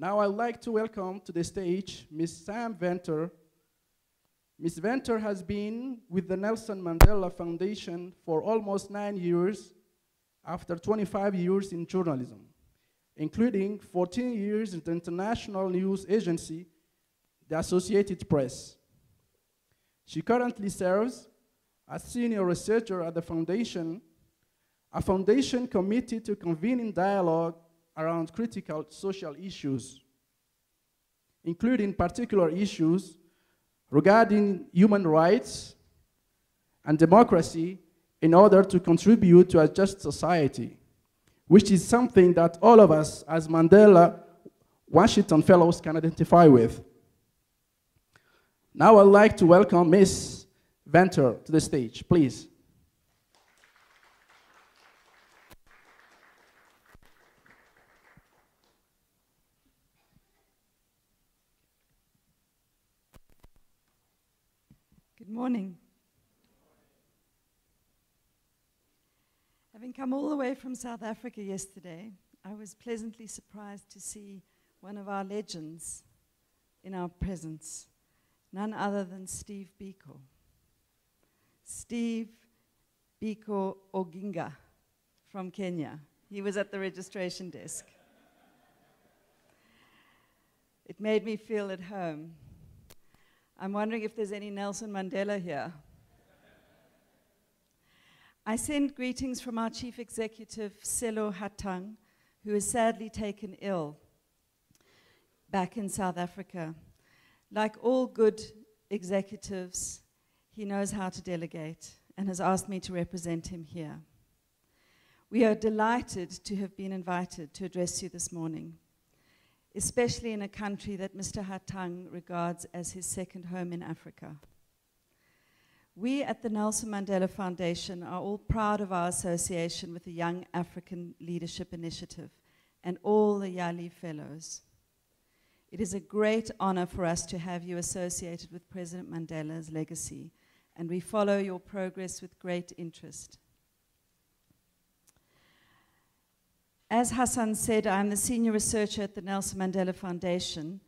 Now I'd like to welcome to the stage Ms. Sam Venter. Ms. Venter has been with the Nelson Mandela Foundation for almost 9 years after 25 years in journalism, including 14 years in the international news agency, the Associated Press. She currently serves as senior researcher at the foundation, a foundation committed to convening dialogue around critical social issues, including particular issues regarding human rights and democracy in order to contribute to a just society, which is something that all of us as Mandela Washington Fellows can identify with. Now I'd like to welcome Ms. Venter to the stage, please. Good morning. Having come all the way from South Africa yesterday, I was pleasantly surprised to see one of our legends in our presence, none other than Steve Biko. Steve Biko Oginga from Kenya. He was at the registration desk. It made me feel at home. I'm wondering if there's any Nelson Mandela here. I send greetings from our chief executive, Sello Hatang, who is sadly taken ill back in South Africa. Like all good executives, he knows how to delegate and has asked me to represent him here. We are delighted to have been invited to address you this morning, especially in a country that Mr. Hatang regards as his second home in Africa. We at the Nelson Mandela Foundation are all proud of our association with the Young African Leadership Initiative and all the Yali Fellows. It is a great honor for us to have you associated with President Mandela's legacy, and we follow your progress with great interest. As Hassan said, I'm the senior researcher at the Nelson Mandela Foundation,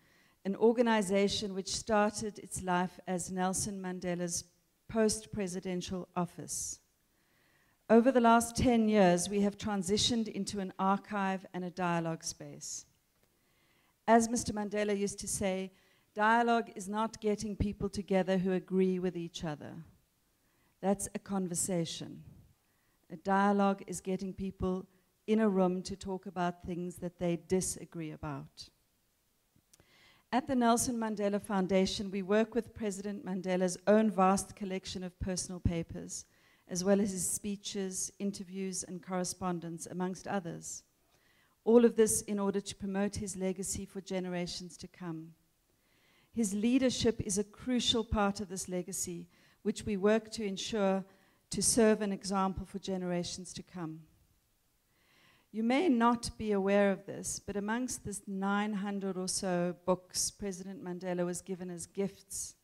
an organization which started its life as Nelson Mandela's post-presidential office. Over the last 10 years, we have transitioned into an archive and a dialogue space. As Mr. Mandela used to say, dialogue is not getting people together who agree with each other. That's a conversation. A dialogue is getting people in a room to talk about things that they disagree about. At the Nelson Mandela Foundation, we work with President Mandela's own vast collection of personal papers, as well as his speeches, interviews, and correspondence, amongst others. All of this in order to promote his legacy for generations to come. His leadership is a crucial part of this legacy, which we work to ensure to serve an example for generations to come. You may not be aware of this, but amongst the 900 or so books President Mandela was given as gifts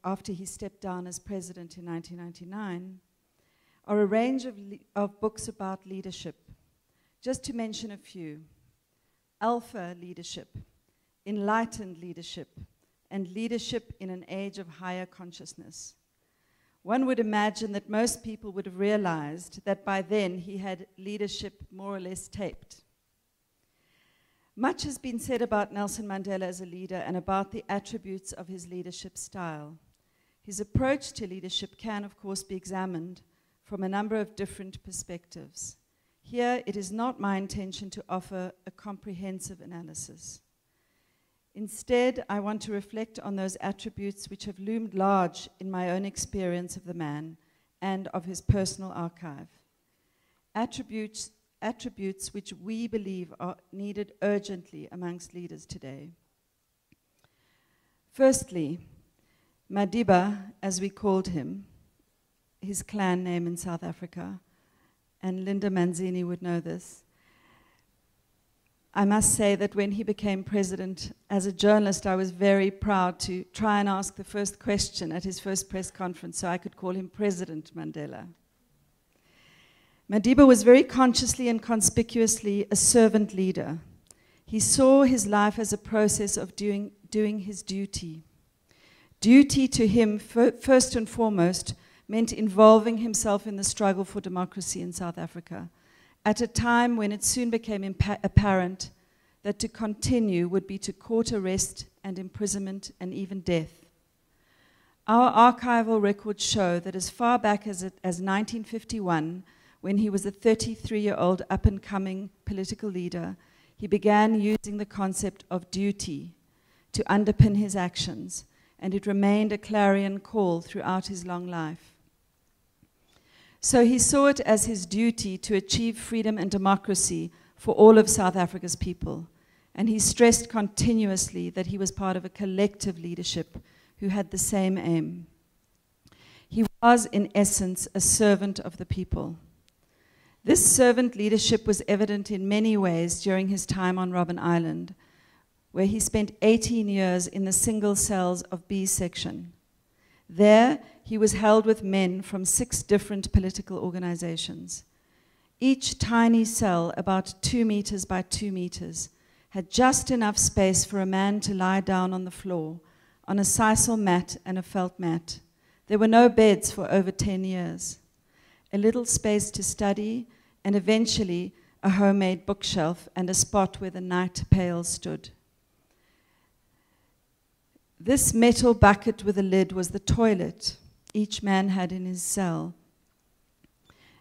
after he stepped down as president in 1999, are a range of books about leadership. Just to mention a few: Alpha Leadership, Enlightened Leadership, and Leadership in an Age of Higher Consciousness. One would imagine that most people would have realized that by then he had leadership more or less taped. Much has been said about Nelson Mandela as a leader and about the attributes of his leadership style. His approach to leadership can, of course, be examined from a number of different perspectives. Here, it is not my intention to offer a comprehensive analysis. Instead, I want to reflect on those attributes which have loomed large in my own experience of the man and of his personal archive. Attributes which we believe are needed urgently amongst leaders today. Firstly, Madiba, as we called him, his clan name in South Africa, and Linda Manzini would know this. I must say that when he became president, as a journalist, I was very proud to try and ask the first question at his first press conference so I could call him President Mandela. Madiba was very consciously and conspicuously a servant leader. He saw his life as a process of doing his duty. Duty to him, first and foremost, meant involving himself in the struggle for democracy in South Africa, at a time when it soon became apparent that to continue would be to court arrest and imprisonment and even death. Our archival records show that as far back as 1951, when he was a 33-year-old up-and-coming political leader, he began using the concept of duty to underpin his actions, and it remained a clarion call throughout his long life. So he saw it as his duty to achieve freedom and democracy for all of South Africa's people, and he stressed continuously that he was part of a collective leadership who had the same aim. He was, in essence, a servant of the people. This servant leadership was evident in many ways during his time on Robben Island, where he spent 18 years in the single cells of B section. There, he was held with men from 6 different political organizations. Each tiny cell, about 2 meters by 2 meters, had just enough space for a man to lie down on the floor, on a sisal mat and a felt mat. There were no beds for over 10 years. A little space to study, and eventually a homemade bookshelf and a spot where the night pail stood. This metal bucket with a lid was the toilet each man had in his cell,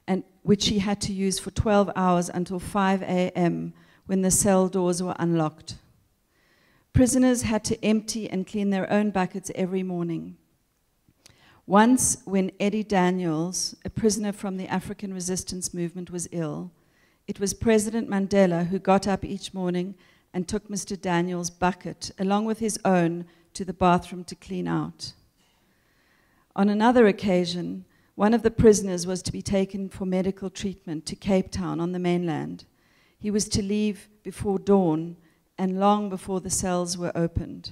and which he had to use for 12 hours until 5 a.m. when the cell doors were unlocked. Prisoners had to empty and clean their own buckets every morning. Once, when Eddie Daniels, a prisoner from the African resistance movement, was ill, it was President Mandela who got up each morning and took Mr. Daniels' bucket, along with his own, to the bathroom to clean out. On another occasion, one of the prisoners was to be taken for medical treatment to Cape Town on the mainland. He was to leave before dawn and long before the cells were opened.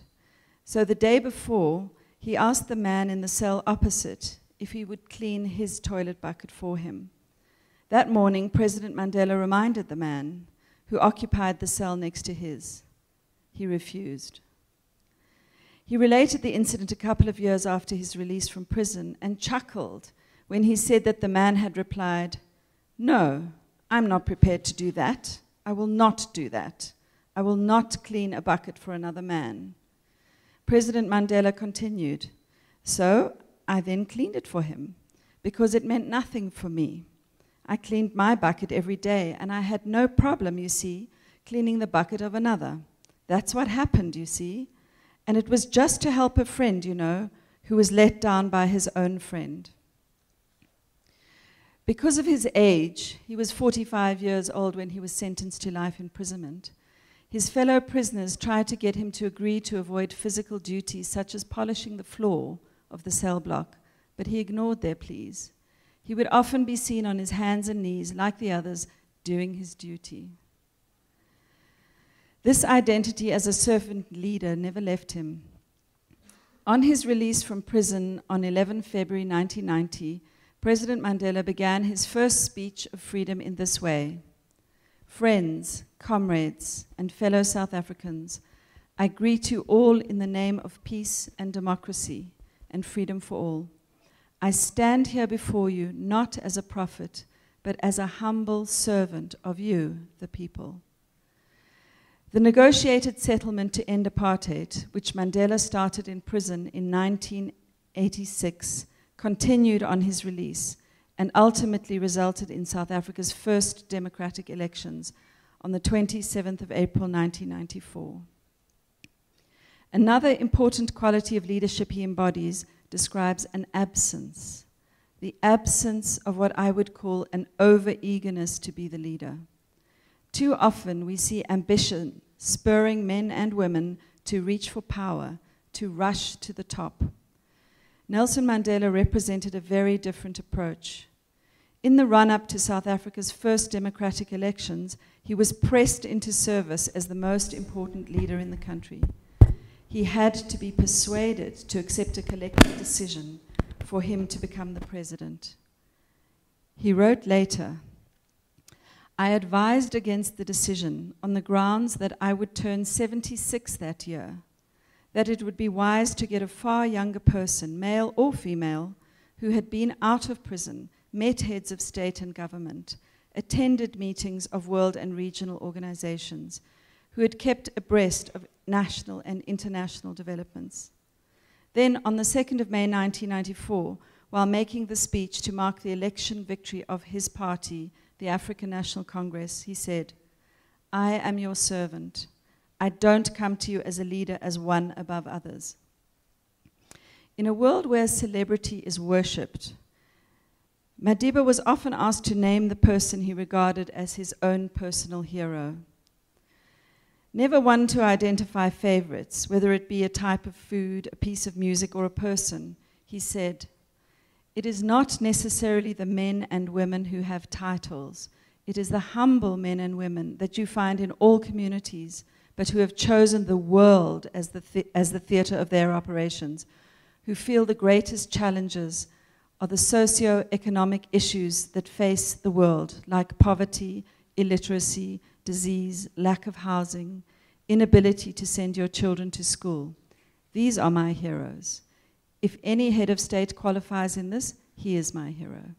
So the day before, he asked the man in the cell opposite if he would clean his toilet bucket for him. That morning, President Mandela reminded the man, who occupied the cell next to his. He refused. He related the incident a couple of years after his release from prison and chuckled when he said that the man had replied, "No, I'm not prepared to do that. I will not do that. I will not clean a bucket for another man." President Mandela continued, "So I then cleaned it for him because it meant nothing for me. I cleaned my bucket every day and I had no problem, you see, cleaning the bucket of another. That's what happened, you see. And it was just to help a friend, you know, who was let down by his own friend." Because of his age, he was 45 years old when he was sentenced to life imprisonment. His fellow prisoners tried to get him to agree to avoid physical duties such as polishing the floor of the cell block, but he ignored their pleas. He would often be seen on his hands and knees, like the others, doing his duty. This identity as a servant leader never left him. On his release from prison on 11 February 1990, President Mandela began his first speech of freedom in this way: "Friends, comrades, and fellow South Africans, I greet you all in the name of peace and democracy and freedom for all. I stand here before you not as a prophet, but as a humble servant of you, the people." The negotiated settlement to end apartheid, which Mandela started in prison in 1986, continued on his release and ultimately resulted in South Africa's first democratic elections on the 27th of April 1994. Another important quality of leadership he embodies describes an absence, the absence of what I would call an over-eagerness to be the leader. Too often we see ambition spurring men and women to reach for power, to rush to the top. Nelson Mandela represented a very different approach. In the run-up to South Africa's first democratic elections, he was pressed into service as the most important leader in the country. He had to be persuaded to accept a collective decision for him to become the president. He wrote later, I advised against the decision on the grounds that I would turn 76 that year, that it would be wise to get a far younger person, male or female, who had been out of prison, met heads of state and government, attended meetings of world and regional organizations, who had kept abreast of national and international developments. Then, on the 2nd of May 1994, while making the speech to mark the election victory of his party, the African National Congress, he said, "I am your servant. I don't come to you as a leader, as one above others." In a world where celebrity is worshipped, Madiba was often asked to name the person he regarded as his own personal hero. Never one to identify favorites, whether it be a type of food, a piece of music, or a person, he said, "It is not necessarily the men and women who have titles. It is the humble men and women that you find in all communities, but who have chosen the world as the theater of their operations, who feel the greatest challenges are the socio-economic issues that face the world, like poverty, illiteracy, disease, lack of housing, inability to send your children to school. These are my heroes. If any head of state qualifies in this, he is my hero."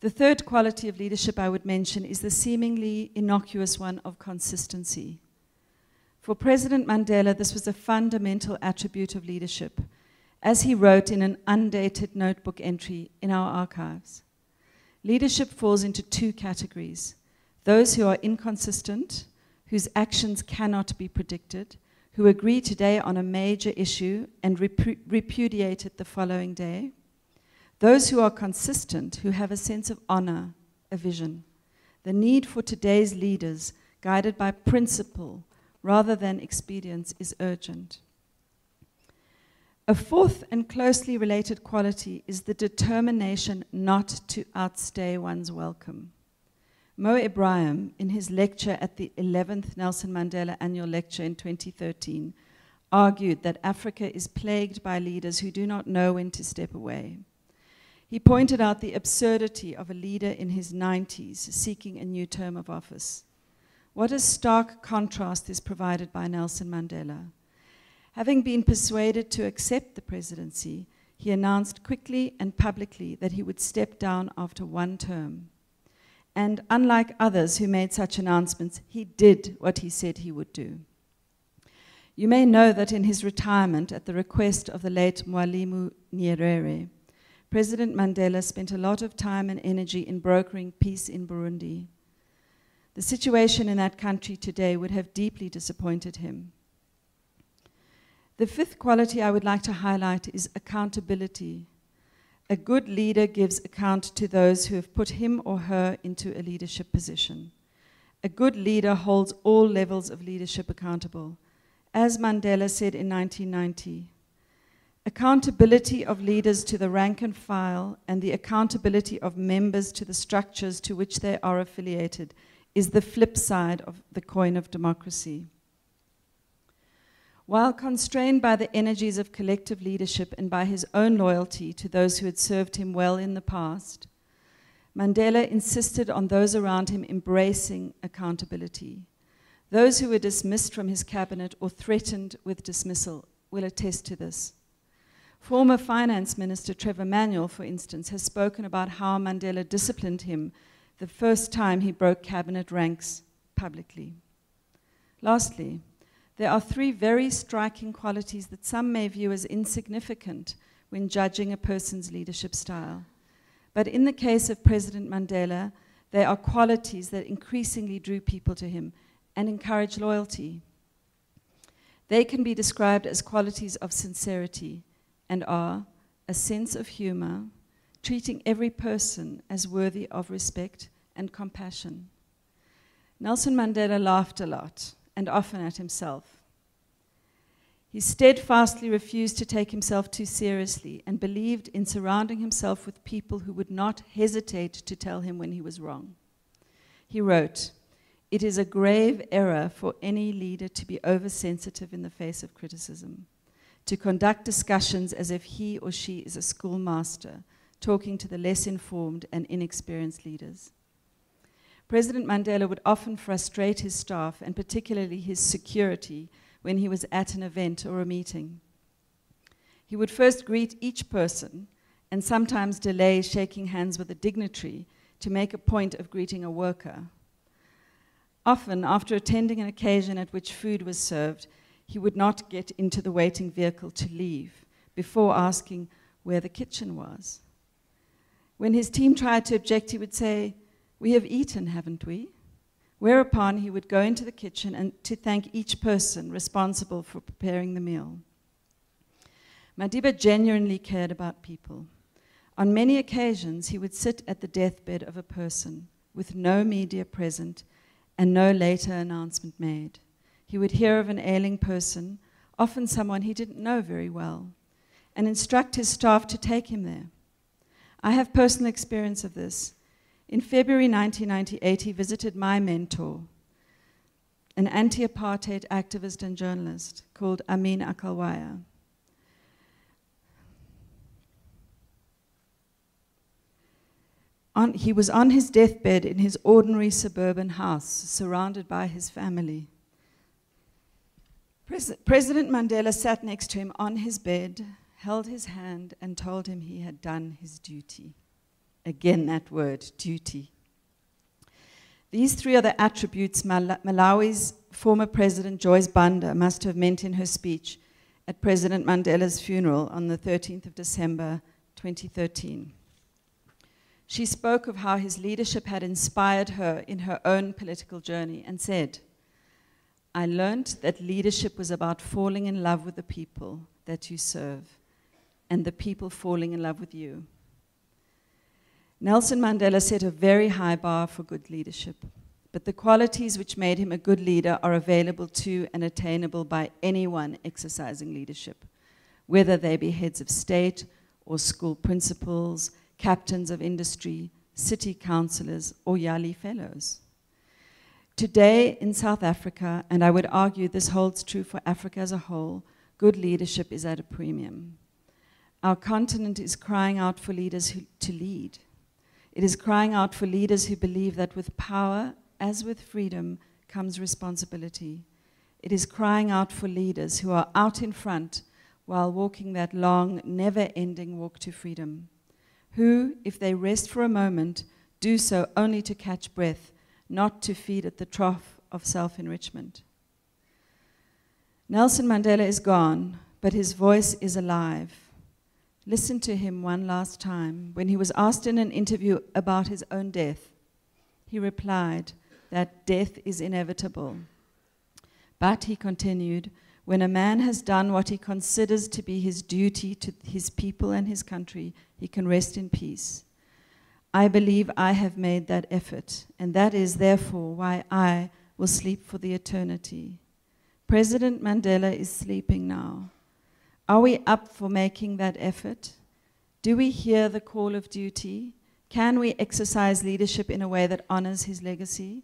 The third quality of leadership I would mention is the seemingly innocuous one of consistency. For President Mandela, this was a fundamental attribute of leadership, as he wrote in an undated notebook entry in our archives. Leadership falls into two categories: those who are inconsistent, whose actions cannot be predicted, who agree today on a major issue and repudiate it the following day; those who are consistent, who have a sense of honor, a vision. The need for today's leaders, guided by principle rather than expedience, is urgent. A fourth and closely related quality is the determination not to outstay one's welcome. Mo Ibrahim, in his lecture at the 11th Nelson Mandela Annual Lecture in 2013, argued that Africa is plagued by leaders who do not know when to step away. He pointed out the absurdity of a leader in his 90s seeking a new term of office. What a stark contrast is provided by Nelson Mandela. Having been persuaded to accept the presidency, he announced quickly and publicly that he would step down after one term. And unlike others who made such announcements, he did what he said he would do. You may know that in his retirement, at the request of the late Mwalimu Nyerere, President Mandela spent a lot of time and energy in brokering peace in Burundi. The situation in that country today would have deeply disappointed him. The fifth quality I would like to highlight is accountability. A good leader gives account to those who have put him or her into a leadership position. A good leader holds all levels of leadership accountable. As Mandela said in 1990, accountability of leaders to the rank and file and the accountability of members to the structures to which they are affiliated is the flip side of the coin of democracy. While constrained by the energies of collective leadership and by his own loyalty to those who had served him well in the past, Mandela insisted on those around him embracing accountability. Those who were dismissed from his cabinet or threatened with dismissal will attest to this. Former Finance Minister Trevor Manuel, for instance, has spoken about how Mandela disciplined him the first time he broke cabinet ranks publicly. Lastly, there are three very striking qualities that some may view as insignificant when judging a person's leadership style. But in the case of President Mandela, they are qualities that increasingly drew people to him and encourage loyalty. They can be described as qualities of sincerity and are a sense of humor, treating every person as worthy of respect and compassion. Nelson Mandela laughed a lot and often at himself. He steadfastly refused to take himself too seriously and believed in surrounding himself with people who would not hesitate to tell him when he was wrong. He wrote, "It is a grave error for any leader to be oversensitive in the face of criticism, to conduct discussions as if he or she is a schoolmaster, talking to the less informed and inexperienced leaders." President Mandela would often frustrate his staff, and particularly his security, when he was at an event or a meeting. He would first greet each person and sometimes delay shaking hands with a dignitary to make a point of greeting a worker. Often, after attending an occasion at which food was served, he would not get into the waiting vehicle to leave before asking where the kitchen was. When his team tried to object, he would say, "We have eaten, haven't we?" Whereupon he would go into the kitchen and to thank each person responsible for preparing the meal. Madiba genuinely cared about people. On many occasions, he would sit at the deathbed of a person with no media present and no later announcement made. He would hear of an ailing person, often someone he didn't know very well, and instruct his staff to take him there. I have personal experience of this. In February 1998, he visited my mentor, an anti-apartheid activist and journalist called Amin Akalwaya. He was on his deathbed in his ordinary suburban house, surrounded by his family. President Mandela sat next to him on his bed, held his hand, and told him he had done his duty. Again, that word, duty. These three are the attributes Malawi's former president, Joyce Banda, must have meant in her speech at President Mandela's funeral on the 13th of December, 2013. She spoke of how his leadership had inspired her in her own political journey and said, "I learned that leadership was about falling in love with the people that you serve and the people falling in love with you." Nelson Mandela set a very high bar for good leadership, but the qualities which made him a good leader are available to and attainable by anyone exercising leadership, whether they be heads of state or school principals, captains of industry, city councillors, or Yali fellows. Today in South Africa, and I would argue this holds true for Africa as a whole, good leadership is at a premium. Our continent is crying out for leaders to lead. It is crying out for leaders who believe that with power, as with freedom, comes responsibility. It is crying out for leaders who are out in front while walking that long, never-ending walk to freedom, who, if they rest for a moment, do so only to catch breath, not to feed at the trough of self-enrichment. Nelson Mandela is gone, but his voice is alive. Listen to him one last time. When he was asked in an interview about his own death, he replied that death is inevitable. But, he continued, when a man has done what he considers to be his duty to his people and his country, he can rest in peace. I believe I have made that effort, and that is therefore why I will sleep for the eternity. President Mandela is sleeping now. Are we up for making that effort? Do we hear the call of duty? Can we exercise leadership in a way that honors his legacy?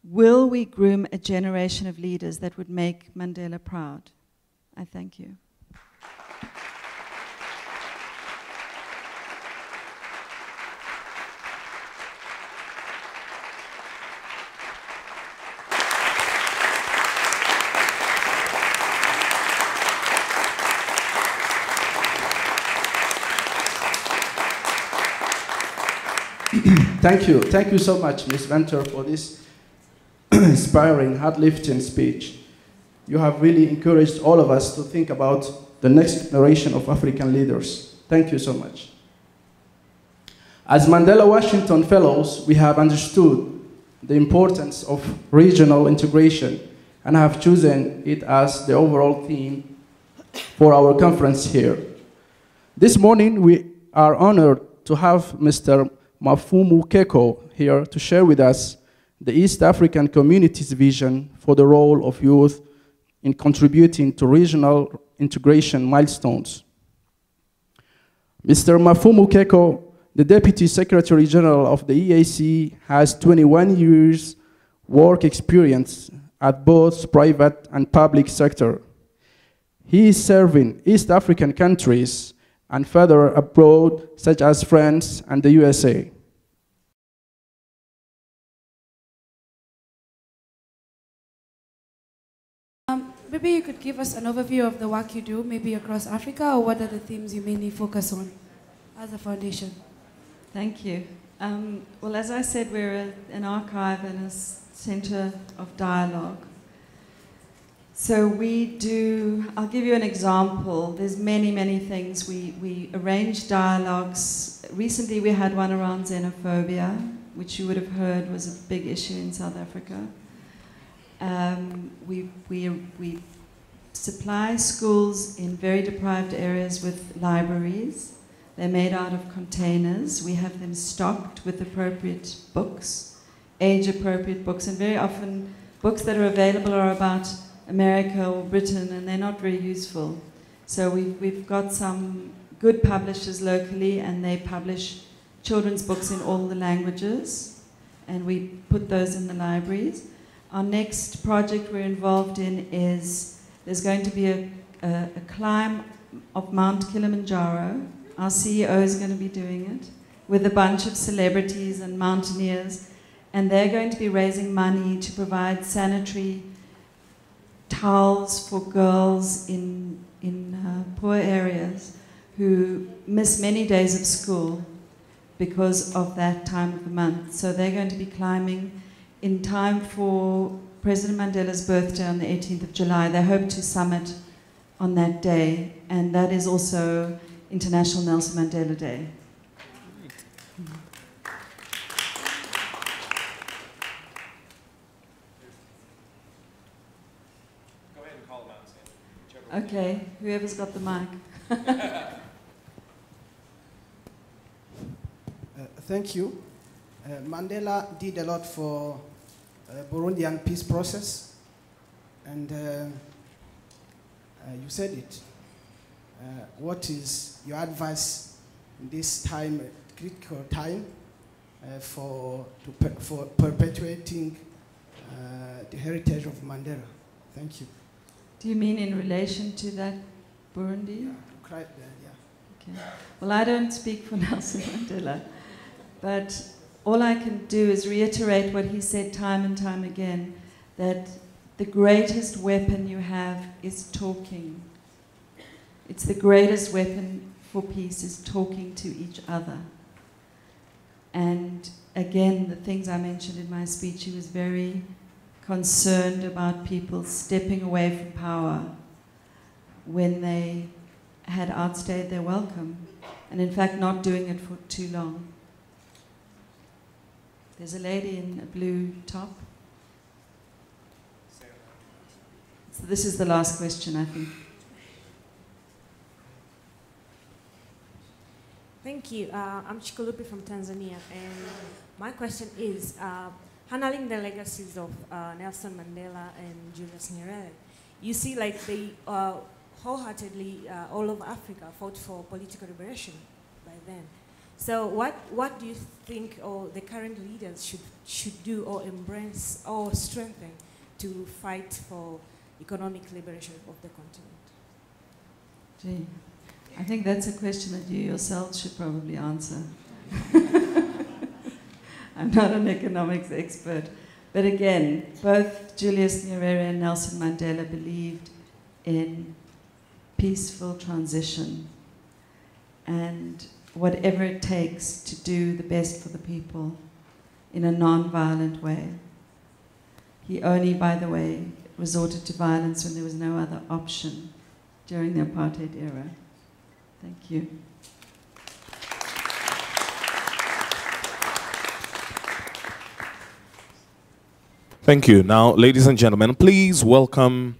Will we groom a generation of leaders that would make Mandela proud? I thank you. Thank you so much, Ms. Venter, for this inspiring, heart-lifting speech. You have really encouraged all of us to think about the next generation of African leaders. Thank you so much. As Mandela Washington Fellows, we have understood the importance of regional integration and have chosen it as the overall theme for our conference here. This morning, we are honored to have Mr. Mafumu Keko here to share with us the East African community's vision for the role of youth in contributing to regional integration milestones. Mr. Mafumu Keko, the Deputy Secretary General of the EAC, has 21 years work experience at both private and public sector. He is serving East African countries and further abroad, such as France and the USA. maybe you could give us an overview of the work you do, maybe across Africa, or what are the themes you mainly focus on as a foundation? Thank you. Well, as I said, we're an archive and a center of dialogue. So we do, I'll give you an example. There's many, many things. We arrange dialogues. Recently we had one around xenophobia, which you would have heard was a big issue in South Africa. We supply schools in very deprived areas with libraries. They're made out of containers. We have them stocked with appropriate books, age-appropriate books, and very often books that are available are about America or Britain, and they're not very useful. So we've got some good publishers locally, and they publish children's books in all the languages, and we put those in the libraries. Our next project we're involved in is, there's going to be a climb of Mount Kilimanjaro. Our CEO is going to be doing it with a bunch of celebrities and mountaineers, and they're going to be raising money to provide sanitary towels for girls in poor areas who miss many days of school because of that time of the month. So they're going to be climbing in time for President Mandela's birthday on the 18th of July. They hope to summit on that day, and that is also International Nelson Mandela Day. Go ahead and call them out, Sam. Okay, whoever's got the mic. Thank you. Mandela did a lot for Burundian peace process, and you said it. What is your advice in this time, critical time, for perpetuating the heritage of Mandela? Thank you. Do you mean in relation to that Burundi? Yeah. Okay. Well, I don't speak for Nelson Mandela, but all I can do is reiterate what he said time and time again, that the greatest weapon you have is talking. It's the greatest weapon for peace is talking to each other. And again, the things I mentioned in my speech, he was very concerned about people stepping away from power when they had outstayed their welcome, and in fact not doing it for too long. There's a lady in a blue top. So this is the last question, I think. Thank you. I'm Chikulupi from Tanzania, and my question is, handling the legacies of Nelson Mandela and Julius Nyerere, you see like they wholeheartedly all over Africa fought for political liberation by then. So what do you think or the current leaders should do or embrace or strengthen to fight for economic liberation of the continent? Gee, I think that's a question that you yourselves should probably answer. I'm not an economics expert. But again, both Julius Nyerere and Nelson Mandela believed in peaceful transition and whatever it takes to do the best for the people in a non-violent way. He only, by the way, resorted to violence when there was no other option during the apartheid era. Thank you. Thank you. Now, ladies and gentlemen, please welcome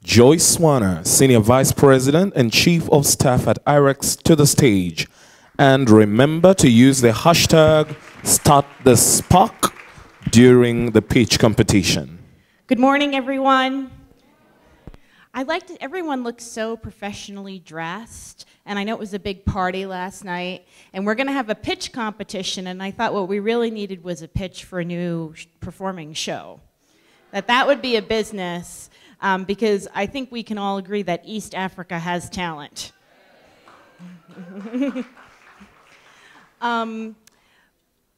Joyce Swanner, Senior Vice President and Chief of Staff at IREX, to the stage. And remember to use the hashtag #StartTheSpark during the pitch competition. Good morning, everyone. I liked it. Everyone looks so professionally dressed, and I know it was a big party last night, and we're going to have a pitch competition, and I thought what we really needed was a pitch for a new performing show. That would be a business, because I think we can all agree that East Africa has talent.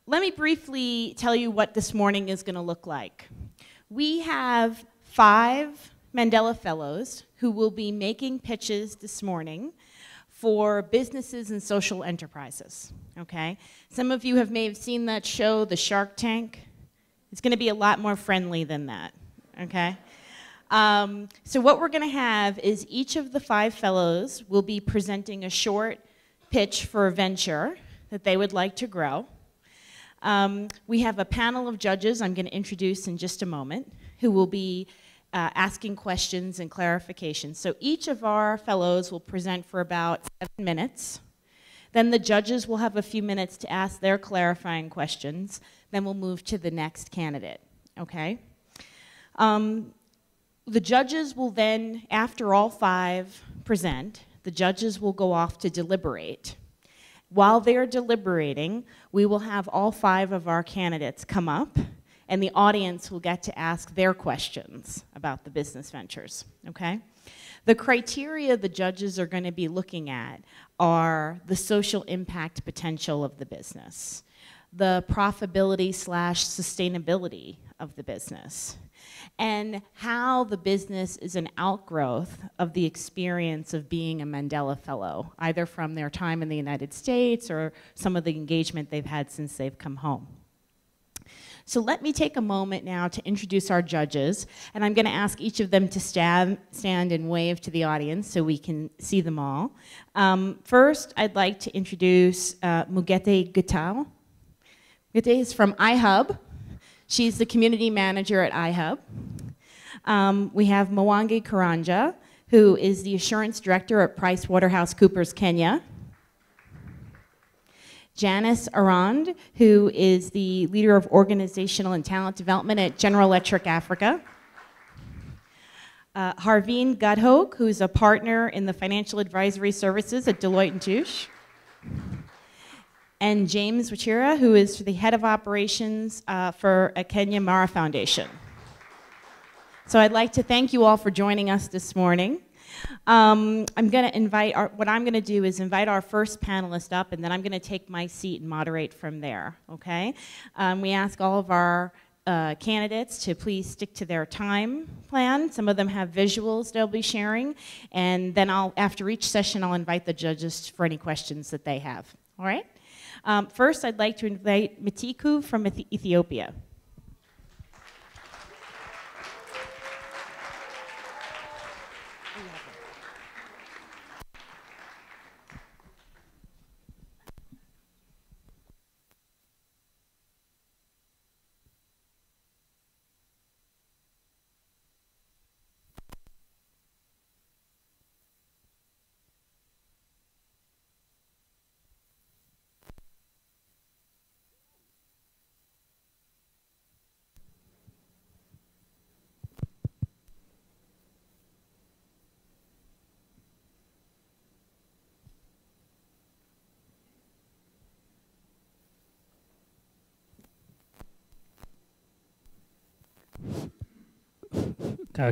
Let me briefly tell you what this morning is going to look like. We have 5 Mandela Fellows who will be making pitches this morning for businesses and social enterprises, okay? Some of you may have seen that show, The Shark Tank. It's gonna be a lot more friendly than that, okay? So what we're gonna have is each of the 5 fellows will be presenting a short pitch for a venture that they would like to grow. We have a panel of judges I'm gonna introduce in just a moment who will be asking questions and clarifications. So each of our fellows will present for about 7 minutes. Then the judges will have a few minutes to ask their clarifying questions. Then we'll move to the next candidate, okay? The judges will then, after all 5 present, the judges will go off to deliberate. While they're deliberating, we will have all 5 of our candidates come up, and the audience will get to ask their questions about the business ventures, okay? The criteria the judges are going to be looking at are the social impact potential of the business, the profitability/sustainability of the business, and how the business is an outgrowth of the experience of being a Mandela Fellow, either from their time in the United States or some of the engagement they've had since they've come home. So let me take a moment now to introduce our judges, and I'm going to ask each of them to stand and wave to the audience so we can see them all. First, I'd like to introduce Mugete Gutau. Mugete is from iHub. She's the community manager at iHub. We have Mwangi Karanja, who is the assurance director at PricewaterhouseCoopers Kenya. Janice Arand, who is the leader of organizational and talent development at General Electric Africa. Harveen Gadhok, who's a partner in the financial advisory services at Deloitte & Touche. And James Wachira, who is the head of operations for a Kenya Mara Foundation. So I'd like to thank you all for joining us this morning. I'm going to invite, what I'm going to do is invite our first panelist up, and then I'm going to take my seat and moderate from there, okay? We ask all of our candidates to please stick to their time plan. Some of them have visuals they'll be sharing, and then after each session, I'll invite the judges for any questions that they have, all right? First, I'd like to invite Matiku from Ethiopia.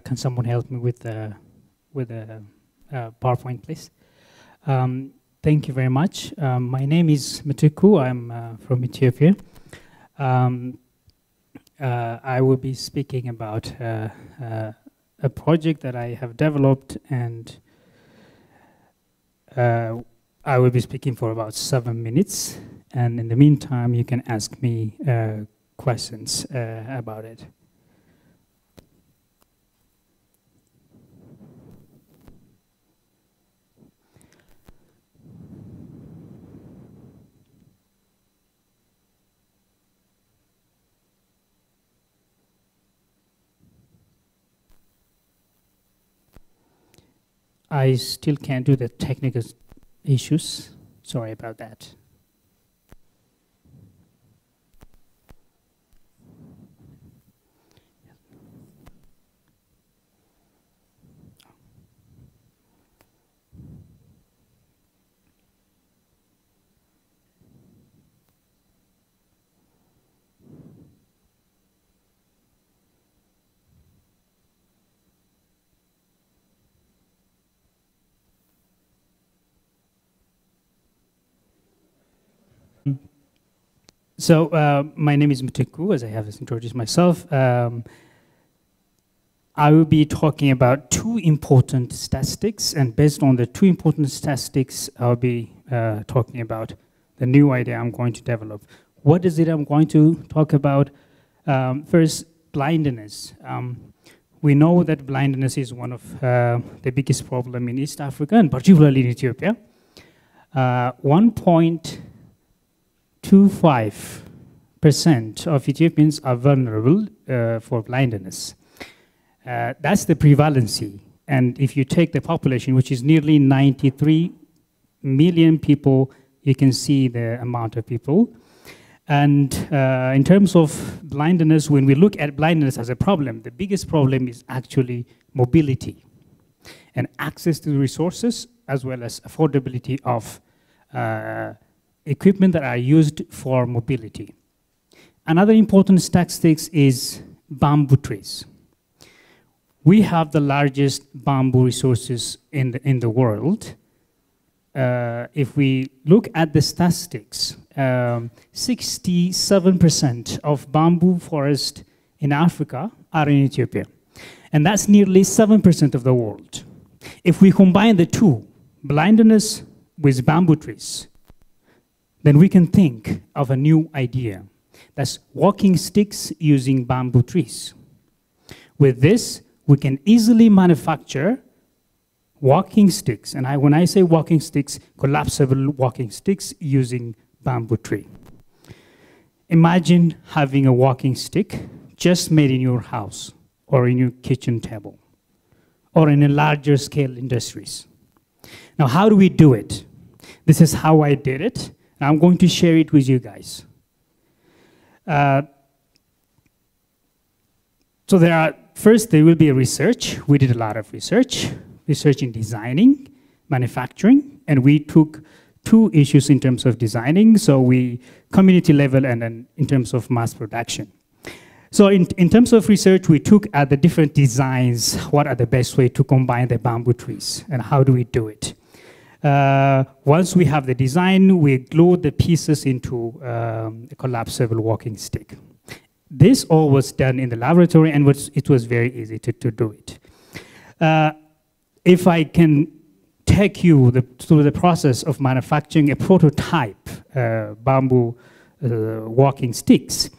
Can someone help me with the PowerPoint, please? Thank you very much. My name is Matuku. I'm from Ethiopia. I will be speaking about a project that I have developed, and I will be speaking for about 7 minutes. And in the meantime, you can ask me questions about it. I still can't do the technical issues. Sorry about that. So my name is Mutiku, as I have introduced myself. I will be talking about two important statistics, and based on the two important statistics, I'll be talking about the new idea I'm going to develop. What is it I'm going to talk about? First, blindness. We know that blindness is one of the biggest problem in East Africa, and particularly in Ethiopia. 1.25% of Ethiopians are vulnerable for blindness. That's the prevalency. And if you take the population, which is nearly 93 million people, you can see the amount of people. And in terms of blindness, when we look at blindness as a problem, the biggest problem is actually mobility and access to resources, as well as affordability of equipment that are used for mobility. Another important statistic is bamboo trees. We have the largest bamboo resources in the world. If we look at the statistics, 67% of bamboo forest in Africa are in Ethiopia. And that's nearly 7% of the world. If we combine the two, blindness with bamboo trees, then we can think of a new idea. That's walking sticks using bamboo trees. With this, we can easily manufacture walking sticks. And when I say walking sticks, collapsible walking sticks using bamboo tree. Imagine having a walking stick just made in your house or in your kitchen table or in a larger scale industries. Now, how do we do it? This is how I did it, and I'm going to share it with you guys. So first there will be a research. We did a lot of research in designing, manufacturing, and we took two issues in terms of designing. So community level and then in terms of mass production. So in terms of research, we took at the different designs, what are the best way to combine the bamboo trees and how do we do it? Once we have the design, we glued the pieces into a collapsible walking stick. This all was done in the laboratory, and it was very easy to do it. If I can take you through the process of manufacturing a prototype bamboo walking sticks,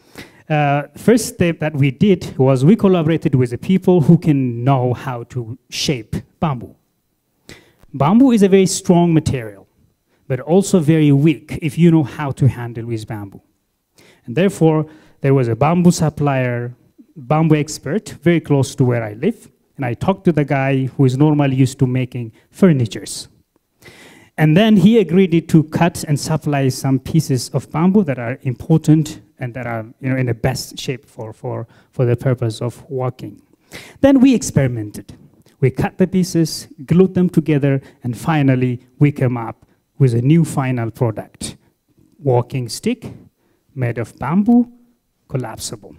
first step that we did was we collaborated with the people who can know how to shape bamboo. Bamboo is a very strong material, but also very weak if you know how to handle with bamboo. And therefore, there was a bamboo supplier, bamboo expert, very close to where I live. And I talked to the guy who is normally used to making furnitures. And then he agreed to cut and supply some pieces of bamboo that are important and that are in the best shape for the purpose of walking. Then we experimented. We cut the pieces, glued them together, and finally we came up with a new final product. Walking stick made of bamboo, collapsible.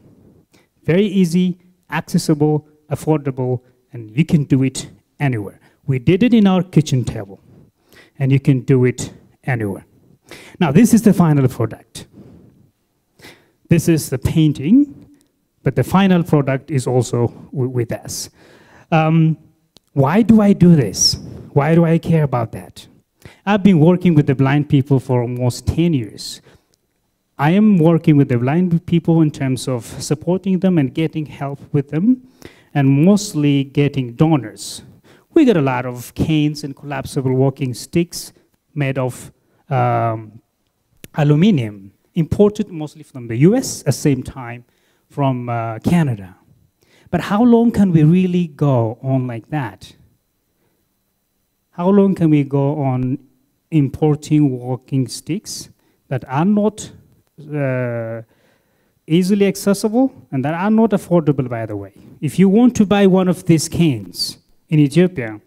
Very easy, accessible, affordable, and you can do it anywhere. We did it in our kitchen table, and you can do it anywhere. Now, this is the final product. This is the painting, but the final product is also with us. Why do I do this? Why do I care about that? I've been working with the blind people for almost 10 years. I am working with the blind people in terms of supporting them and getting help with them, and mostly getting donors. We got a lot of canes and collapsible walking sticks made of aluminum, imported mostly from the US, at the same time from Canada. But how long can we really go on like that? How long can we go on importing walking sticks that are not easily accessible and that are not affordable, by the way? If you want to buy one of these canes in Ethiopia,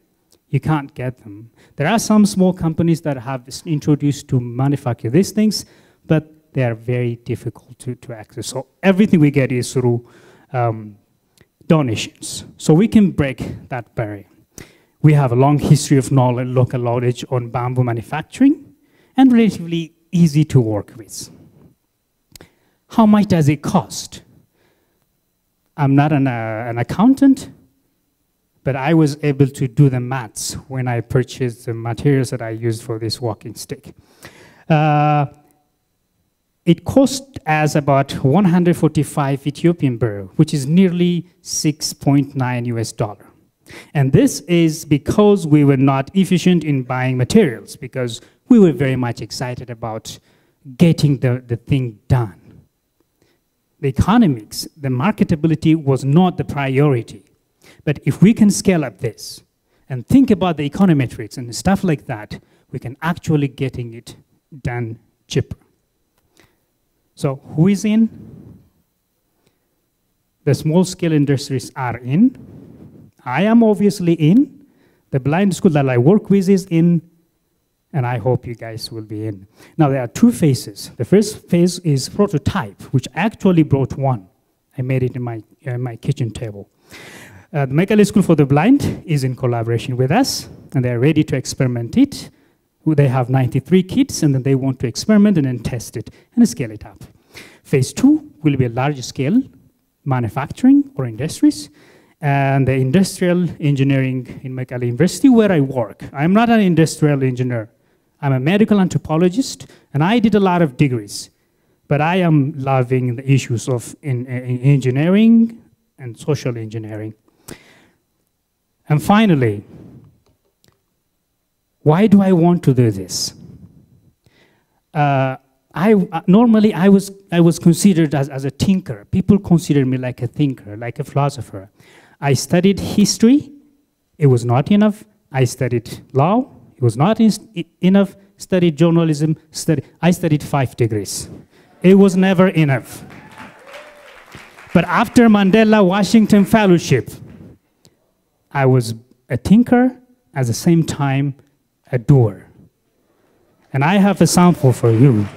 you can't get them. There are some small companies that have introduced to manufacture these things, but they are very difficult to access. So everything we get is through donations. So we can break that barrier. We have a long history of knowledge, local knowledge on bamboo manufacturing, and relatively easy to work with. How much does it cost? I'm not an accountant, but I was able to do the maths when I purchased the materials that I used for this walking stick. It cost us about 145 Ethiopian birr, which is nearly 6.9 US dollar. And this is because we were not efficient in buying materials, because we were very much excited about getting the thing done. The economics, the marketability was not the priority. But if we can scale up this and think about the econometrics and stuff like that, we can actually getting it done cheaper. So who is in? The small scale industries are in. I am obviously in. The blind school that I work with is in. And I hope you guys will be in. Now there are two phases. The first phase is prototype, which I actually brought one. I made it in my kitchen table. The Mekale School for the Blind is in collaboration with us, and they're ready to experiment it. They have 93 kids, and then they want to experiment and then test it and scale it up. Phase 2 will be a large scale manufacturing or industries, and the industrial engineering in Mekale University where I work. I'm not an industrial engineer. I'm a medical anthropologist, and I did a lot of degrees. But I am loving the issues of in engineering and social engineering. And finally, why do I want to do this? Normally I was considered as a thinker. People consider me like a thinker, like a philosopher. I studied history. It was not enough. I studied law. It was not enough. Studied journalism. I studied 5 degrees. It was never enough. But after Mandela Washington Fellowship, I was a thinker, at the same time, a doer. And I have a sample for you.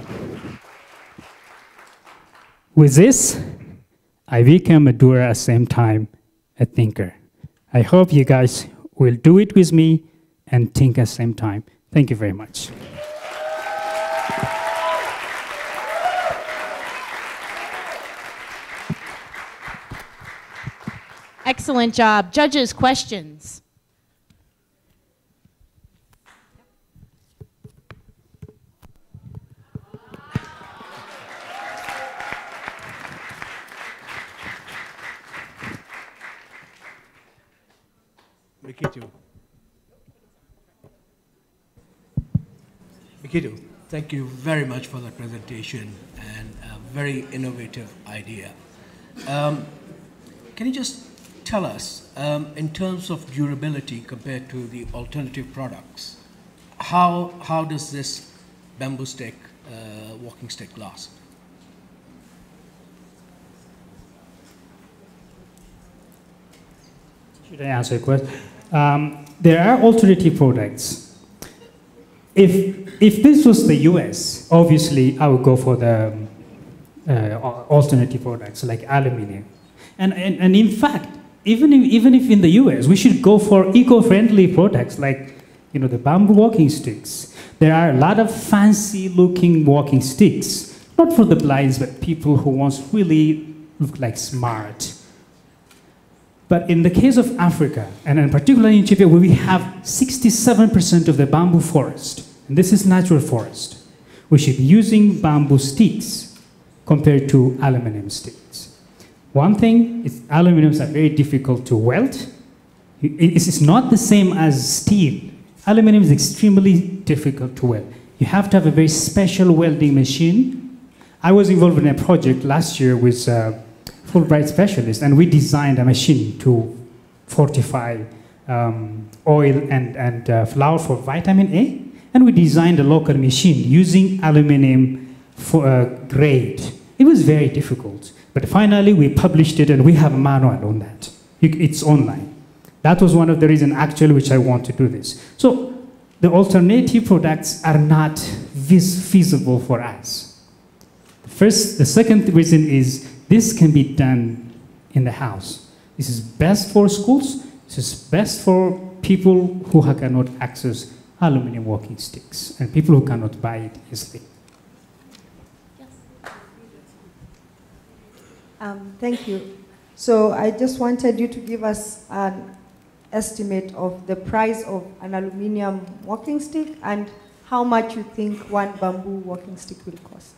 With this, I became a doer at the same time, a thinker. I hope you guys will do it with me and think at the same time. Thank you very much. Excellent job. Judges, questions? Mikitu, thank you very much for that presentation and a very innovative idea. Can you just tell us, in terms of durability compared to the alternative products, how does this bamboo stick, walking stick last? Should I answer a question? There are alternative products. If this was the US, obviously I would go for the alternative products like aluminum. And in fact, even if in the US, we should go for eco-friendly products like the bamboo walking sticks. There are a lot of fancy looking walking sticks, not for the blinds, but people who want to really look like smart. But in the case of Africa, and particularly in Ethiopia, where we have 67% of the bamboo forest, and this is natural forest, we should be using bamboo sticks compared to aluminum sticks. One thing is aluminums are very difficult to weld. It's not the same as steel. Aluminum is extremely difficult to weld. You have to have a very special welding machine. I was involved in a project last year with Fulbright specialist, and we designed a machine to fortify oil and flour for vitamin A, and we designed a local machine using aluminum for grade. It was very difficult, but finally we published it, and we have a manual on that. It's online. That was one of the reasons actually which I want to do this. So the alternative products are not feasible for us. The second reason is this can be done in the house. This is best for schools. This is best for people who cannot access aluminum walking sticks and people who cannot buy it easily. Thank you. So I just wanted you to give us an estimate of the price of an aluminium walking stick and how much you think one bamboo walking stick will cost?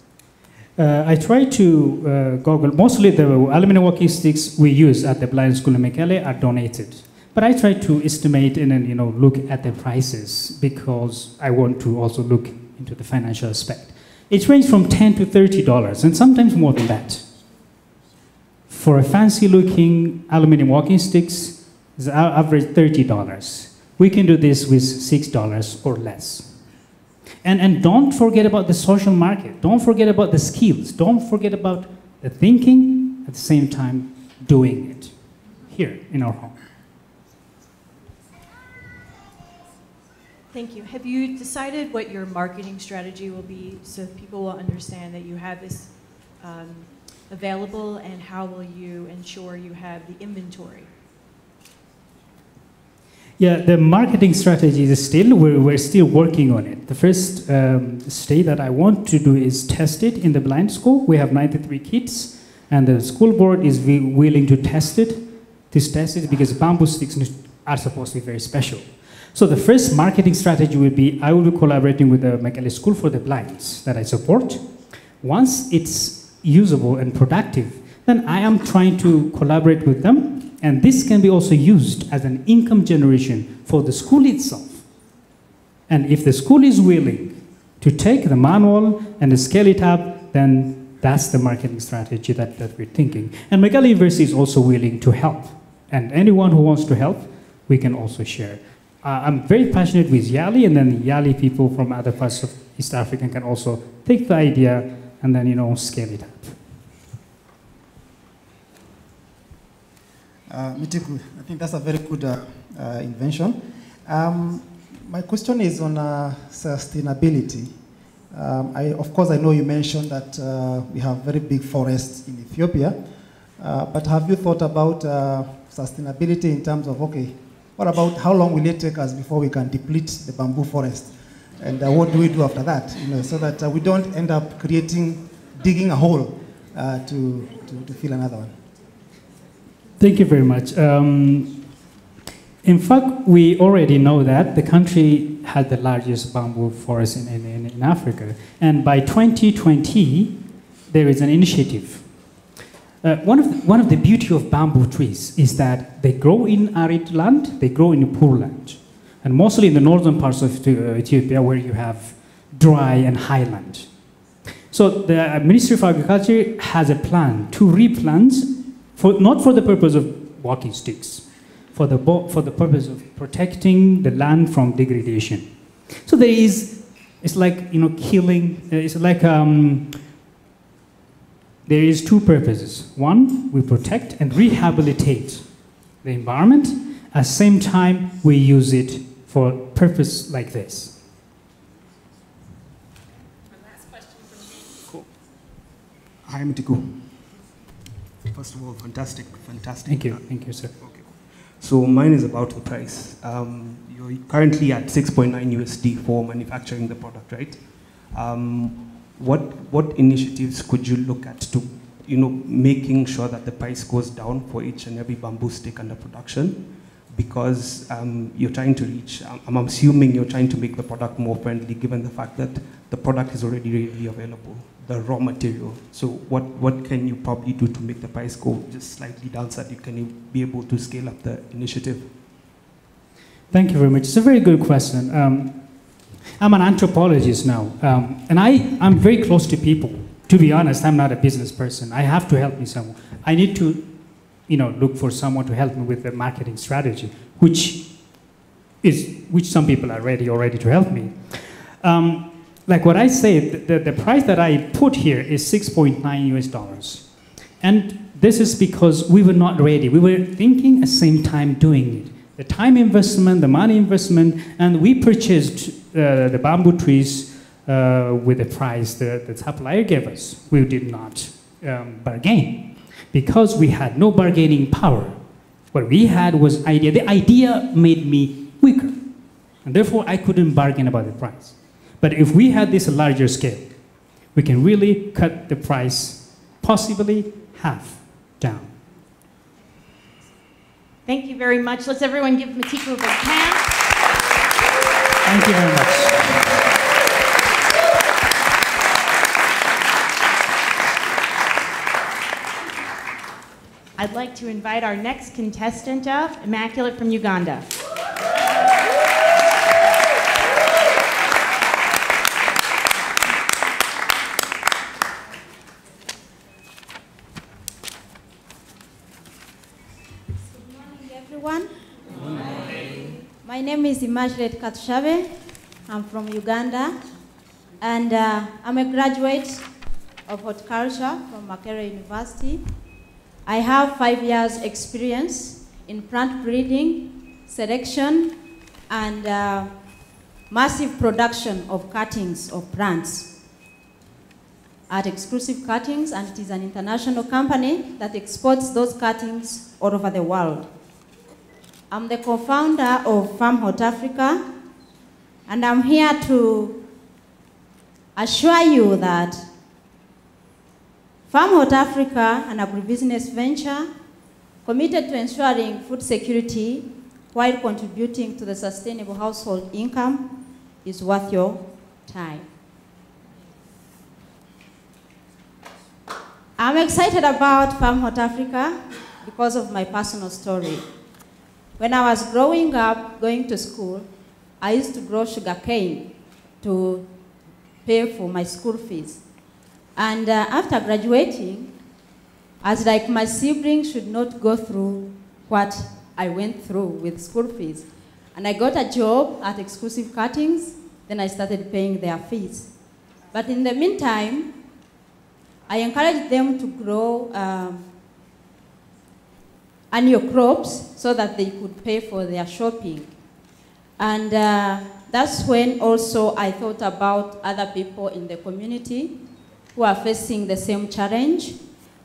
I try to Google. Mostly the aluminum walking sticks we use at the blind school in Mekelle are donated. But I try to estimate and then, look at the prices because I want to also look into the financial aspect. It ranges from $10 to $30 and sometimes more than that. For a fancy looking aluminum walking sticks, it's average $30. We can do this with $6 or less. And don't forget about the social market. Don't forget about the skills. Don't forget about the thinking, at the same time doing it here in our home. Thank you. Have you decided what your marketing strategy will be so people will understand that you have this available, and how will you ensure you have the inventory? Yeah, the marketing strategy is still, we're still working on it. The first stage that I want to do is test it in the blind school. We have 93 kids, and the school board is willing to test it. Because bamboo sticks are supposed to be very special. So the first marketing strategy will be, I will be collaborating with the Mekelle School for the Blinds that I support. Once it's usable and productive, then I am trying to collaborate with them. And this can be also used as an income generation for the school itself. And if the school is willing to take the manual and scale it up, then that's the marketing strategy that we're thinking. And Mekelle University is also willing to help. And anyone who wants to help, we can also share. I'm very passionate with Yali, and then Yali people from other parts of East Africa can also take the idea and then, scale it up. Mitiku, I think that's a very good invention. My question is on sustainability. Of course, I know you mentioned that we have very big forests in Ethiopia, but have you thought about sustainability in terms of, okay, what about how long will it take us before we can deplete the bamboo forest? And what do we do after that? So that we don't end up digging a hole to fill another one. Thank you very much. In fact, we already know that the country has the largest bamboo forest in Africa. And by 2020, there is an initiative. One of the beauty of bamboo trees is that they grow in arid land, they grow in poor land. And mostly in the northern parts of Ethiopia where you have dry and highland. So the Ministry of Agriculture has a plan to replant, not for the purpose of walking sticks, for the purpose of protecting the land from degradation. So it's like, killing, it's like, there is two purposes. One, we protect and rehabilitate the environment. At the same time, we use it for a purpose like this. Last question from me. Cool. Hi, Mitiku. First of all, fantastic. Thank you, sir. Okay. So mine is about the price. You're currently at $6.9 USD for manufacturing the product, right? What initiatives could you look at to, making sure that the price goes down for each and every bamboo stick under production? Because you're trying to I'm assuming you're trying to make the product more friendly, given the fact that the product is already readily available, the raw material. So what can you probably do to make the price go just slightly down so that you can be able to scale up the initiative? Thank you very much. It's a very good question. I'm an anthropologist now, and I'm very close to people. To be honest, I'm not a business person. I have to help me someone. I need to, look for someone to help me with the marketing strategy, which some people are already to help me. Like what I said, the price that I put here is $6.9 US. And this is because we were not ready. We were thinking at the same time doing it. The time investment, the money investment, and we purchased the bamboo trees with the price the supplier gave us. We did not bargain because we had no bargaining power. What we had was idea. The idea made me weaker, and therefore I couldn't bargain about the price. But if we had this larger scale, we can really cut the price possibly half down. Thank you very much. Let's everyone give Matiko a big hand. Thank you very much. I'd like to invite our next contestant up, Immaculate from Uganda. Everyone. My name is Immaculate Katushabe. I'm from Uganda, and I'm a graduate of horticulture from Makerere University. I have 5 years experience in plant breeding, selection, and massive production of cuttings of plants at Exclusive Cuttings, and it is an international company that exports those cuttings all over the world. I'm the co-founder of Farm Hot Africa, and I'm here to assure you that Farm Hot Africa, an agribusiness venture committed to ensuring food security while contributing to the sustainable household income, is worth your time. I'm excited about Farm Hot Africa because of my personal story. When I was growing up, going to school, I used to grow sugarcane to pay for my school fees. And after graduating, as like my siblings should not go through what I went through with school fees. And I got a job at Exclusive Cuttings, then I started paying their fees. But in the meantime, I encouraged them to grow annual crops so that they could pay for their shopping. And that's when also I thought about other people in the community who are facing the same challenge.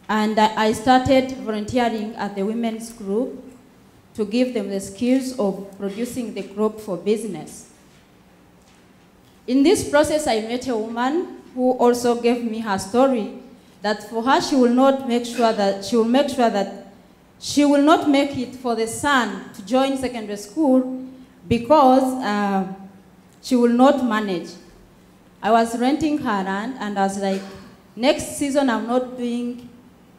And I started volunteering at the women's group to give them the skills of producing the crop for business. In this process, I met a woman who also gave me her story that for her, she will make sure that she will not make it for the son to join secondary school because she will not manage. I was renting her land, and I was like, next season I'm not doing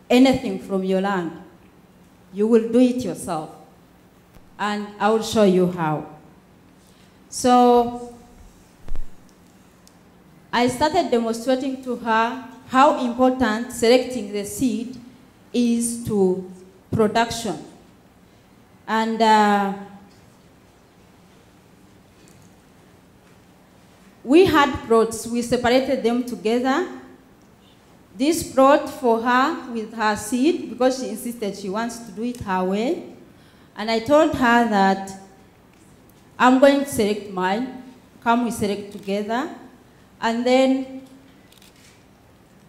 anything from your land. You will do it yourself, and I will show you how. So I started demonstrating to her how important selecting the seed is to production. And we had plots, we separated them together. This plot for her with her seed, because she insisted she wants to do it her way. And I told her that I'm going to select mine, come we select together. And then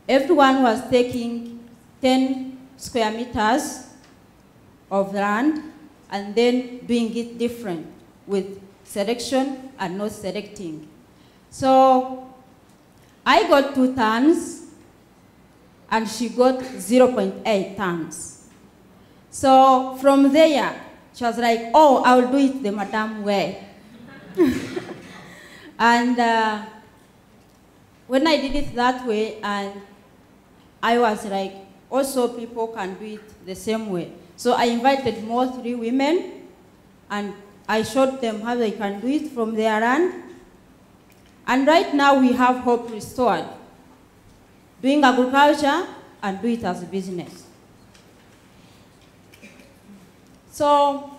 everyone was taking 10 square meters of land and then doing it different with selection and not selecting. So I got 2 tons and she got 0.8 tons. So from there, she was like, oh, I will do it the madam way. And when I did it that way, and I was like, also people can do it the same way. So I invited more 3 women, and I showed them how they can do it from their land. And right now we have hope restored, doing agriculture and do it as a business. So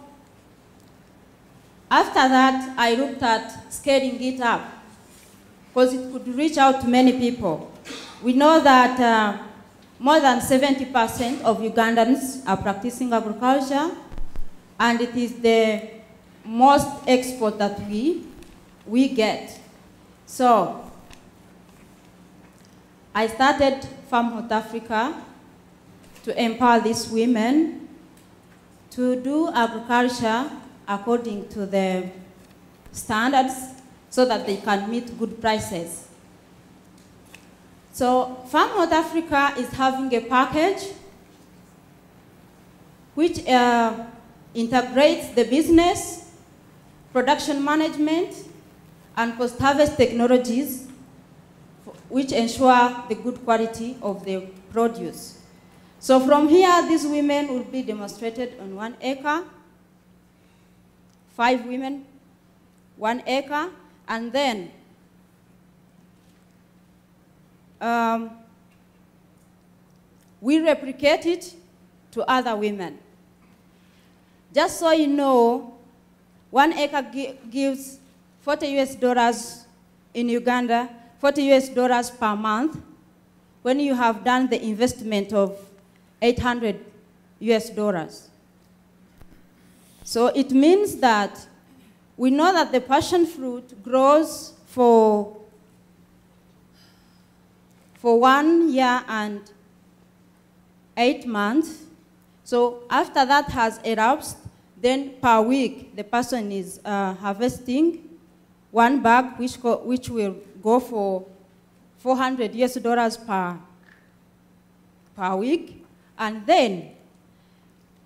after that, I looked at scaling it up because it could reach out to many people. We know that more than 70% of Ugandans are practicing agriculture, and it is the most export that we get. So I started Farm Hot Africa to empower these women to do agriculture according to the standards so that they can meet good prices. So Farm Hot Africa is having a package which integrates the business, production management, and post-harvest technologies which ensure the good quality of the produce. So from here, these women will be demonstrated on 1 acre, 5 women, 1 acre, and then we replicate it to other women. Just so you know, 1 acre gives $40 in Uganda, $40 per month, when you have done the investment of $800. So it means that we know that the passion fruit grows for 1 year and 8 months. So after that has elapsed, then per week the person is harvesting 1 bag, which will go for $400 per week. And then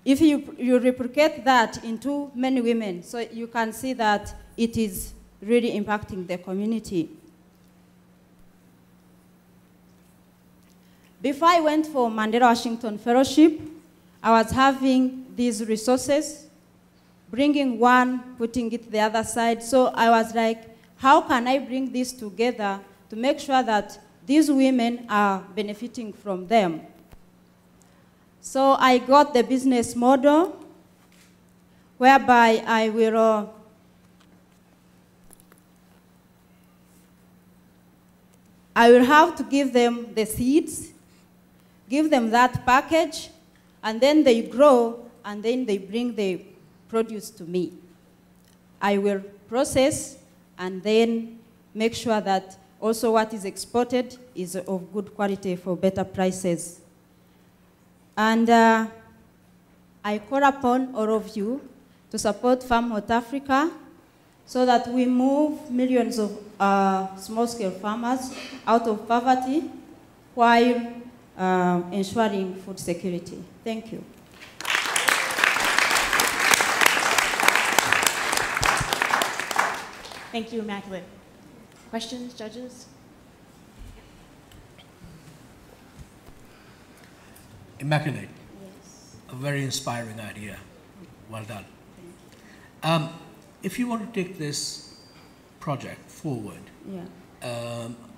if you replicate that into many women, so you can see that it is really impacting the community. Before I went for Mandela Washington Fellowship, I was having these resources, bringing one, putting it the other side. So I was like, how can I bring this together to make sure that these women are benefiting from them? So I got the business model whereby I will have to give them the seeds, give them that package, and then they grow, and then they bring the produce to me. I will process and then make sure that also what is exported is of good quality for better prices. And I call upon all of you to support Farm Hot Africa so that we move millions of small-scale farmers out of poverty while ensuring food security. Thank you. Thank you, Immaculate. Questions, judges? Immaculate. Yes. A very inspiring idea. Well done. If you want to take this project forward, yeah.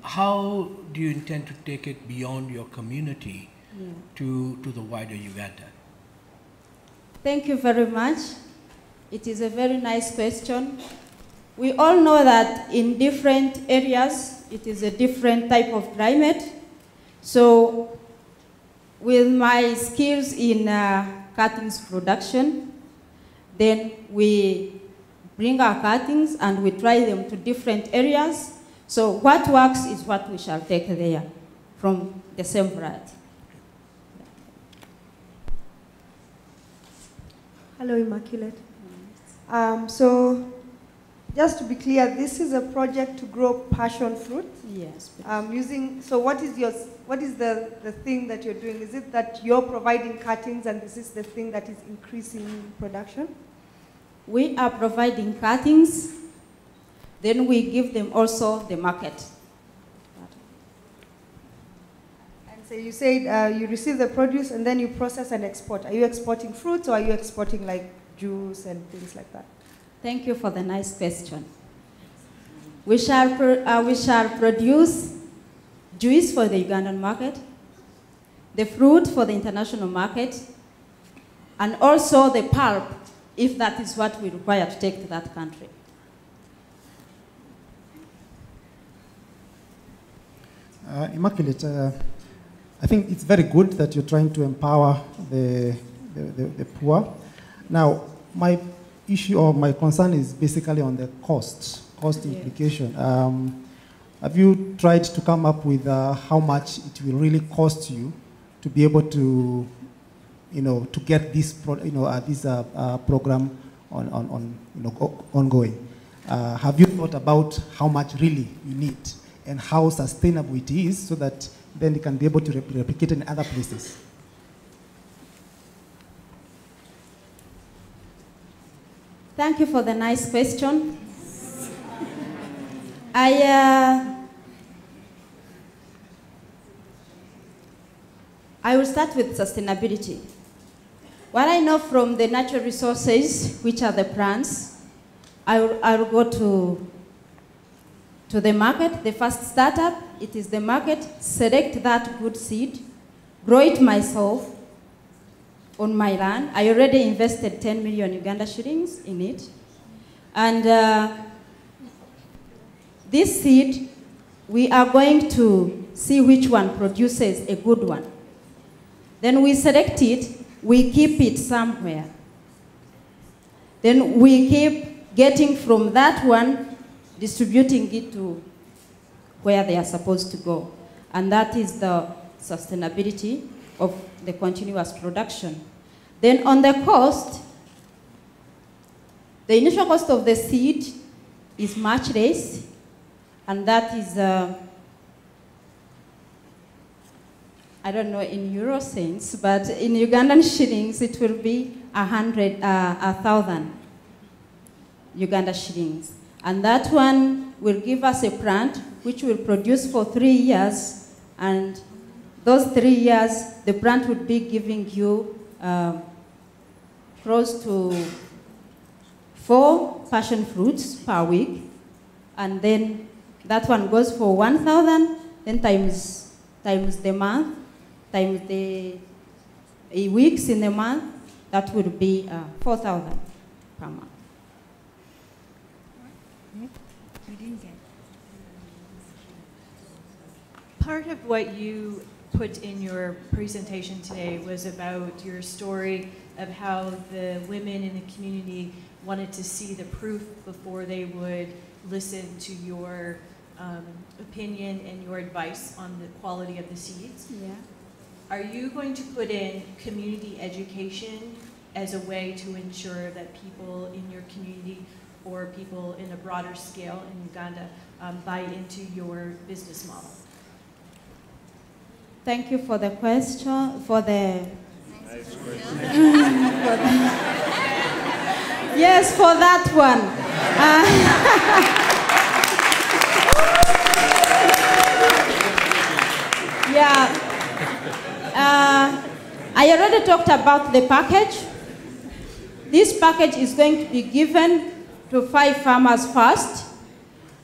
How do you intend to take it beyond your community to the wider Uganda? Thank you very much. It is a very nice question. We all know that in different areas, it is a different type of climate. So with my skills in cuttings production, then we bring our cuttings and we try them to different areas. So what works is what we shall take there from the same variety. Hello, Immaculate. So just to be clear, this is a project to grow passion fruit. Yes. So what is the thing that you're doing? Is it that you're providing cuttings and this is the thing that is increasing production? We are providing cuttings, then we give them also the market. And so you said you receive the produce and then you process and export. Are you exporting fruits or are you exporting like juice and things like that? Thank you for the nice question. We shall produce juice for the Ugandan market, the fruit for the international market, and also the pulp, if that is what we require to take to that country. Immaculate, I think it's very good that you're trying to empower the poor. Now, my issue or my concern is basically on the cost implication. Have you tried to come up with how much it will really cost you to be able to, to get this, program ongoing? Have you thought about how much really you need and how sustainable it is so that then it can be able to replicate in other places? Thank you for the nice question. I will start with sustainability. What I know from the natural resources, which are the plants, I will go to the market, the first startup, it is the market, select that good seed, grow it myself on my land. I already invested 10 million Uganda shillings in it. And this seed, we are going to see which one produces a good one. Then we select it, we keep it somewhere. Then we keep getting from that one, distributing it to where they are supposed to go. And that is the sustainability of the continuous production. Then on the cost, the initial cost of the seed is much less, and that is, I don't know in euro cents, but in Ugandan shillings, it will be 1,000 Uganda shillings. And that one will give us a plant which will produce for 3 years, and those 3 years, the plant would be giving you close to 4 passion fruits per week, and then that one goes for 1,000, then times the month, times the weeks in the month, that would be 4,000 per month. Part of what you put in your presentation today was about your story of how the women in the community wanted to see the proof before they would listen to your opinion and your advice on the quality of the seeds. Yeah. Are you going to put in community education as a way to ensure that people in your community or people in a broader scale in Uganda buy into your business model? Thank you for the question, for the... Nice question. Yes, for that one. Yeah. I already talked about the package. This package is going to be given to 5 farmers first,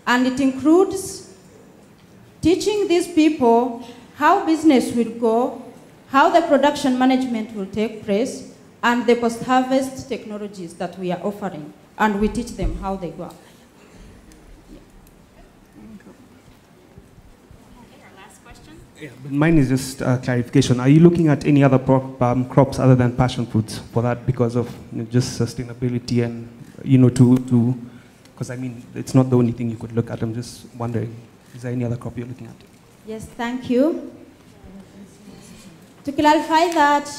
and it includes teaching these people how business will go, how the production management will take place, and the post-harvest technologies that we are offering, and we teach them how they go. Yeah, mine is just clarification. Are you looking at any other crops other than passion fruits for that because of just sustainability and, because I mean, it's not the only thing you could look at. I'm just wondering, is there any other crop you're looking at? Yes, thank you. To clarify that,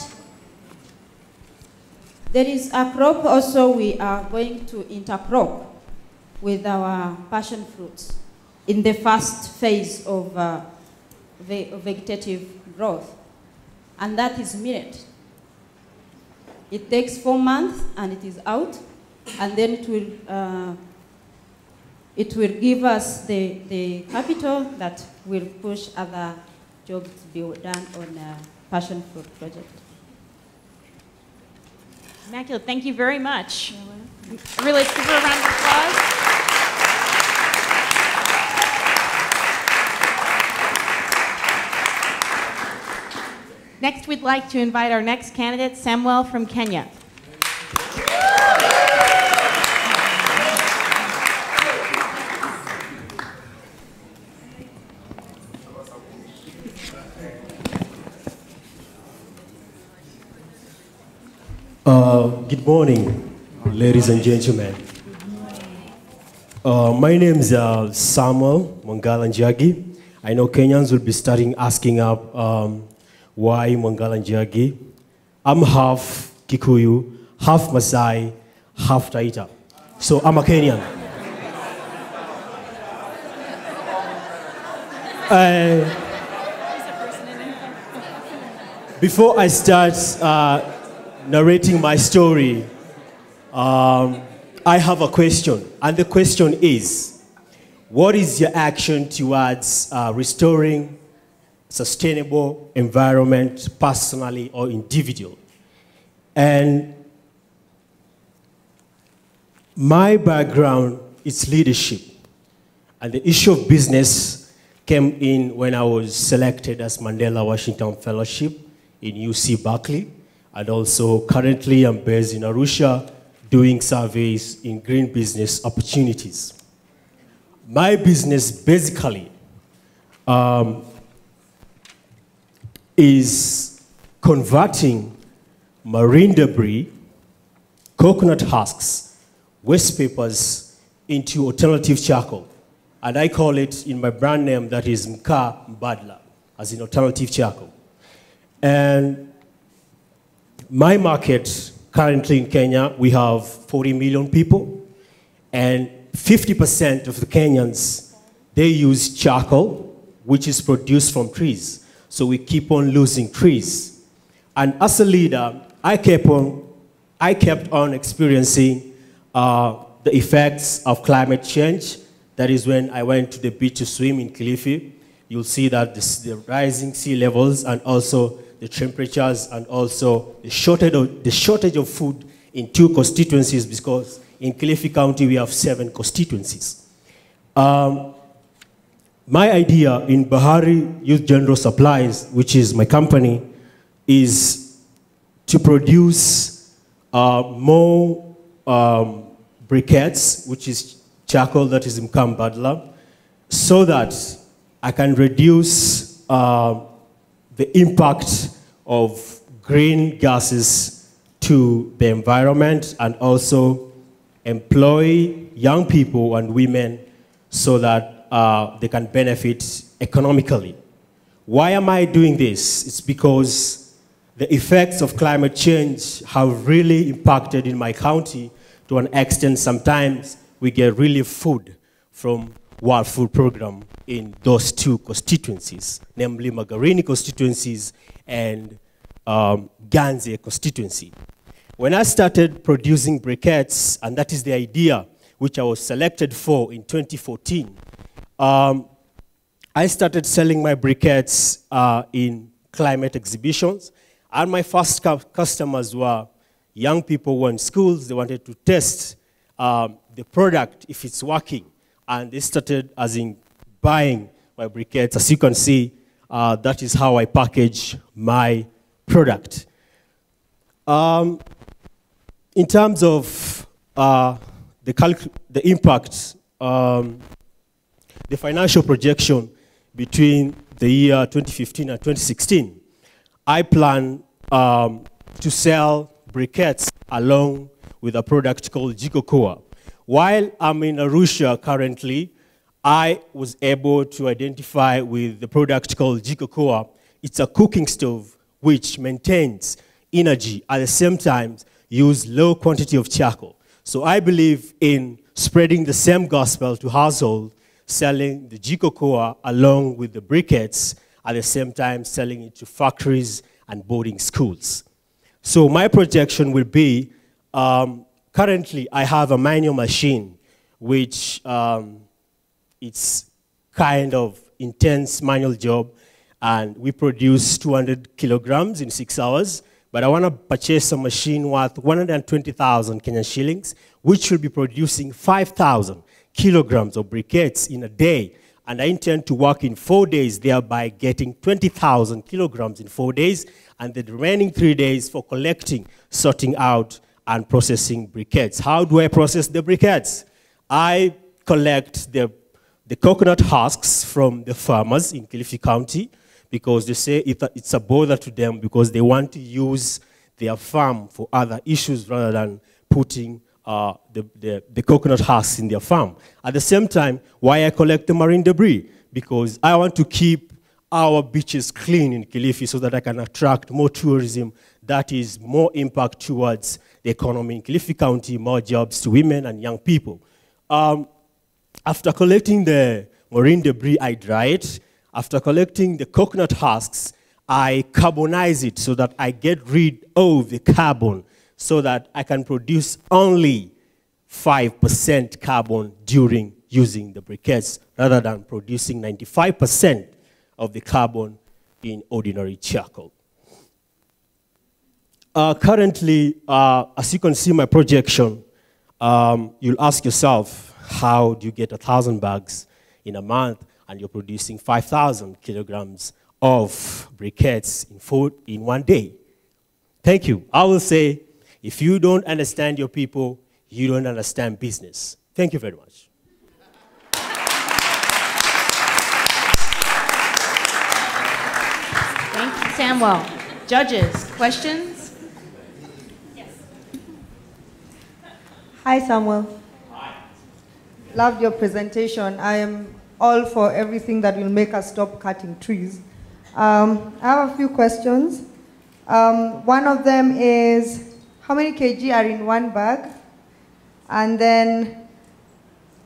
there is a crop also we are going to intercrop with our passion fruits in the first phase of vegetative growth, and that is millet. It takes 4 months and it is out, and then it will give us the capital that will push other jobs to be done on a passion fruit project. Immaculate, thank you very much. Really, let's give her a round of applause. Next, we'd like to invite our next candidate, Samuel from Kenya. Good morning, ladies and gentlemen. My name is Samuel Mwangala Njagi. I know Kenyans will be starting asking up why Mwangala Njagi. I'm half Kikuyu, half Masai, half Taita. So I'm a Kenyan. Before I start narrating my story, I have a question, and the question is, what is your action towards restoring sustainable environment personally or individually? And my background is leadership, and the issue of business came in when I was selected as Mandela Washington Fellowship in UC Berkeley, and also currently I'm based in Arusha doing surveys in green business opportunities. My business basically is converting marine debris, coconut husks, waste papers into alternative charcoal. And I call it in my brand name that is Mka Mbadala, as in alternative charcoal. And my market currently in Kenya, we have 40 million people, and 50% of the Kenyans, they use charcoal, which is produced from trees. So we keep on losing trees. And as a leader, I kept on experiencing the effects of climate change. That is when I went to the beach to swim in Kilifi. You'll see that the rising sea levels and also the temperatures and also the shortage of food in 2 constituencies, because in Kilifi County we have 7 constituencies. My idea in Bahari Youth General Supplies, which is my company, is to produce more briquettes, which is charcoal that is Mka Mbadala, so that I can reduce the impact of green gases to the environment and also employ young people and women so that they can benefit economically. Why am I doing this? It's because the effects of climate change have really impacted in my county to an extent. Sometimes we get relief food from World Food Program in those 2 constituencies, namely Magarini constituencies and Ganze constituency. When I started producing briquettes, and that is the idea which I was selected for in 2014, I started selling my briquettes in climate exhibitions, and my first customers were young people who were in schools. They wanted to test the product, if it's working, and they started as in buying my briquettes. As you can see, that is how I package my product. In terms of the impact, the financial projection between the year 2015 and 2016, I plan to sell briquettes along with a product called Jikokoa. While I'm in Arusha currently, I was able to identify with the product called Jikokoa. It's a cooking stove which maintains energy at the same time use low quantity of charcoal. So I believe in spreading the same gospel to households, selling the Jikokoa along with the briquettes, at the same time selling it to factories and boarding schools. So my projection will be, currently I have a manual machine which it's kind of intense manual job, and we produce 200 kilograms in 6 hours. But I want to purchase a machine worth 120,000 Kenyan shillings, which will be producing 5,000 kilograms of briquettes in a day. And I intend to work in 4 days, thereby getting 20,000 kilograms in 4 days, and the remaining 3 days for collecting, sorting out, and processing briquettes. How do I process the briquettes? I collect the coconut husks from the farmers in Kilifi County, because they say it's a bother to them because they want to use their farm for other issues rather than putting the coconut husks in their farm. At the same time, why I collect the marine debris? Because I want to keep our beaches clean in Kilifi so that I can attract more tourism. That is more impact towards the economy in Kilifi County, more jobs to women and young people. After collecting the marine debris, I dry it. After collecting the coconut husks, I carbonize it so that I get rid of the carbon so that I can produce only 5% carbon during using the briquettes rather than producing 95% of the carbon in ordinary charcoal. Currently, as you can see my projection, you'll ask yourself, how do you get 1,000 bags in a month and you're producing 5,000 kilograms of briquettes in 1 day? Thank you. I will say, if you don't understand your people, you don't understand business. Thank you very much. Thank you, Samuel. Judges, questions? Yes. Hi, Samuel. Hi. Loved your presentation. I am all for everything that will make us stop cutting trees. I have a few questions. One of them is, how many kg are in one bag? And then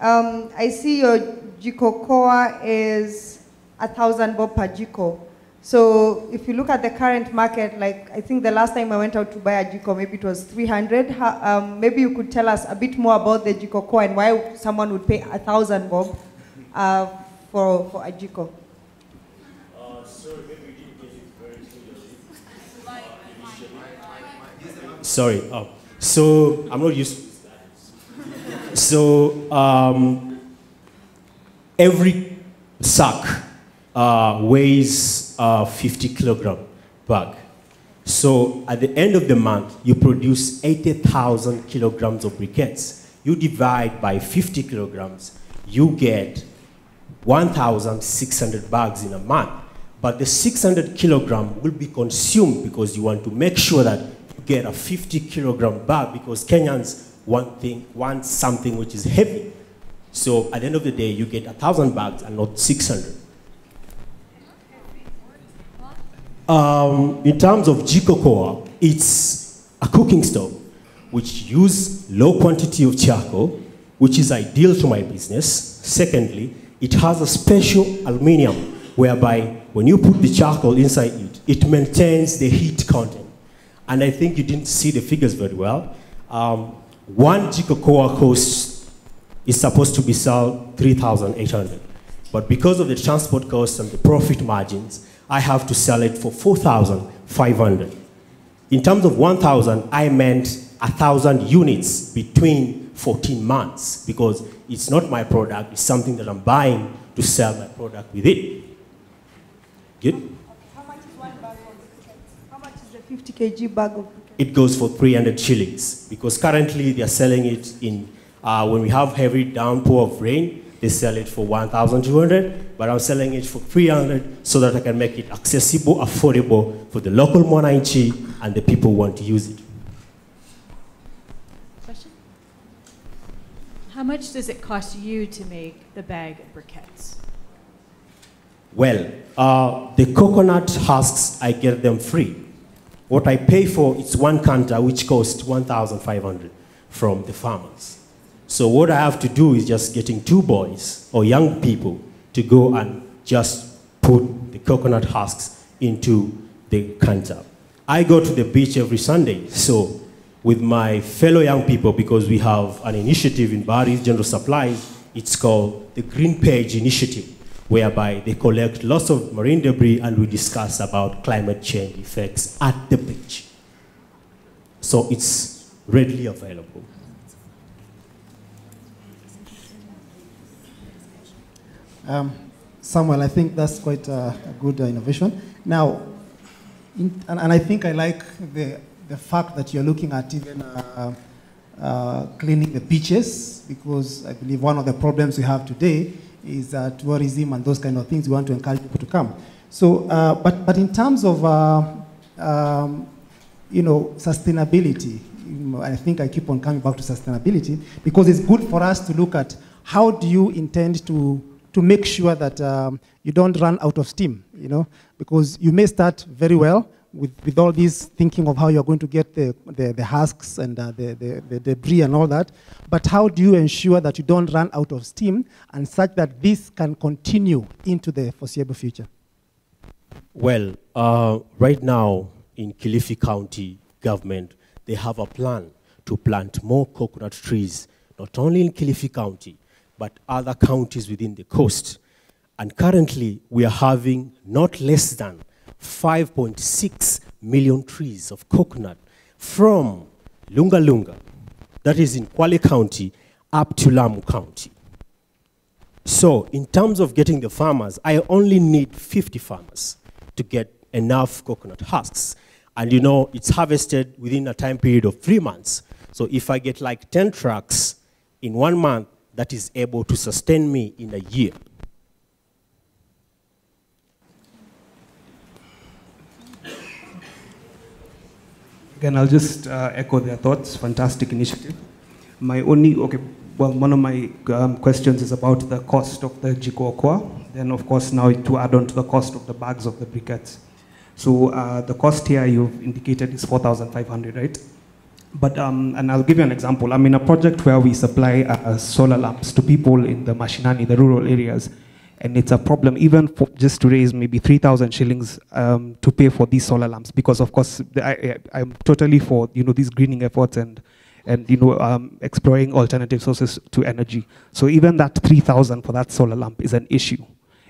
I see your jiko koa is 1,000 bob per jiko. So if you look at the current market, like I think the last time I went out to buy a jiko, maybe it was 300. Maybe you could tell us a bit more about the jiko koa and why someone would pay 1,000 bob for a jiko. Sorry, so I'm not used to this. So every sack weighs 50 kilogram bag. So at the end of the month, you produce 80,000 kilograms of briquettes. You divide by 50 kilograms, you get 1,600 bags in a month. But the 600 kilogram will be consumed because you want to make sure that you get a 50 kilogram bag, because Kenyans want something which is heavy. So at the end of the day, you get 1,000 bags and not 600. In terms of jikokoa, it's a cooking stove which use low quantity of charcoal, which is ideal to my business. Secondly, it has a special aluminum whereby when you put the charcoal inside it, it maintains the heat content. And I think you didn't see the figures very well. One jikokoa cost is supposed to be sold 3,800. But because of the transport costs and the profit margins, I have to sell it for 4,500. In terms of 1,000, I meant 1,000 units between 14 months, because it's not my product, it's something that I'm buying to sell my product with it. Good? How much is one bag of briquettes? How much is the 50 kg bag of briquettes? It goes for 300 shillings, because currently they're selling it in, when we have heavy downpour of rain, they sell it for 1,200, but I'm selling it for 300 so that I can make it accessible, affordable for the local mwananchi and the people who want to use it. Question? How much does it cost you to make the bag of briquettes? Well, the coconut husks, I get them free. What I pay for is one kanta, which costs 1,500 from the farmers. So what I have to do is just getting 2 boys or young people to go and just put the coconut husks into the kanta. I go to the beach every Sunday, so with my fellow young people, because we have an initiative in Bari's General Supplies, it's called the Green Page Initiative, whereby they collect lots of marine debris and we discuss about climate change effects at the beach. So it's readily available. Samuel, I think that's quite a good innovation. Now, and I think I like the fact that you're looking at even cleaning the beaches, because I believe one of the problems we have today is tourism and those kind of things. We want to encourage people to come. So, but in terms of sustainability, I think I keep on coming back to sustainability, because it's good for us to look at how do you intend to make sure that you don't run out of steam, because you may start very well with all this thinking of how you're going to get the husks and the debris and all that, but how do you ensure that you don't run out of steam and such that this can continue into the foreseeable future? Well, right now in Kilifi County government, they have a plan to plant more coconut trees not only in Kilifi County, but other counties within the coast. And currently, we are having not less than 5.6 million trees of coconut from Lunga Lunga, that is in Kwale County, up to Lamu County. So in terms of getting the farmers, I only need 50 farmers to get enough coconut husks. And you know, it's harvested within a time period of 3 months. So if I get like 10 trucks in 1 month, that is able to sustain me in a year. Again, I'll just echo their thoughts. Fantastic initiative. My only, one of my questions is about the cost of the jiko okoa. Then, of course, now to add on to the cost of the bags of the briquettes. So the cost here you've indicated is 4,500, right? But, and I'll give you an example. I'm in a project where we supply solar lamps to people in the Mashinani, the rural areas. And it's a problem even for just to raise maybe 3,000 shillings to pay for these solar lamps, because of course I'm totally for these greening efforts and exploring alternative sources to energy. So even that 3,000 for that solar lamp is an issue,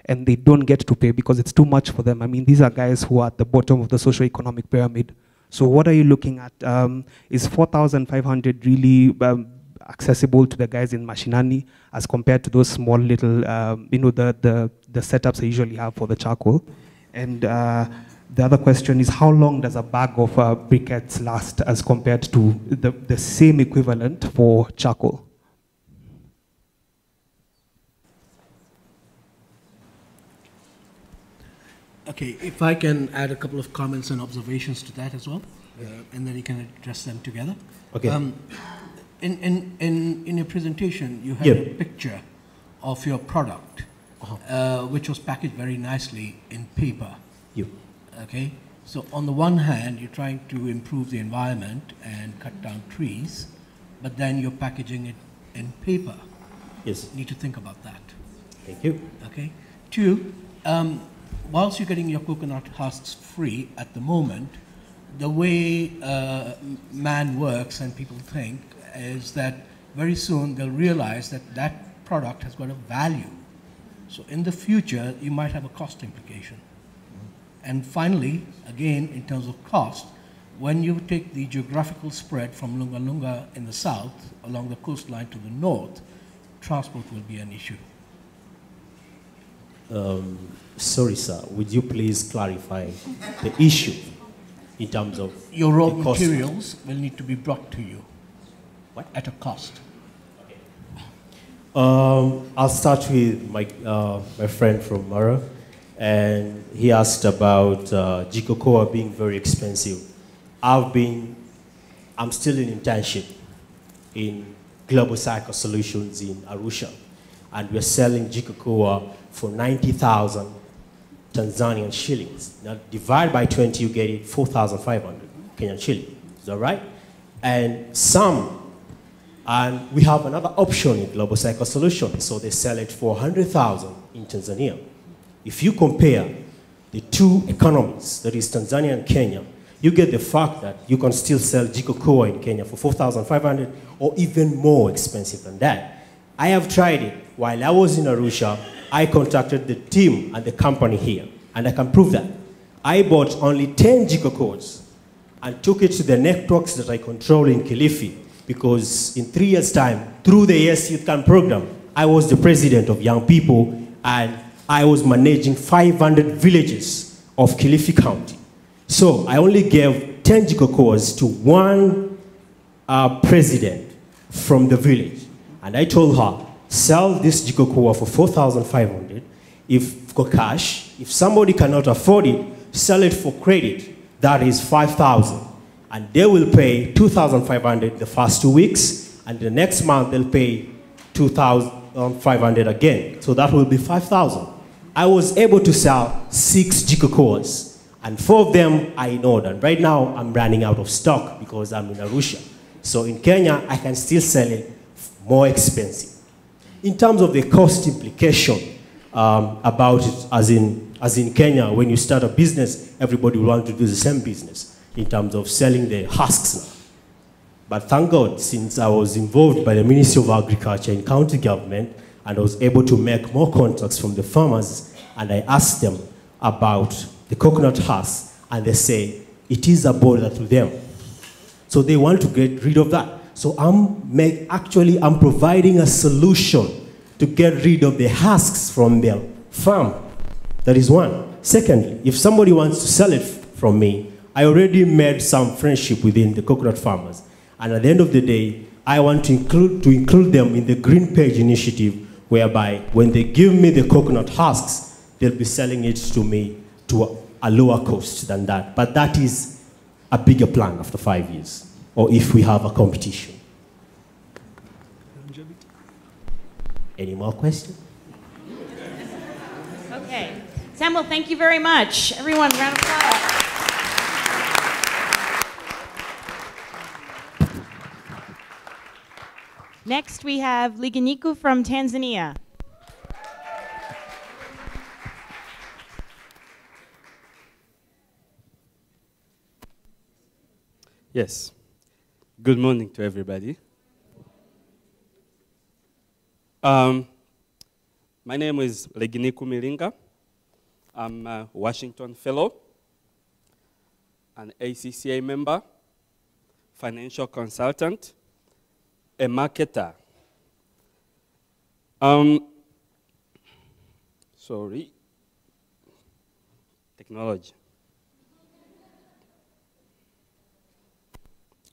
and they don't get to pay because it's too much for them. I mean, these are guys who are at the bottom of the socio-economic pyramid. So what are you looking at? Is 4,500 really accessible to the guys in Mashinani as compared to those small little, the setups they usually have for the charcoal? And the other question is, how long does a bag of briquettes last as compared to the same equivalent for charcoal? Okay, if I can add a couple of comments and observations to that as well, and then you can address them together. Okay. In your presentation, you had a picture of your product, which was packaged very nicely in paper. Okay, so on the one hand, you're trying to improve the environment and cut down trees, but then you're packaging it in paper. Yes. You need to think about that. Thank you. Okay. Two, whilst you're getting your coconut husks free at the moment, the way man works and people think is that very soon they'll realize that that product has got a value. So in the future, you might have a cost implication. And finally, again, in terms of cost, when you take the geographical spread from Lunga Lunga in the south along the coastline to the north, transport will be an issue. Sorry, sir, would you please clarify the issue in terms of your raw materials will need to be brought to you. What? At a cost. I'll start with my friend from Mara, and he asked about jikokoa being very expensive. I'm still in internship in Global Cycle Solutions in Arusha, and we're selling jikokoa for 90,000 Tanzanian shillings. Now divide by 20, you get it 4,500 Kenyan shillings. Is that right? And we have another option in Global Cycle Solutions, so they sell it for 100,000 in Tanzania. If you compare the two economies, that is Tanzania and Kenya, you get the fact that you can still sell jikokoa in Kenya for 4,500 or even more expensive than that. I have tried it. While I was in Arusha, I contacted the team and the company here, and I can prove that. I bought only 10 jikokoas and took it to the networks that I control in Kilifi, because in 3 years' time, through the Yes Youth Camp program, I was the president of Young People, and I was managing 500 villages of Kilifi County. So I only gave 10 jikokoas to one president from the village. And I told her, sell this jikokoa for 4,500 for cash. If somebody cannot afford it, sell it for credit. That is 5,000. And they will pay 2,500 the first 2 weeks, and the next month they'll pay 2,500 again. So that will be 5,000. I was able to sell 6 jikokoas, and 4 of them I ignored. And right now I'm running out of stock because I'm in Arusha. So in Kenya, I can still sell it more expensive. In terms of the cost implication about it, as in Kenya, when you start a business, everybody will want to do the same business in terms of selling the husks now. But thank God, since I was involved by the Ministry of Agriculture in county government, and I was able to make more contacts from the farmers, and I asked them about the coconut husk, and they say it is a bother to them. So they want to get rid of that. So I'm providing a solution to get rid of the husks from their farm. That is one. Secondly, if somebody wants to sell it from me, I already made some friendship within the coconut farmers. And at the end of the day, I want to include them in the Green Page initiative, whereby when they give me the coconut husks, they'll be selling it to me to a lower cost than that. But that is a bigger plan after 5 years, or if we have a competition. Any more questions? Okay. Samuel, thank you very much. Everyone, round of applause. Next, we have Liganiku from Tanzania. Yes. Good morning to everybody. My name is Leginiku Milinga. I'm a Washington Fellow, an ACCA member, financial consultant, a marketer. Sorry. Technology.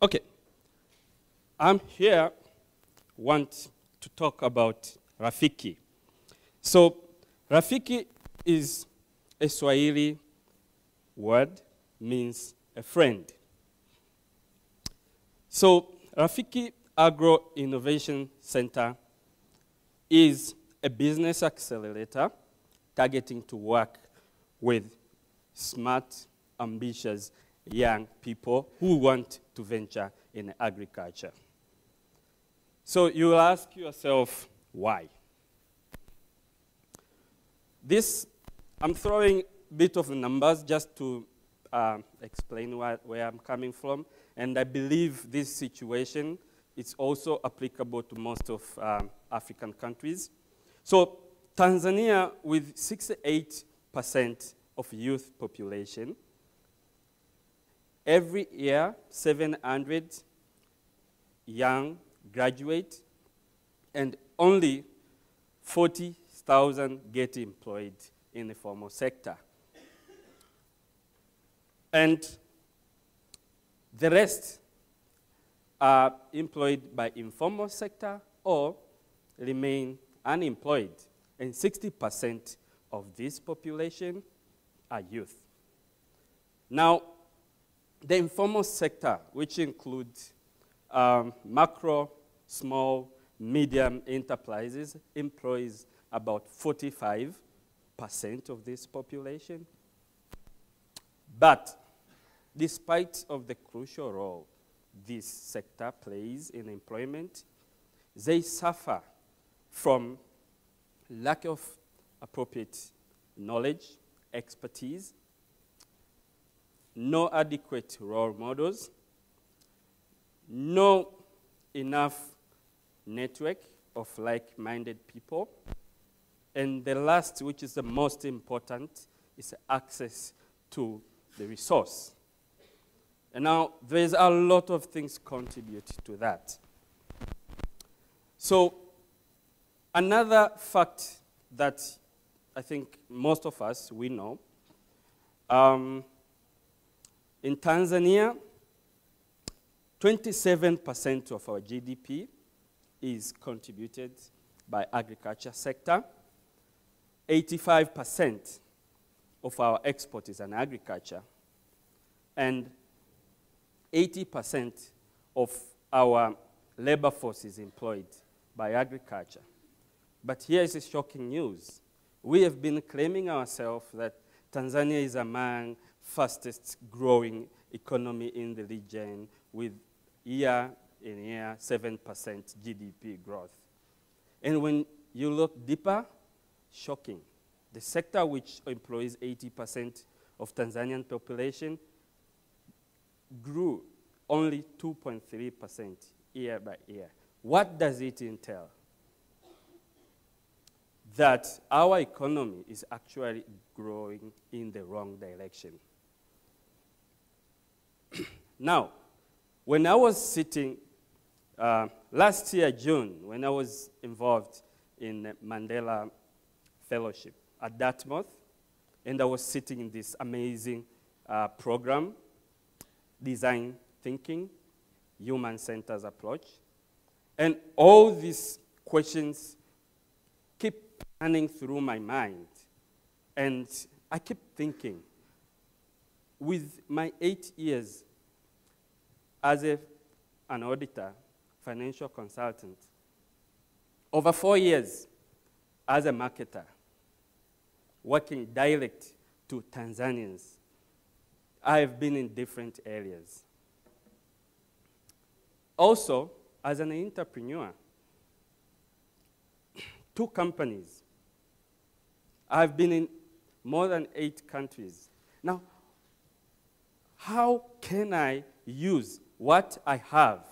Okay. I'm here, want to talk about Rafiki. So, Rafiki is a Swahili word, means a friend. So, Rafiki Agro Innovation Center is a business accelerator targeting to work with smart, ambitious young people who want to venture in agriculture. So you will ask yourself, why? I'm throwing a bit of the numbers just to explain where I'm coming from, and I believe this situation is also applicable to most of African countries. So Tanzania, with 68% of youth population, every year 700 young graduate, and only 40,000 get employed in the formal sector. And the rest are employed by informal sector or remain unemployed. And 60% of this population are youth. Now, the informal sector, which includes macro, small, medium enterprises, employs about 45% of this population. But despite of the crucial role this sector plays in employment, they suffer from lack of appropriate knowledge, expertise, no adequate role models, no enough network of like-minded people, and the last, which is the most important, is access to the resource. And now, there's a lot of things contribute to that. So, another fact that I think most of us, we know, in Tanzania, 27% of our GDP is contributed by agriculture sector. 85% of our export is in agriculture. And 80% of our labor force is employed by agriculture. But here is the shocking news. We have been claiming ourselves that Tanzania is among fastest growing economy in the region with year in year 7% GDP growth. And when you look deeper, shocking. The sector which employs 80% of Tanzanian population grew only 2.3% year by year. What does it entail? That our economy is actually growing in the wrong direction. Now, when I was sitting last year, June, when I was involved in Mandela Fellowship at Dartmouth, and I was sitting in this amazing program, Design Thinking, Human-Centered Approach, and all these questions keep running through my mind. And I keep thinking, with my 8 years as an auditor, financial consultant, over 4 years as a marketer, working direct to Tanzanians, I have been in different areas. Also, as an entrepreneur, 2 companies. I've been in more than 8 countries. Now, how can I use what I have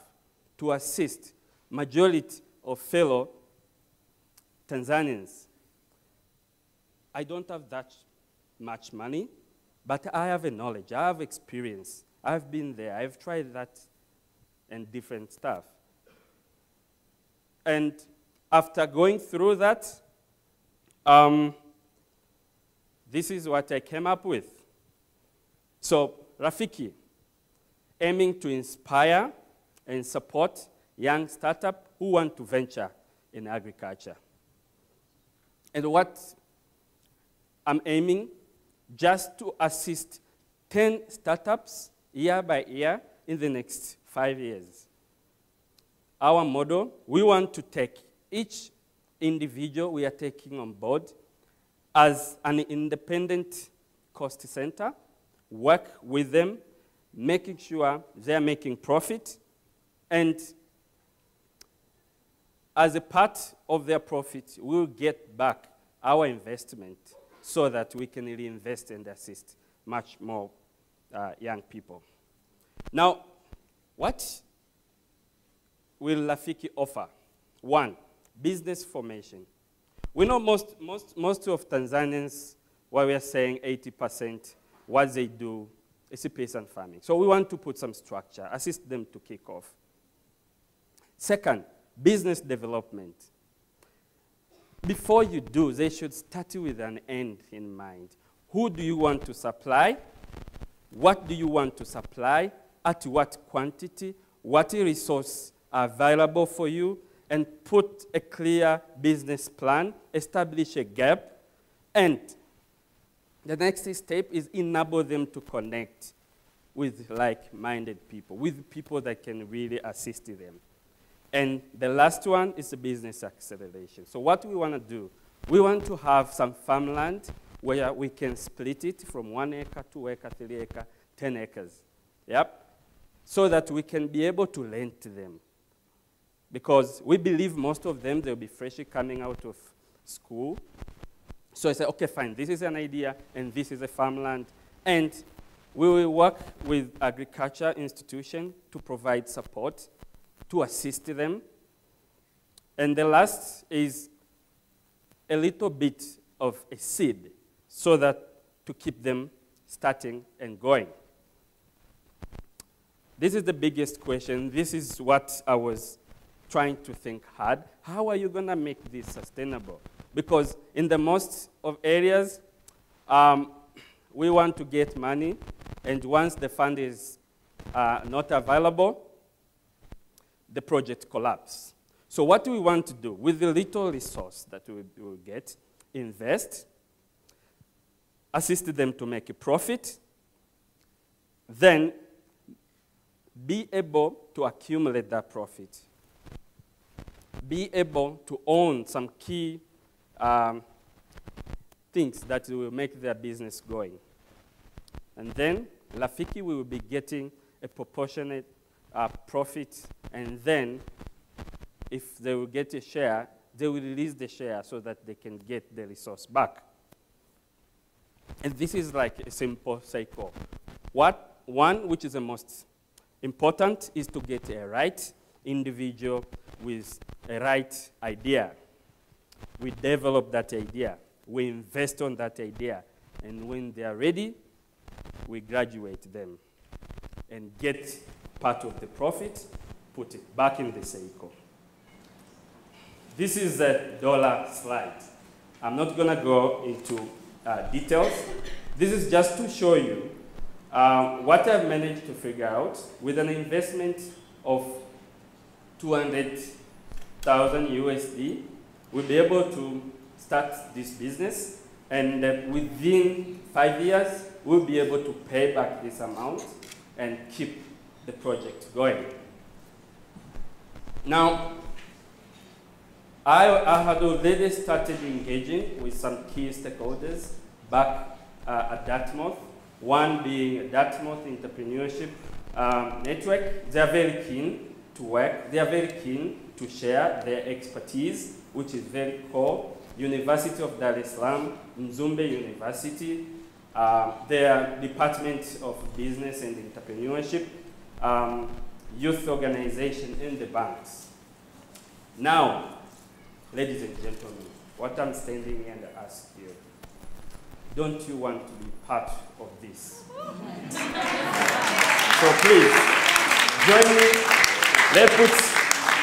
to assist majority of fellow Tanzanians? I don't have that much money, but I have a knowledge, I have experience. I've been there, I've tried that and different stuff. And after going through that, this is what I came up with. So, Rafiki, aiming to inspire and support young startups who want to venture in agriculture. And what I'm aiming, just to assist 10 startups year by year in the next 5 years. Our model, we want to take each individual we are taking on board as an independent cost center, work with them, making sure they're making profit, and as a part of their profit, we'll get back our investment so that we can reinvest and assist much more young people. Now, what will Rafiki offer? 1, business formation. We know most of Tanzanians, what we are saying 80%, what they do is peasant farming. So we want to put some structure, assist them to kick off. 2nd, business development. Before you do, they should start with an end in mind. Who do you want to supply? What do you want to supply? At what quantity? What resources are available for you? And put a clear business plan, establish a gap, and the next step is enable them to connect with like-minded people, with people that can really assist them. And the last one is the business acceleration. So what we want to do, we want to have some farmland where we can split it from 1 acre, 2 acre, 3 acre, 10 acres, yep, so that we can be able to lend to them. Because we believe most of them, they'll be freshly coming out of school. So I said, okay, fine, this is an idea, and this is a farmland. And we will work with agriculture institutions to provide support, to assist them. And the last is a little bit of a seed, so that to keep them starting and going. This is the biggest question. This is what I was trying to think hard. How are you going to make this sustainable? Because in the most of areas, we want to get money, and once the fund is not available, the project collapses. So what do we want to do? With the little resource that we will get, invest, assist them to make a profit, then be able to accumulate that profit, be able to own some key things that will make their business going. And then Rafiki will be getting a proportionate profit, and then if they will get a share, they will release the share so that they can get the resource back. And this is like a simple cycle. One, which is the most important is to get a right individual with a right idea. We develop that idea. We invest on that idea. And when they are ready, we graduate them and get part of the profit, put it back in the cycle. This is a dollar slide. I'm not going to go into details. This is just to show you what I've managed to figure out with an investment of 200,000 USD. We'll be able to start this business, and within 5 years, we'll be able to pay back this amount and keep the project going. Now, I had already started engaging with some key stakeholders back at Dartmouth, one being Dartmouth Entrepreneurship Network. They are very keen to work. They are very keen to share their expertise, which is very core. University of Dar es Salaam, Mzumbe University, their Department of Business and Entrepreneurship, youth organization, and the banks. Now, ladies and gentlemen, what I'm standing here and ask you, don't you want to be part of this? So please, join me. Let's put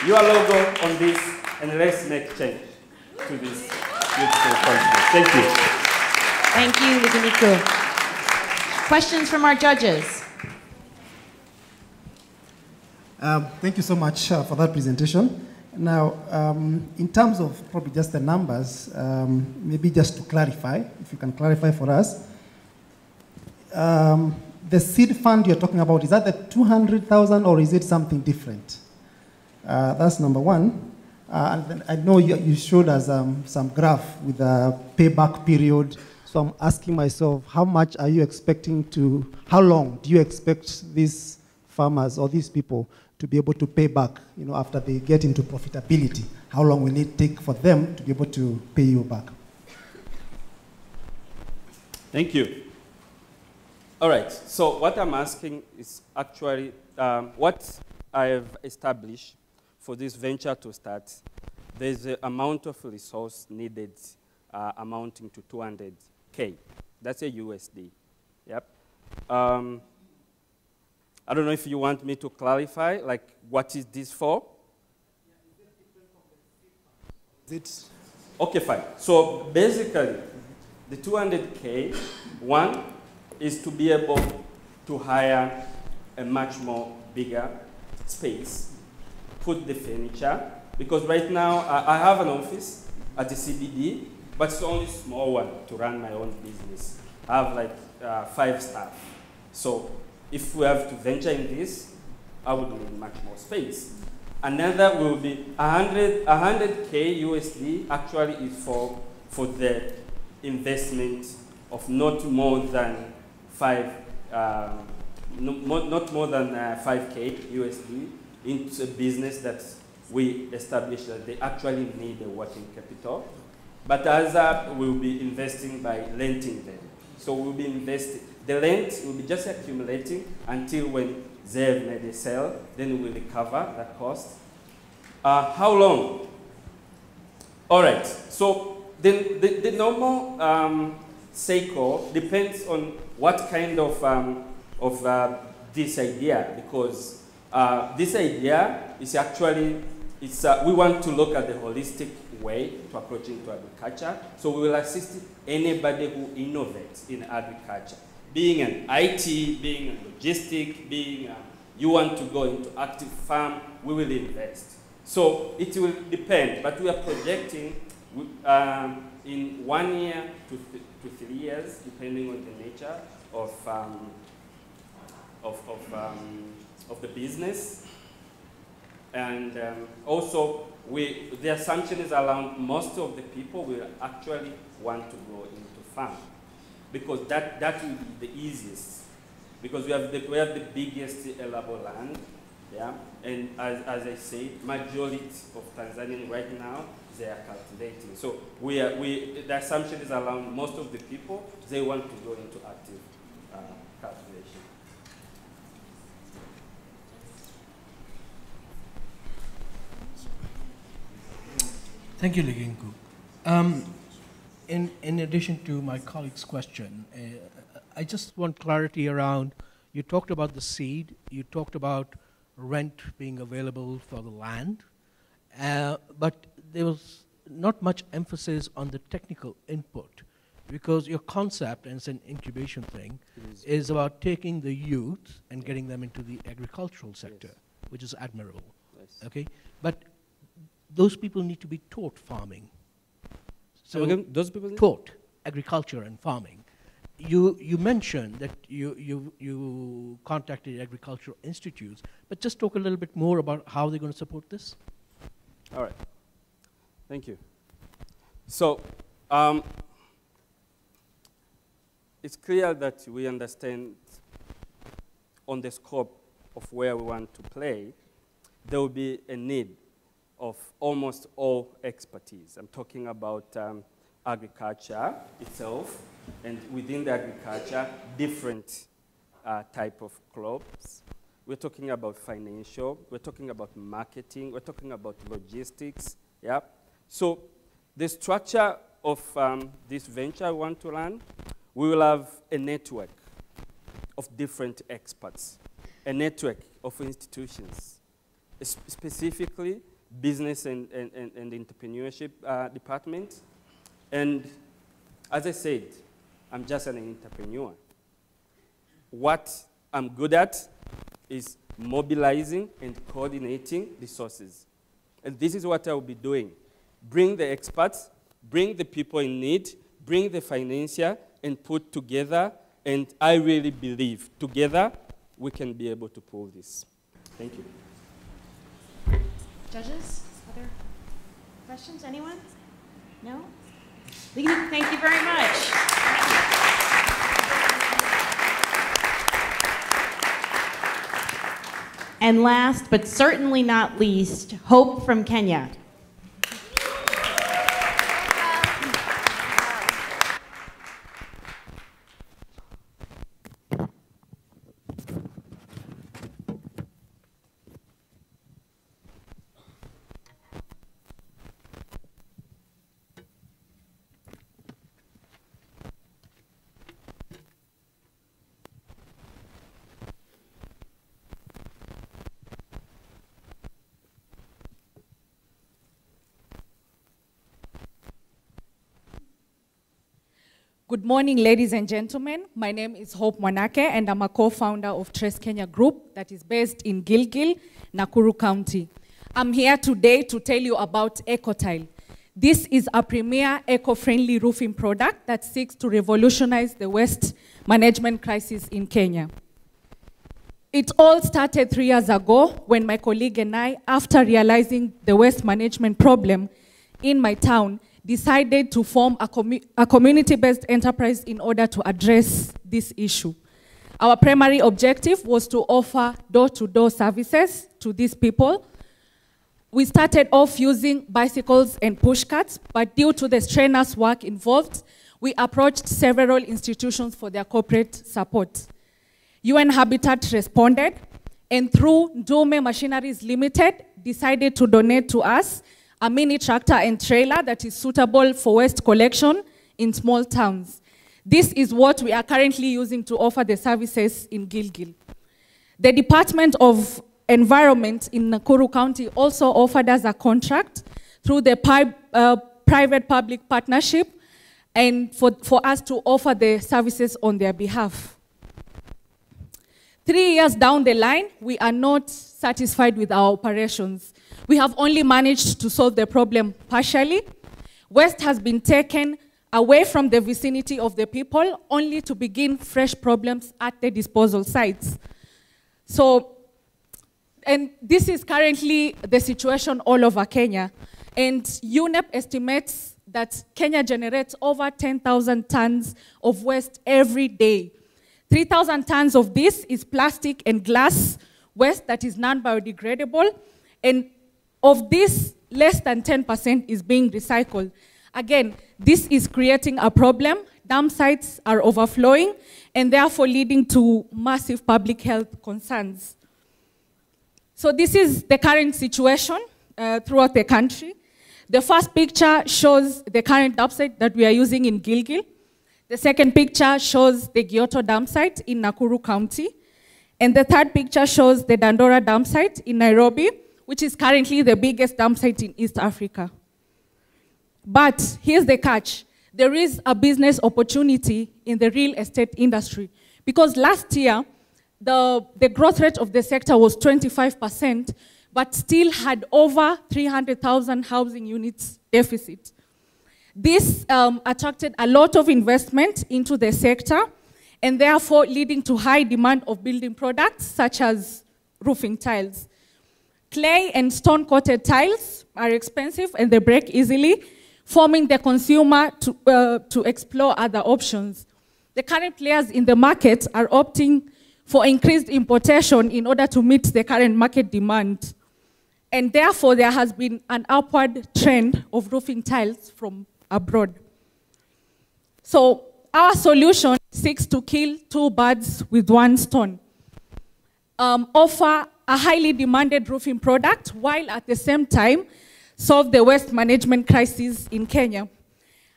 your logo on this and let's make change to this beautiful country. Thank you. Thank you, Liguniku. Questions from our judges? Thank you so much for that presentation. Now, in terms of probably just the numbers, maybe just to clarify, if you can clarify for us, the seed fund you're talking about, is that the 200,000 or is it something different? That's number one. And then I know you showed us some graph with a payback period. So I'm asking myself, how much are you expecting to, how long do you expect these farmers or these people to be able to pay back, you know, after they get into profitability? How long will it take for them to be able to pay you back? Thank you. All right, so what I'm asking is actually what I have established for this venture to start. There's an amount of resource needed amounting to 200K. That's a USD. Yep. I don't know if you want me to clarify, like, what is this for? Okay, fine. So basically, the 200K, one is to be able to hire a much more bigger space, put the furniture, because right now I have an office at the CBD, but it's only a small one to run my own business. I have like 5 staff. So if we have to venture in this, I would need much more space. Another will be 100K USD actually is for the investment of not more than 5K USD into a business that we established that they actually need a working capital. But others will be investing by renting them. So we'll be investing. The rent will be just accumulating until when they have made a sale, then we'll recover that cost. How long? All right, so the normal cycle depends on what kind of this idea, because this idea is actually, we want to look at the holistic way to approach into agriculture. So we will assist anybody who innovates in agriculture. Being an IT, being a logistic, being you want to go into active farm, we will invest. So it will depend, but we are projecting in 1 year to 3 years, depending on the nature of the business. And also, the assumption is around most of the people will actually want to go into farm, because that will be the easiest, because we have the biggest arable land, yeah. And as I said, majority of Tanzanians right now, they are cultivating. So the assumption is around most of the people, they want to go into active cultivation. Thank you, Liginku. In addition to my colleague's question, I just want clarity around, you talked about the seed, you talked about rent being available for the land, but there was not much emphasis on the technical input, because your concept, and it's an incubation thing, is about taking the youth and getting them into the agricultural sector, which is admirable. Okay, but those people need to be taught farming. So again, those people taught agriculture and farming. You mentioned that you contacted agricultural institutes, but just talk a little bit more about how they're going to support this. All right. Thank you. So it's clear that we understand on the scope of where we want to play, there will be a need of almost all expertise. I'm talking about agriculture itself, and within the agriculture, different type of crops. We're talking about financial, we're talking about marketing, we're talking about logistics, yeah? So the structure of this venture I want to run, we will have a network of different experts, a network of institutions, specifically business and entrepreneurship department. And as I said, I'm just an entrepreneur. What I'm good at is mobilizing and coordinating resources. And this is what I will be doing. Bring the experts, bring the people in need, bring the financier, and put together. And I really believe together we can be able to pull this. Thank you. Judges, other questions? Anyone? No? Thank you very much. And last, but certainly not least, Hope from Kenya. Good morning, ladies and gentlemen. My name is Hope Mwanake, and I'm a co-founder of Trace Kenya Group that is based in Gilgil, Nakuru County. I'm here today to tell you about EcoTile. This is a premier eco-friendly roofing product that seeks to revolutionize the waste management crisis in Kenya. It all started 3 years ago when my colleague and I, after realizing the waste management problem in my town, decided to form a community-based enterprise in order to address this issue. Our primary objective was to offer door-to-door services to these people. We started off using bicycles and pushcarts, but due to the strenuous work involved, we approached several institutions for their corporate support. UN Habitat responded, and through Ndume Machineries Limited, decided to donate to us a mini tractor and trailer that is suitable for waste collection in small towns. This is what we are currently using to offer the services in Gilgil. The Department of Environment in Nakuru County also offered us a contract through the private-public partnership and for us to offer the services on their behalf. 3 years down the line, we are not satisfied with our operations. We have only managed to solve the problem partially. Waste has been taken away from the vicinity of the people, only to begin fresh problems at the disposal sites. So, and this is currently the situation all over Kenya. And UNEP estimates that Kenya generates over 10,000 tons of waste every day. 3,000 tons of this is plastic and glass waste that is non-biodegradable. And of this, less than 10% is being recycled. Again, this is creating a problem. Dump sites are overflowing and therefore leading to massive public health concerns. So this is the current situation throughout the country. The first picture shows the current dump site that we are using in Gilgil. The second picture shows the Gyoto dump site in Nakuru County. And the third picture shows the Dandora dump site in Nairobi, which is currently the biggest dump site in East Africa. But here's the catch. There is a business opportunity in the real estate industry. Because last year, the growth rate of the sector was 25%, but still had over 300,000 housing units deficit. This attracted a lot of investment into the sector, and therefore leading to high demand of building products such as roofing tiles. Clay and stone-coated tiles are expensive and they break easily, forming the consumer to explore other options. The current players in the market are opting for increased importation in order to meet the current market demand. And therefore, there has been an upward trend of roofing tiles from abroad. So our solution seeks to kill two birds with one stone. Offer a highly demanded roofing product while at the same time solve the waste management crisis in Kenya.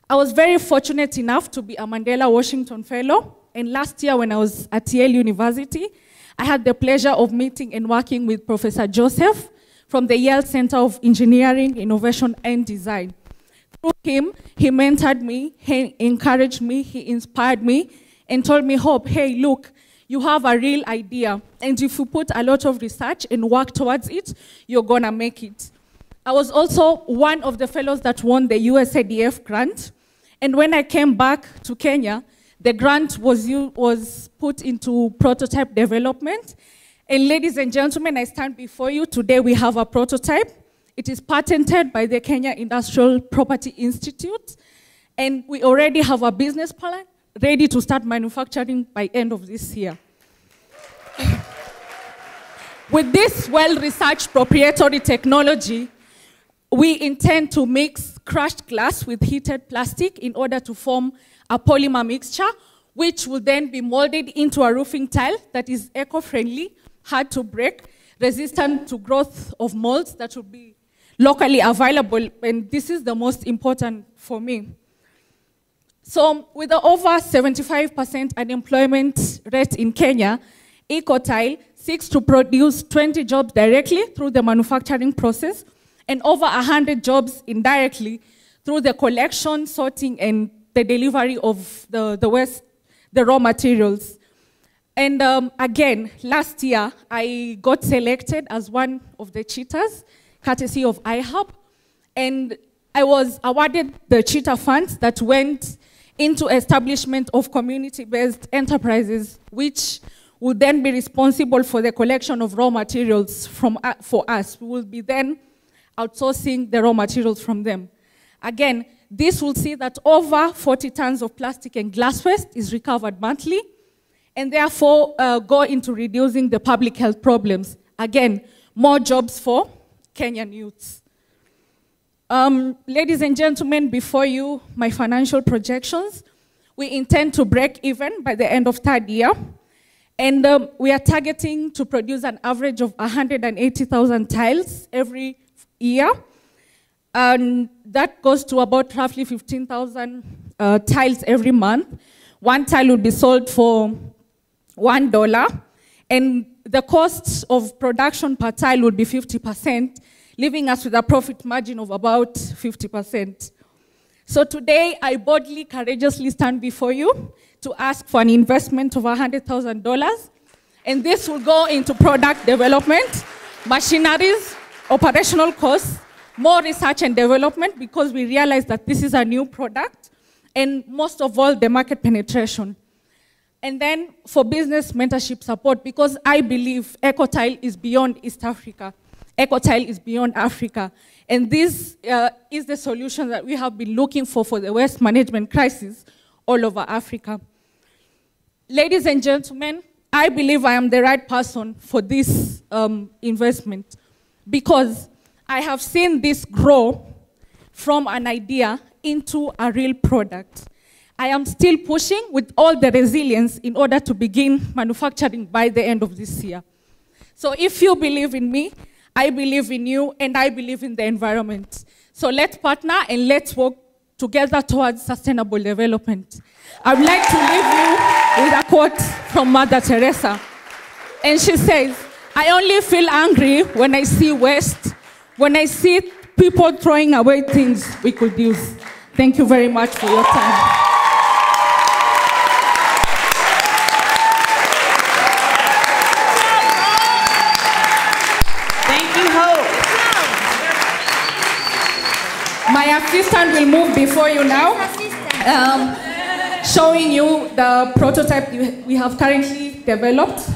I was very fortunate enough to be a Mandela Washington Fellow, and last year when I was at Yale University, I had the pleasure of meeting and working with Professor Joseph from the Yale Center of Engineering, Innovation, and Design. Through him, he mentored me, he encouraged me, he inspired me, and told me, Hope, hey, look, you have a real idea, and if you put a lot of research and work towards it, you're gonna make it. I was also one of the fellows that won the USADF grant, and when I came back to Kenya, the grant was put into prototype development. And ladies and gentlemen, I stand before you. Today we have a prototype. It is patented by the Kenya Industrial Property Institute. And we already have a business plan ready to start manufacturing by end of this year. With this well-researched proprietary technology, we intend to mix crushed glass with heated plastic in order to form a polymer mixture, which will then be molded into a roofing tile that is eco-friendly, hard to break, resistant to growth of molds that will be locally available, and this is the most important for me. So with the over 75% unemployment rate in Kenya, EcoTile seeks to produce 20 jobs directly through the manufacturing process and over 100 jobs indirectly through the collection, sorting, and the delivery of the raw materials. And again, last year, I got selected as one of the cheetahs, courtesy of iHub, and I was awarded the cheetah funds that went into establishment of community-based enterprises, which will then be responsible for the collection of raw materials for us. We will be then outsourcing the raw materials from them. Again, this will see that over 40 tons of plastic and glass waste is recovered monthly, and therefore go into reducing the public health problems. Again, more jobs for Kenyan youths. Ladies and gentlemen, before you, my financial projections. We intend to break even by the end of third year, and we are targeting to produce an average of 180,000 tiles every year. And that goes to about roughly 15,000 tiles every month. One tile will be sold for $1, and the cost of production per tile would be 50%, leaving us with a profit margin of about 50%. So today, I boldly, courageously stand before you to ask for an investment of $100,000, and this will go into product development, machineries, operational costs, more research and development, because we realize that this is a new product, and most of all, the market penetration. And then for business mentorship support, because I believe EcoTile is beyond East Africa. EcoTile is beyond Africa. And this is the solution that we have been looking for the waste management crisis all over Africa. Ladies and gentlemen, I believe I am the right person for this investment, because I have seen this grow from an idea into a real product. I am still pushing with all the resilience in order to begin manufacturing by the end of this year. So if you believe in me, I believe in you, and I believe in the environment. So let's partner and let's work together towards sustainable development. I would like to leave you with a quote from Mother Teresa. And she says, I only feel angry when I see waste, when I see people throwing away things we could use. Thank you very much for your time. My assistant will move before you now, showing you the prototype we have currently developed.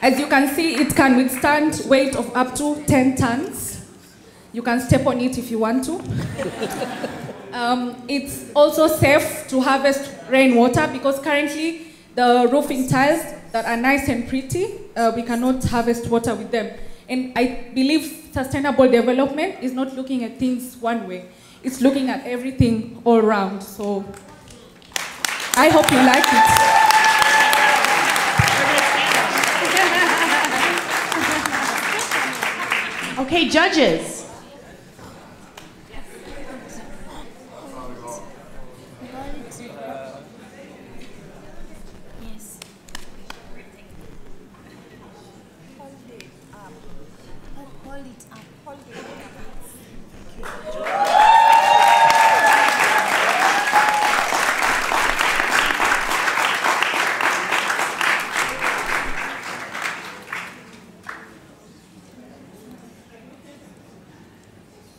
As you can see, it can withstand weight of up to 10 tons. You can step on it if you want to. It's also safe to harvest rainwater because currently the roofing tiles that are nice and pretty, we cannot harvest water with them. And I believe sustainable development is not looking at things one way. It's looking at everything all around. So I hope you like it. Okay, judges.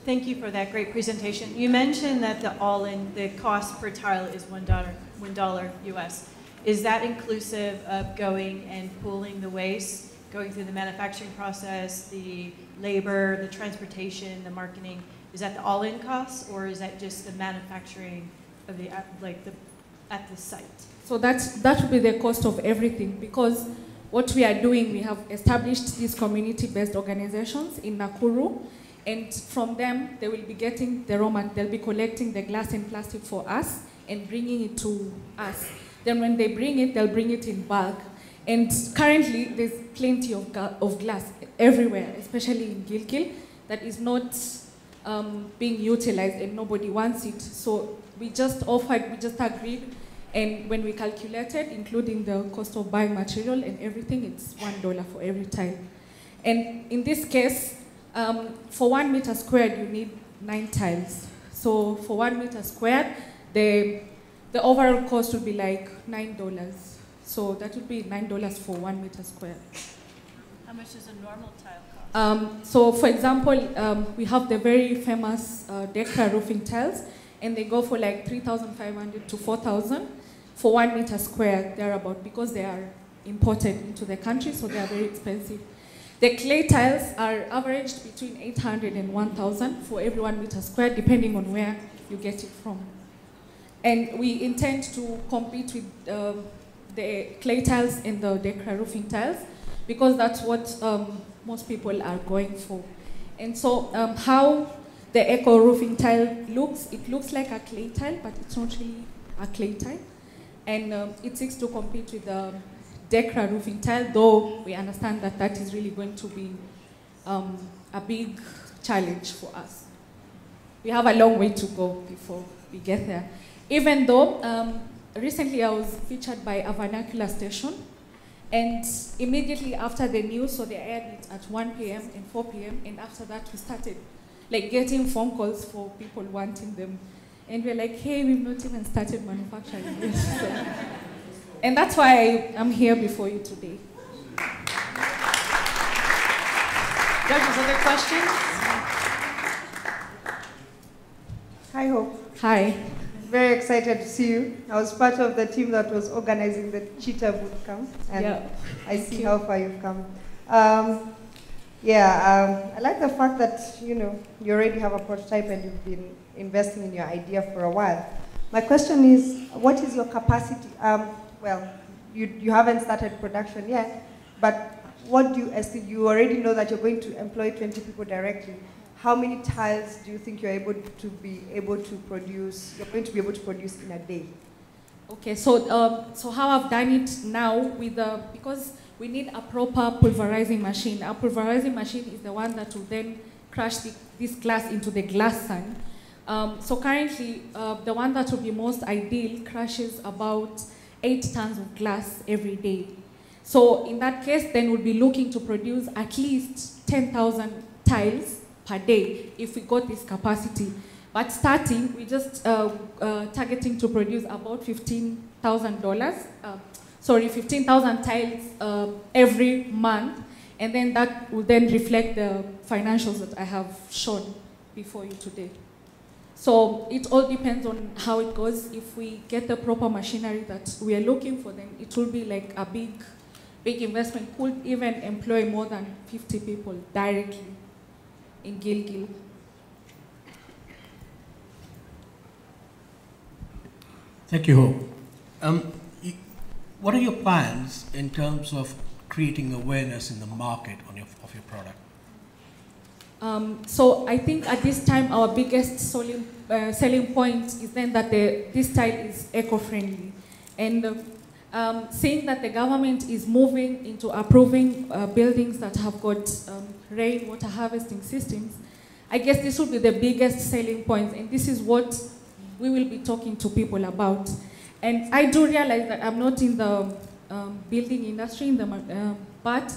Thank you for that great presentation. You mentioned that the cost per tile is $1 US. Is that inclusive of going and pooling the waste, going through the manufacturing process, the labor, the transportation, the marketing? Is that the all-in cost, or is that just the manufacturing of at the site? So that would be the cost of everything, because what we are doing, we have established these community-based organizations in Nakuru. And from them, they will be getting the raw material, they'll be collecting the glass and plastic for us and bringing it to us. Then when they bring it, they'll bring it in bulk. And currently, there's plenty of glass everywhere, especially in Gilgil, that is not being utilized and nobody wants it. So we just agreed, and when we calculated, including the cost of buying material and everything, it's $1 for every tile. And in this case, for 1 meter squared, you need 9 tiles. So for 1 meter squared, the overall cost would be like $9. So that would be $9 for 1 meter squared. How much is a normal tile cost? So for example, we have the very famous Decra roofing tiles, and they go for like 3,500 to 4,000 for 1 meter squared, thereabout, because they are imported into the country, so they are very expensive. The clay tiles are averaged between 800 and 1,000 for every 1 meter squared, depending on where you get it from. And we intend to compete with the clay tiles and the Decra roofing tiles, because that's what most people are going for. And so how the eco roofing tile looks, it looks like a clay tile, but it's not really a clay tile. And it seeks to compete with the Decra roofing tile, though we understand that that is really going to be a big challenge for us. We have a long way to go before we get there. Even though recently I was featured by a vernacular station, and immediately after the news, so they aired it at 1 p.m. and 4 p.m. and after that we started like getting phone calls for people wanting them. And we're like, hey, we've not even started manufacturing this. So, and that's why I'm here before you today. Judges, other questions? Hi, Hope. Hi. Very excited to see you. I was part of the team that was organizing the Cheetah Bootcamp, and I see how far you've come. I like the fact that you already have a prototype and you've been investing in your idea for a while. My question is, what is your capacity? Well, you haven't started production yet, but what do you estimate? You already know that you're going to employ 20 people directly. How many tiles do you think you're going to be able to produce in a day? Okay, so how I've done it now because we need a proper pulverizing machine. Our pulverizing machine is the one that will then crush this glass into the glass sand. So currently, the one that would be most ideal crushes about 8 tons of glass every day. So in that case, then we'll be looking to produce at least 10,000 tiles per day if we got this capacity. But starting, we're just targeting to produce about $15,000 tiles every month, and then that will then reflect the financials that I have shown before you today. So it all depends on how it goes. If we get the proper machinery that we are looking for, then it will be like a big investment. Could even employ more than 50 people directly in Gilgil. Thank you, Hope. What are your plans in terms of creating awareness in the market of your product? So I think at this time our biggest selling point is then that this tile is eco-friendly. And seeing that the government is moving into approving buildings that have got rainwater harvesting systems, I guess this will be the biggest selling point, and this is what we will be talking to people about. And I do realize that I'm not in the building industry, but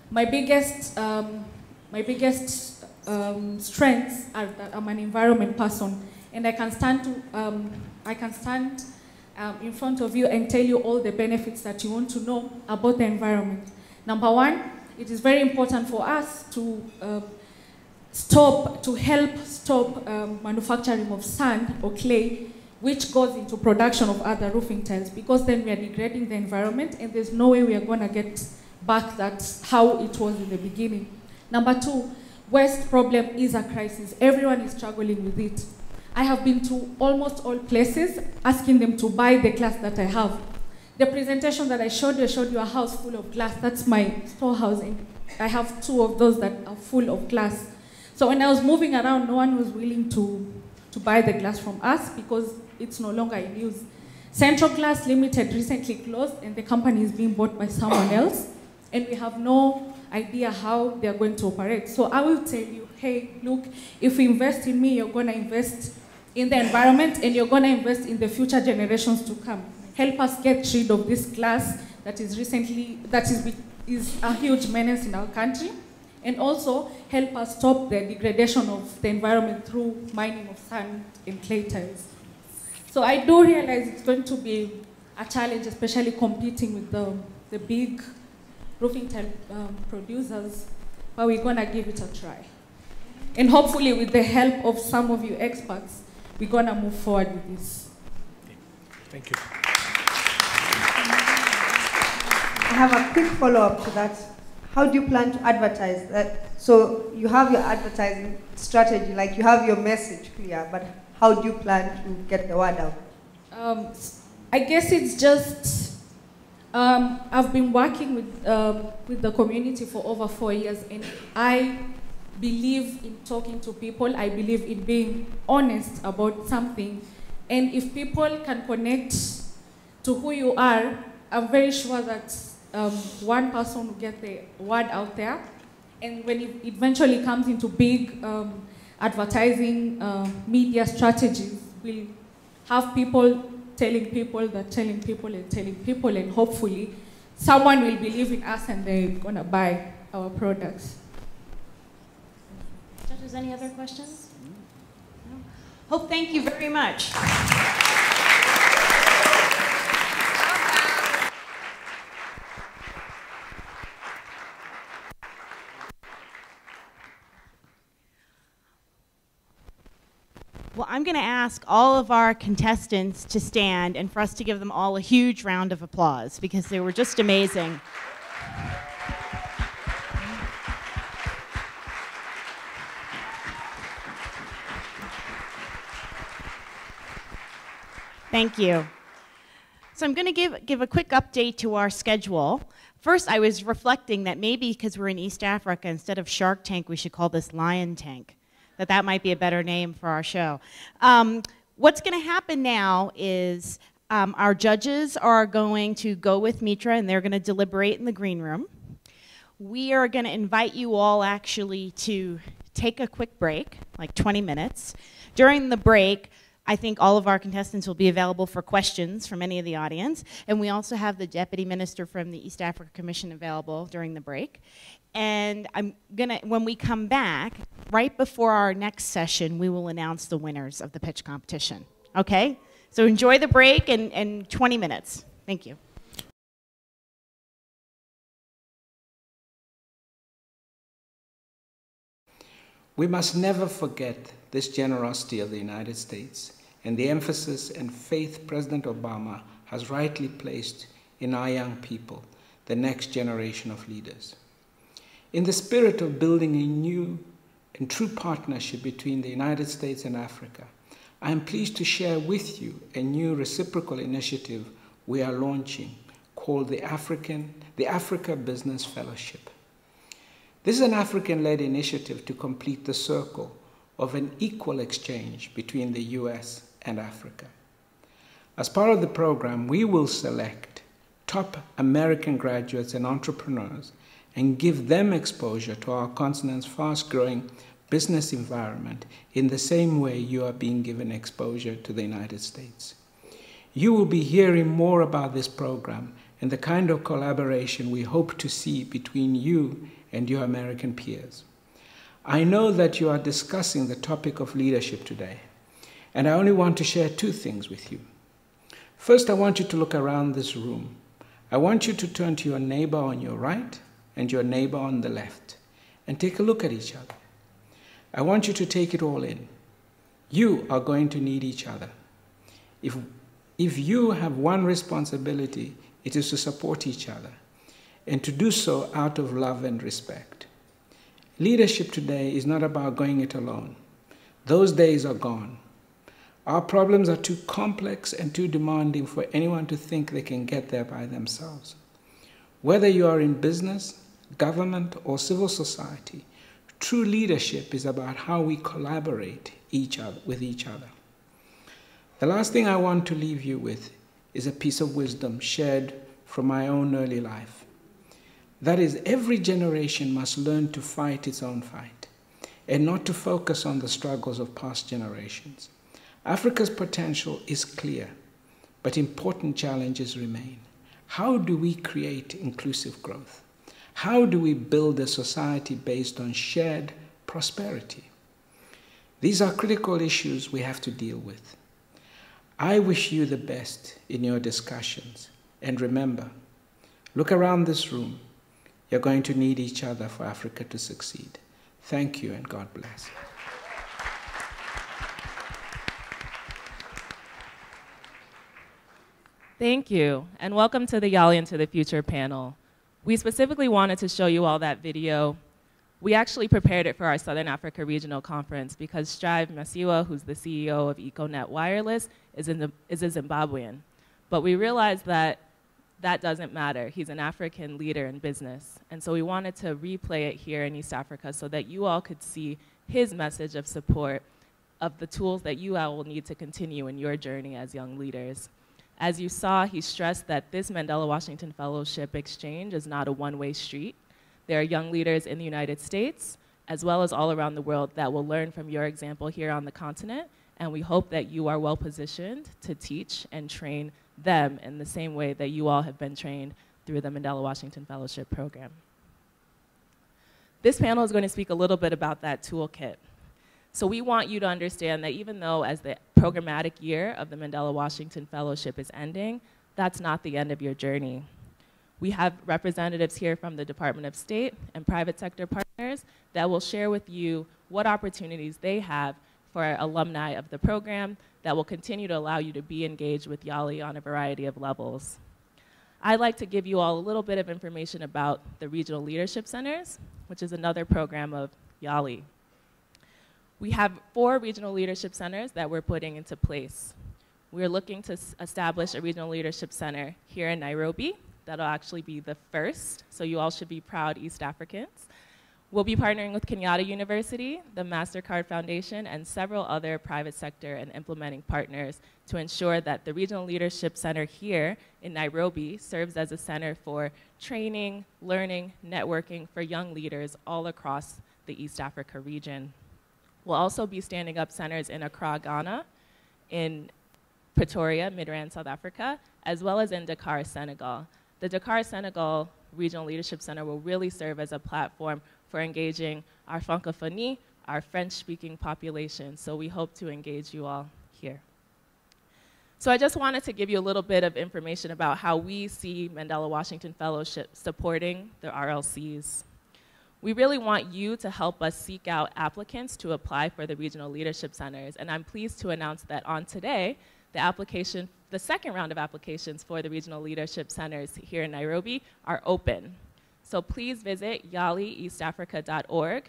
my biggest strengths are that I'm an environment person, and I can stand in front of you and tell you all the benefits that you want to know about the environment. Number one, it is very important for us to help stop manufacturing of sand or clay, which goes into production of other roofing tiles, because then we are degrading the environment, and there's no way we are going to get back that's how it was in the beginning. Number two, waste problem is a crisis. Everyone is struggling with it. I have been to almost all places asking them to buy the glass that I have. The presentation that I showed you a house full of glass. That's my storehouse, and I have 2 of those that are full of glass. So when I was moving around, no one was willing to buy the glass from us because it's no longer in use. Central Glass Limited recently closed, and the company is being bought by someone else, and we have no idea how they're going to operate. So I will tell you, hey, look, if you invest in me, you're going to invest in the environment, and you're going to invest in the future generations to come. Help us get rid of this glass that is a huge menace in our country, and also help us stop the degradation of the environment through mining of sand and clay tiles. So I do realize it's going to be a challenge, especially competing with the big roofing tile producers, but we're going to give it a try. And hopefully with the help of some of you experts, we're going to move forward with this. Thank you. I have a quick follow-up to that. How do you plan to advertise that? So you have your advertising strategy, like you have your message clear, but how do you plan to get the word out? I guess it's just, I've been working with the community for over 4 years, and I believe in talking to people. I believe in being honest about something. And if people can connect to who you are, I'm very sure that one person will get the word out there. And when it eventually comes into big advertising media strategies, we'll have people telling people that telling people and telling people, and hopefully someone will believe in us and they're gonna buy our products. Judges, any other questions? No? Hope, thank you very much. Well, I'm going to ask all of our contestants to stand and for us to give them all a huge round of applause because they were just amazing. Thank you. So I'm going to give a quick update to our schedule. First, I was reflecting that maybe because we're in East Africa, instead of Shark Tank, we should call this Lion Tank. That might be a better name for our show. What's going to happen now is our judges are going to go with Mitra, and they're going to deliberate in the green room. We are going to invite you all actually to take a quick break, like 20 minutes. During the break, I think all of our contestants will be available for questions from any of the audience. And we also have the Deputy Minister from the East Africa Commission available during the break. And when we come back, right before our next session, we will announce the winners of the pitch competition. Okay? So enjoy the break and 20 minutes. Thank you. We must never forget this generosity of the United States and the emphasis and faith President Obama has rightly placed in our young people, the next generation of leaders. In the spirit of building a new and true partnership between the United States and Africa, I am pleased to share with you a new reciprocal initiative we are launching called the Africa Business Fellowship. This is an African-led initiative to complete the circle of an equal exchange between the US and Africa. As part of the program, we will select top American graduates and entrepreneurs and give them exposure to our continent's fast-growing business environment in the same way you are being given exposure to the United States. You will be hearing more about this program and the kind of collaboration we hope to see between you and your American peers. I know that you are discussing the topic of leadership today, and I only want to share two things with you. First, I want you to look around this room. I want you to turn to your neighbor on your right and your neighbor on the left and take a look at each other. I want you to take it all in. You are going to need each other. If you have one responsibility, it is to support each other, and to do so out of love and respect. Leadership today is not about going it alone. Those days are gone. Our problems are too complex and too demanding for anyone to think they can get there by themselves. Whether you are in business, government, or civil society, true leadership is about how we collaborate with each other. The last thing I want to leave you with is a piece of wisdom shared from my own early life. That is, every generation must learn to fight its own fight and not to focus on the struggles of past generations. Africa's potential is clear, but important challenges remain. How do we create inclusive growth? How do we build a society based on shared prosperity? These are critical issues we have to deal with. I wish you the best in your discussions. And remember, look around this room. You're going to need each other for Africa to succeed. Thank you and God bless. Thank you, and welcome to the Yali Into the Future panel. We specifically wanted to show you all that video. We actually prepared it for our Southern Africa Regional Conference because Strive Masiwa, who's the CEO of EcoNet Wireless, is a Zimbabwean. But we realized that that doesn't matter. He's an African leader in business. And so we wanted to replay it here in East Africa so that you all could see his message of support of the tools that you all will need to continue in your journey as young leaders. As you saw, he stressed that this Mandela Washington Fellowship Exchange is not a one-way street. There are young leaders in the United States, as well as all around the world, that will learn from your example here on the continent, and we hope that you are well-positioned to teach and train them in the same way that you all have been trained through the Mandela Washington Fellowship Program. This panel is going to speak a little bit about that toolkit. So we want you to understand that even though as the programmatic year of the Mandela Washington Fellowship is ending, that's not the end of your journey. We have representatives here from the Department of State and private sector partners that will share with you what opportunities they have for alumni of the program that will continue to allow you to be engaged with Yali on a variety of levels. I'd like to give you all a little bit of information about the Regional Leadership Centers, which is another program of Yali. We have 4 regional leadership centers that we're putting into place. We're looking to establish a regional leadership center here in Nairobi. That'll actually be the first, so you all should be proud East Africans. We'll be partnering with Kenyatta University, the MasterCard Foundation, and several other private sector and implementing partners to ensure that the Regional Leadership Center here in Nairobi serves as a center for training, learning, networking for young leaders all across the East Africa region. We'll also be standing up centers in Accra, Ghana, in Pretoria, Midrand, South Africa, as well as in Dakar, Senegal. The Dakar, Senegal Regional Leadership Center will really serve as a platform for engaging our Francophonie, our French-speaking population, so we hope to engage you all here. So I just wanted to give you a little bit of information about how we see Mandela Washington Fellowship supporting the RLCs. We really want you to help us seek out applicants to apply for the regional leadership centers, and I'm pleased to announce that on today, the second round of applications for the regional leadership centers here in Nairobi are open. So please visit yalieastafrica.org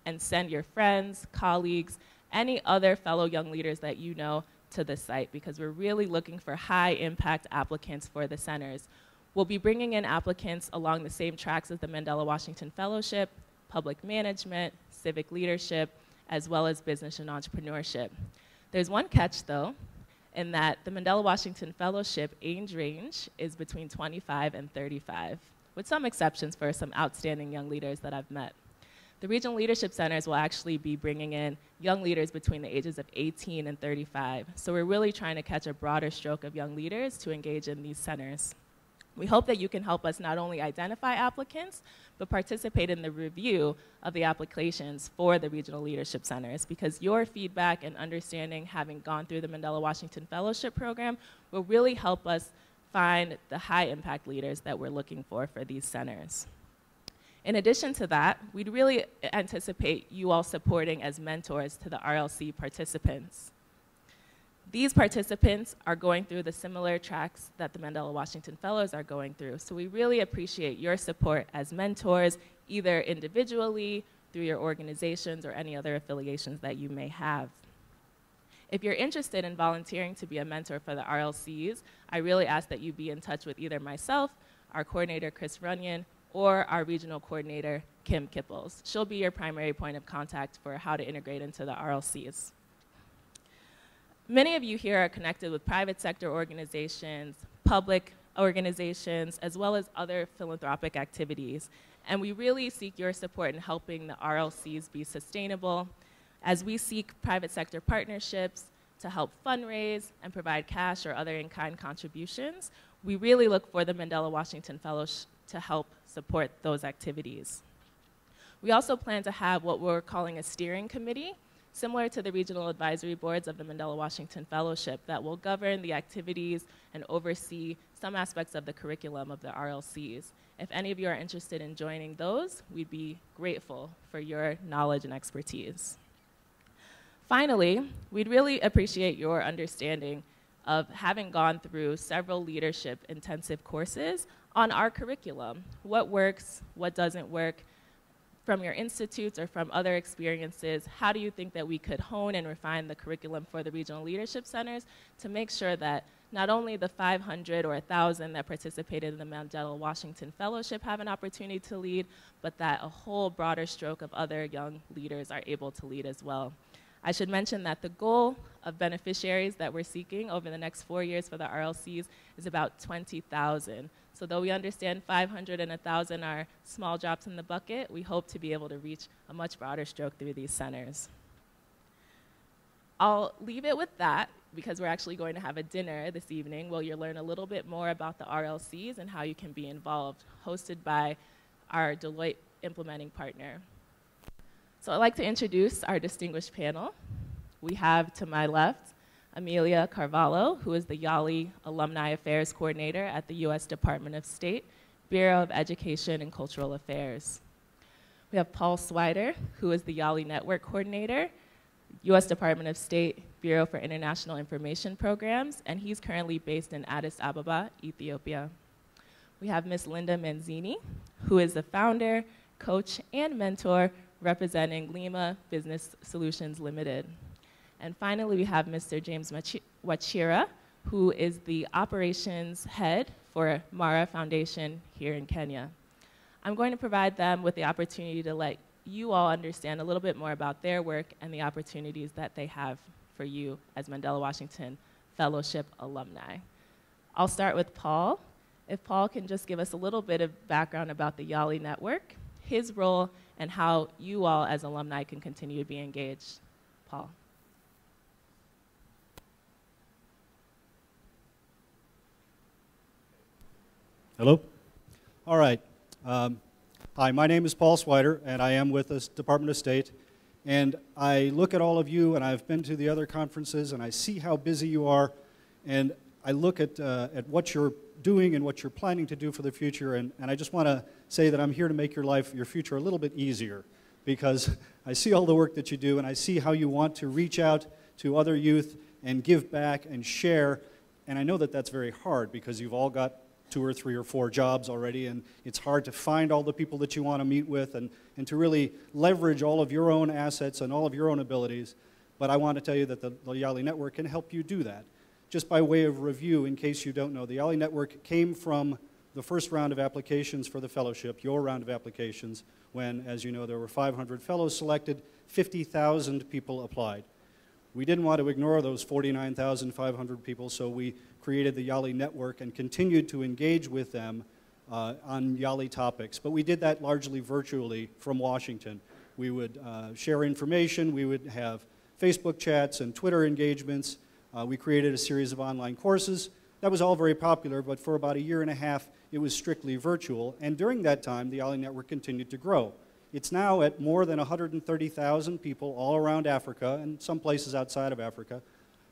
and send your friends, colleagues, any other fellow young leaders that you know to the site, because we're really looking for high impact applicants for the centers. We'll be bringing in applicants along the same tracks as the Mandela Washington Fellowship, public management, civic leadership, as well as business and entrepreneurship. There's one catch though, in that the Mandela Washington Fellowship age range is between 25 and 35, with some exceptions for some outstanding young leaders that I've met. The regional leadership centers will actually be bringing in young leaders between the ages of 18 and 35. So we're really trying to catch a broader stroke of young leaders to engage in these centers. We hope that you can help us not only identify applicants, but participate in the review of the applications for the regional leadership centers, because your feedback and understanding, having gone through the Mandela Washington Fellowship program, will really help us find the high impact leaders that we're looking for these centers. In addition to that, we'd really anticipate you all supporting as mentors to the RLC participants. These participants are going through the similar tracks that the Mandela Washington Fellows are going through, so we really appreciate your support as mentors, either individually, through your organizations, or any other affiliations that you may have. If you're interested in volunteering to be a mentor for the RLCs, I really ask that you be in touch with either myself, our coordinator, Chris Runyon, or our regional coordinator, Kim Kipples. She'll be your primary point of contact for how to integrate into the RLCs. Many of you here are connected with private sector organizations, public organizations, as well as other philanthropic activities. And we really seek your support in helping the RLCs be sustainable, as we seek private sector partnerships to help fundraise and provide cash or other in-kind contributions. We really look for the Mandela Washington Fellows to help support those activities. We also plan to have what we're calling a steering committee, similar to the regional advisory boards of the Mandela Washington Fellowship, that will govern the activities and oversee some aspects of the curriculum of the RLCs. If any of you are interested in joining those, we'd be grateful for your knowledge and expertise. Finally, we'd really appreciate your understanding of having gone through several leadership intensive courses on our curriculum. What works, what doesn't work, from your institutes or from other experiences, how do you think that we could hone and refine the curriculum for the regional leadership centers to make sure that not only the 500 or 1,000 that participated in the Mandela Washington Fellowship have an opportunity to lead, but that a whole broader stroke of other young leaders are able to lead as well. I should mention that the goal of beneficiaries that we're seeking over the next 4 years for the RLCs is about 20,000. So though we understand 500 and 1,000 are small drops in the bucket, we hope to be able to reach a much broader stroke through these centers. I'll leave it with that, because we're actually going to have a dinner this evening where you'll learn a little bit more about the RLCs and how you can be involved, hosted by our Deloitte implementing partner. So I'd like to introduce our distinguished panel. We have to my left, Amelia Carvalho, who is the YALI Alumni Affairs Coordinator at the U.S. Department of State, Bureau of Education and Cultural Affairs. We have Paul Swider, who is the YALI Network Coordinator, U.S. Department of State, Bureau for International Information Programs, and he's currently based in Addis Ababa, Ethiopia. We have Ms. Linda Manzini, who is the founder, coach, and mentor representing Lima Business Solutions Limited. And finally, we have Mr. James Wachira, who is the operations head for Mara Foundation here in Kenya. I'm going to provide them with the opportunity to let you all understand a little bit more about their work and the opportunities that they have for you as Mandela Washington Fellowship alumni. I'll start with Paul. If Paul can just give us a little bit of background about the YALI network, his role and how you all as alumni can continue to be engaged. Paul. Hello? All right. Hi, my name is Paul Swider, and I am with the Department of State. And I look at all of you, and I've been to the other conferences, and I see how busy you are, and I look at what you're doing and what you're planning to do for the future, and I just want to say that I'm here to make your future a little bit easier, because I see all the work that you do, and I see how you want to reach out to other youth and give back and share, and I know that that's very hard, because you've all got 2 or 3 or 4 jobs already, and it's hard to find all the people that you want to meet with and to really leverage all of your own assets and all of your own abilities. But I want to tell you that the YALI Network can help you do that. Just by way of review, in case you don't know, the YALI Network came from the first round of applications for the fellowship, your round of applications, when, as you know, there were 500 fellows selected, 50,000 people applied. We didn't want to ignore those 49,500 people, so we created the YALI Network and continued to engage with them on YALI topics. But we did that largely virtually from Washington. We would share information, we would have Facebook chats and Twitter engagements. We created a series of online courses. That was all very popular, but for about 1.5 years, it was strictly virtual. And during that time, the YALI Network continued to grow. It's now at more than 130,000 people all around Africa and some places outside of Africa.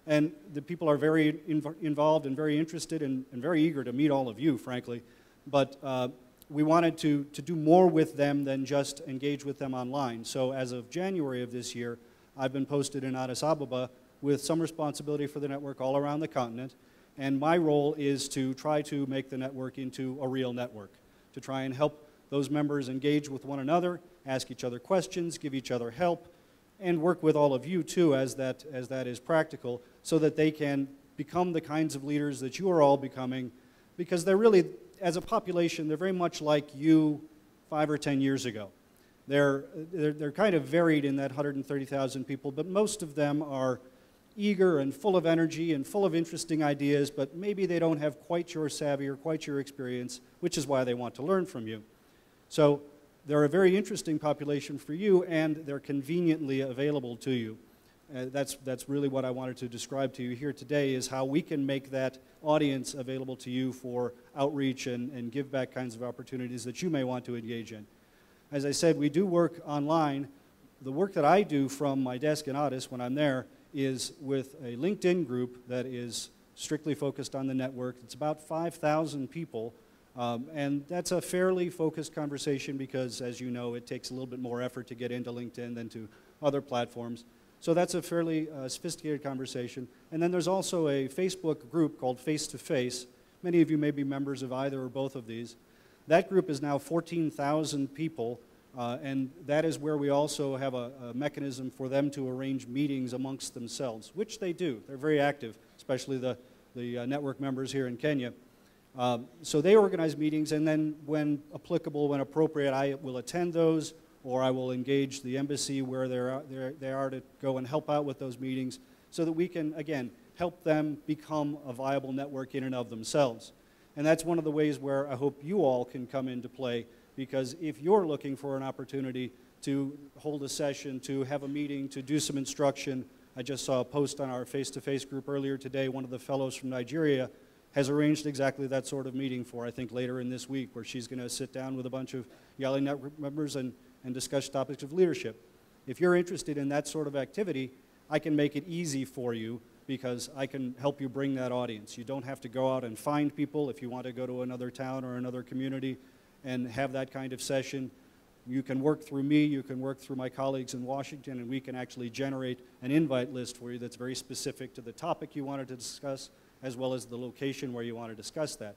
And the people are very involved and very interested and very eager to meet all of you, frankly. But we wanted to do more with them than just engage with them online. So as of January of this year, I've been posted in Addis Ababa with some responsibility for the network all around the continent. And my role is to try to make the network into a real network, to try and help those members engage with one another, ask each other questions, give each other help, and work with all of you too as that is practical, so that they can become the kinds of leaders that you are all becoming, because they're really, as a population, they're very much like you 5 or 10 years ago. They're kind of varied in that 130,000 people, but most of them are eager and full of energy and full of interesting ideas, but maybe they don't have quite your savvy or quite your experience, which is why they want to learn from you. So they're a very interesting population for you, and they're conveniently available to you. That's really what I wanted to describe to you here today, is how we can make that audience available to you for outreach and give back kinds of opportunities that you may want to engage in. As I said, we do work online. The work that I do from my desk in Addis when I'm there is with a LinkedIn group that is strictly focused on the network. It's about 5,000 people. And that's a fairly focused conversation because, as you know, it takes a little bit more effort to get into LinkedIn than to other platforms. So that's a fairly sophisticated conversation. And then there's also a Facebook group called Face to Face. Many of you may be members of either or both of these. That group is now 14,000 people, and that is where we also have a mechanism for them to arrange meetings amongst themselves, which they do. They're very active, especially the network members here in Kenya. So they organize meetings, and then when applicable, when appropriate, I will attend those, or I will engage the embassy where they are to go and help out with those meetings so that we can, again, help them become a viable network in and of themselves. And that's one of the ways where I hope you all can come into play, because if you're looking for an opportunity to hold a session, to have a meeting, to do some instruction, I just saw a post on our face-to-face group earlier today. One of the fellows from Nigeria has arranged exactly that sort of meeting for, I think, later in this week, where she's going to sit down with a bunch of YALI Network members and discuss topics of leadership. If you're interested in that sort of activity, I can make it easy for you because I can help you bring that audience. You don't have to go out and find people. If you want to go to another town or another community and have that kind of session, you can work through me, you can work through my colleagues in Washington, and we can actually generate an invite list for you that's very specific to the topic you wanted to discuss, as well as the location where you want to discuss that.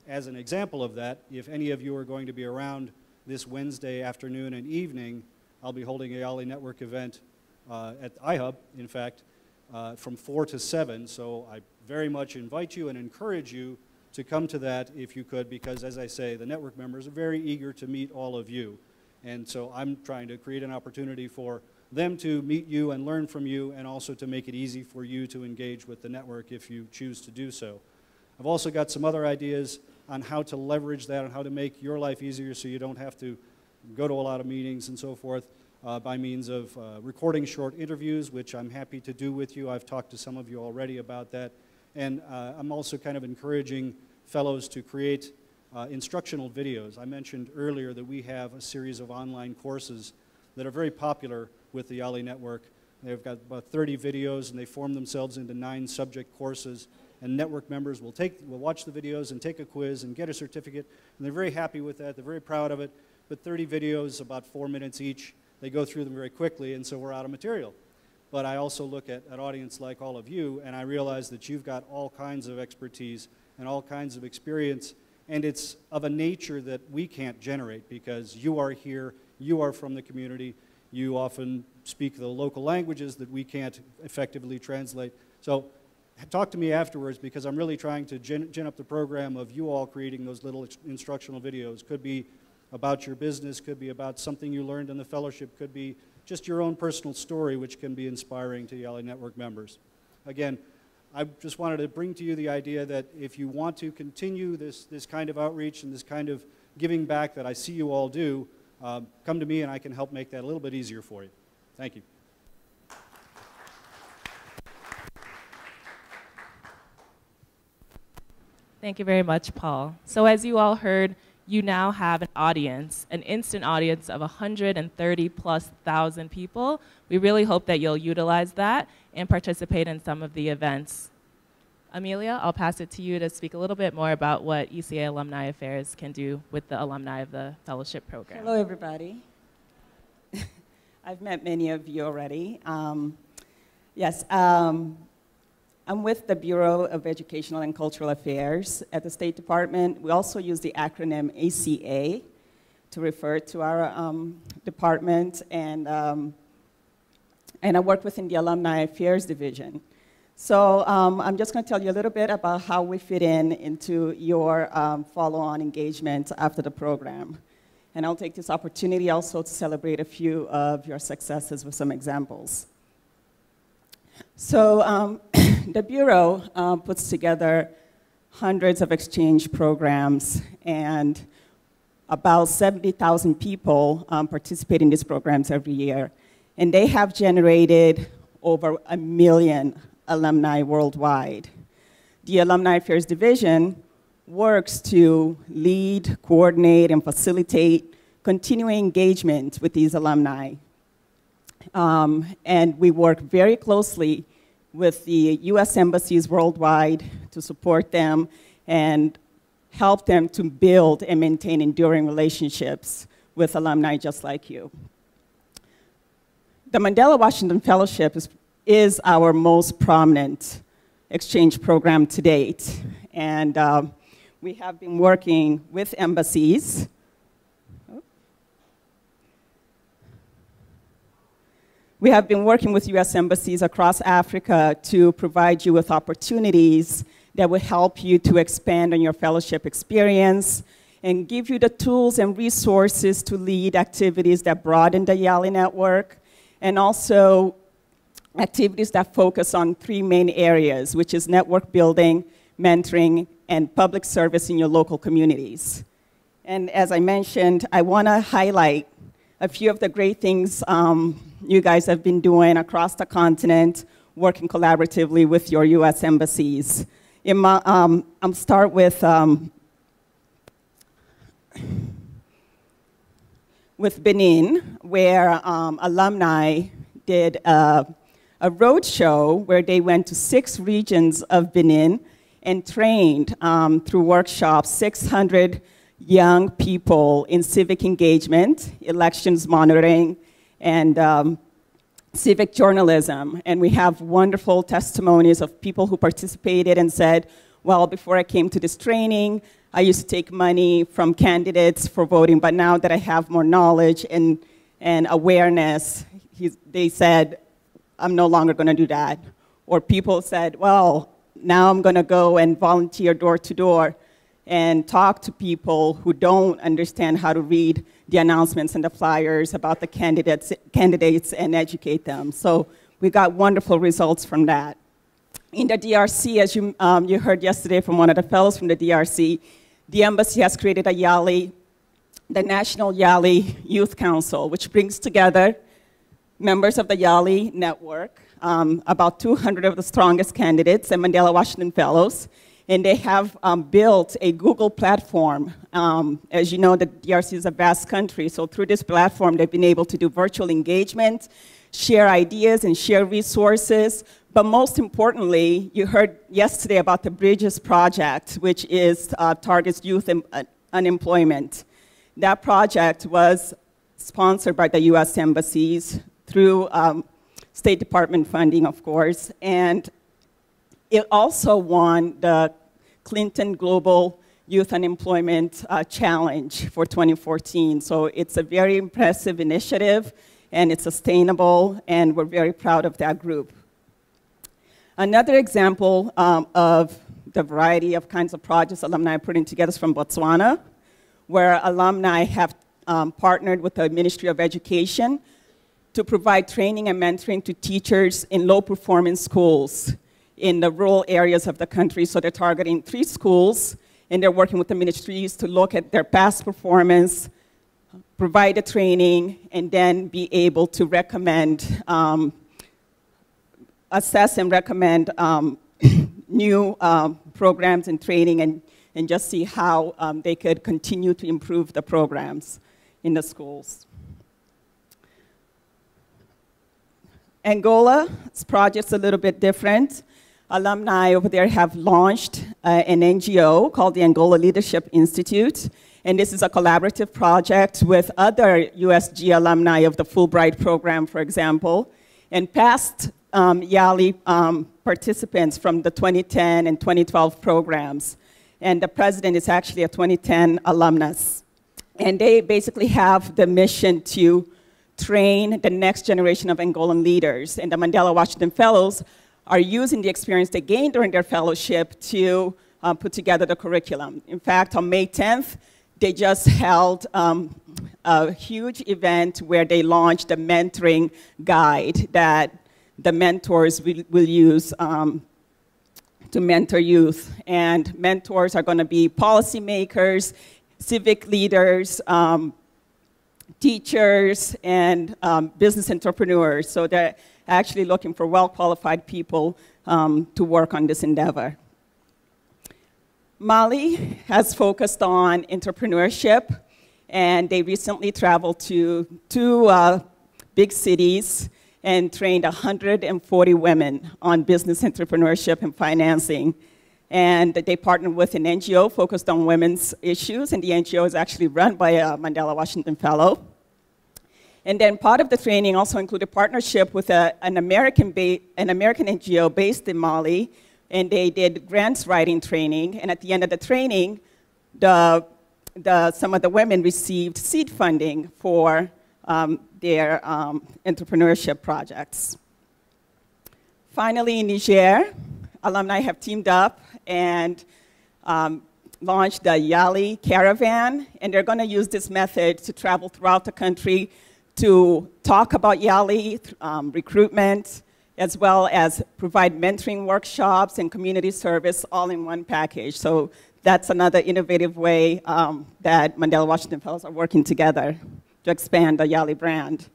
As an example of that, if any of you are going to be around this Wednesday afternoon and evening, I'll be holding a YALI Network event at iHub, in fact, from 4 to 7. So I very much invite you and encourage you to come to that if you could, because, as I say, the network members are very eager to meet all of you. And so I'm trying to create an opportunity for them to meet you and learn from you, and also to make it easy for you to engage with the network if you choose to do so. I've also got some other ideas on how to leverage that and how to make your life easier so you don't have to go to a lot of meetings and so forth by means of recording short interviews, which I'm happy to do with you. I've talked to some of you already about that. And I'm also kind of encouraging fellows to create instructional videos. I mentioned earlier that we have a series of online courses that are very popular with the YALI network. They've got about 30 videos, and they form themselves into 9 subject courses. And network members will watch the videos and take a quiz and get a certificate. And they're very happy with that. They're very proud of it. But 30 videos, about 4 minutes each, they go through them very quickly, and so we're out of material. But I also look at an audience like all of you, and I realize that you've got all kinds of expertise and all kinds of experience, and it's of a nature that we can't generate because you are here, you are from the community, you often speak the local languages that we can't effectively translate. So talk to me afterwards because I'm really trying to gin up the program of you all creating those little instructional videos. Could be about your business, could be about something you learned in the fellowship, could be just your own personal story, which can be inspiring to YALI Network members. Again, I just wanted to bring to you the idea that if you want to continue this kind of outreach and this kind of giving back that I see you all do, come to me and I can help make that a little bit easier for you. Thank you. Thank you very much, Paul. So as you all heard, you now have an audience, an instant audience of 130,000+ people. We really hope that you'll utilize that and participate in some of the events. Amelia, I'll pass it to you to speak a little bit more about what ECA Alumni Affairs can do with the alumni of the fellowship program. Hello, everybody. I've met many of you already. Yes, I'm with the Bureau of Educational and Cultural Affairs at the State Department. We also use the acronym ACA to refer to our department, and I work within the Alumni Affairs Division. So I'm just going to tell you a little bit about how we fit into your follow-on engagement after the program. And I'll take this opportunity also to celebrate a few of your successes with some examples. So the Bureau puts together hundreds of exchange programs, and about 70,000 people participate in these programs every year. And they have generated over 1 million alumni worldwide. The Alumni Affairs Division works to lead, coordinate, and facilitate continuing engagement with these alumni. And we work very closely with the U.S. embassies worldwide to support them and help them to build and maintain enduring relationships with alumni just like you. The Mandela Washington Fellowship is our most prominent exchange program to date. And we have been working with embassies. We have been working with U.S. embassies across Africa to provide you with opportunities that will help you to expand on your fellowship experience and give you the tools and resources to lead activities that broaden the YALI network, and also activities that focus on 3 main areas, which is network building, mentoring, and public service in your local communities. And as I mentioned, I want to highlight a few of the great things you guys have been doing across the continent, working collaboratively with your U.S. embassies. I'll start with Benin, where alumni did a road show where they went to 6 regions of Benin and trained through workshops 600 young people in civic engagement, elections monitoring, and civic journalism. And we have wonderful testimonies of people who participated and said, well, before I came to this training, I used to take money from candidates for voting, but now that I have more knowledge and awareness, they said, I'm no longer going to do that. Or people said, well, now I'm going to go and volunteer door to door and talk to people who don't understand how to read the announcements and the flyers about the candidates and educate them. So we got wonderful results from that. In the DRC, as you heard yesterday from one of the fellows from the DRC, the embassy has created a YALI the National Yali Youth Council, which brings together members of the Yali network, about 200 of the strongest candidates and Mandela Washington Fellows, and they have built a Google platform. As you know, the DRC is a vast country, so through this platform, they've been able to do virtual engagement, share ideas and share resources, but most importantly, you heard yesterday about the Bridges Project, which targets youth unemployment. That project was sponsored by the US embassies through State Department funding, of course, and it also won the Clinton Global Youth Unemployment Challenge for 2014. So it's a very impressive initiative, and it's sustainable, and we're very proud of that group. Another example of the variety of kinds of projects alumni are putting together is from Botswana, where alumni have partnered with the Ministry of Education to provide training and mentoring to teachers in low-performance schools in the rural areas of the country. So they're targeting 3 schools, and they're working with the ministries to look at their past performance, provide the training, and then be able to recommend, assess and recommend new programs and training, and just see how they could continue to improve the programs in the schools. Angola's project's a little bit different. Alumni over there have launched an NGO called the Angola Leadership Institute, and this is a collaborative project with other USG alumni of the Fulbright program, for example, and past YALI participants from the 2010 and 2012 programs. And the president is actually a 2010 alumnus. And they basically have the mission to train the next generation of Angolan leaders. And the Mandela Washington Fellows are using the experience they gained during their fellowship to put together the curriculum. In fact, on May 10th, they just held a huge event where they launched a mentoring guide that the mentors will use to mentor youth. And mentors are going to be policymakers, civic leaders, teachers, and business entrepreneurs. So they're actually looking for well-qualified people to work on this endeavor. Mali has focused on entrepreneurship, and they recently traveled to 2 big cities and trained 140 women on business entrepreneurship and financing. And they partnered with an NGO focused on women's issues, and the NGO is actually run by a Mandela Washington Fellow. And then part of the training also included partnership with an American NGO based in Mali, and they did grants writing training. And at the end of the training, some of the women received seed funding for their entrepreneurship projects. Finally, in Niger, alumni have teamed up and launched the Yali Caravan, and they're going to use this method to travel throughout the country to talk about Yali recruitment, as well as provide mentoring workshops and community service all in one package. So that's another innovative way that Mandela Washington Fellows are working together to expand the Yali brand.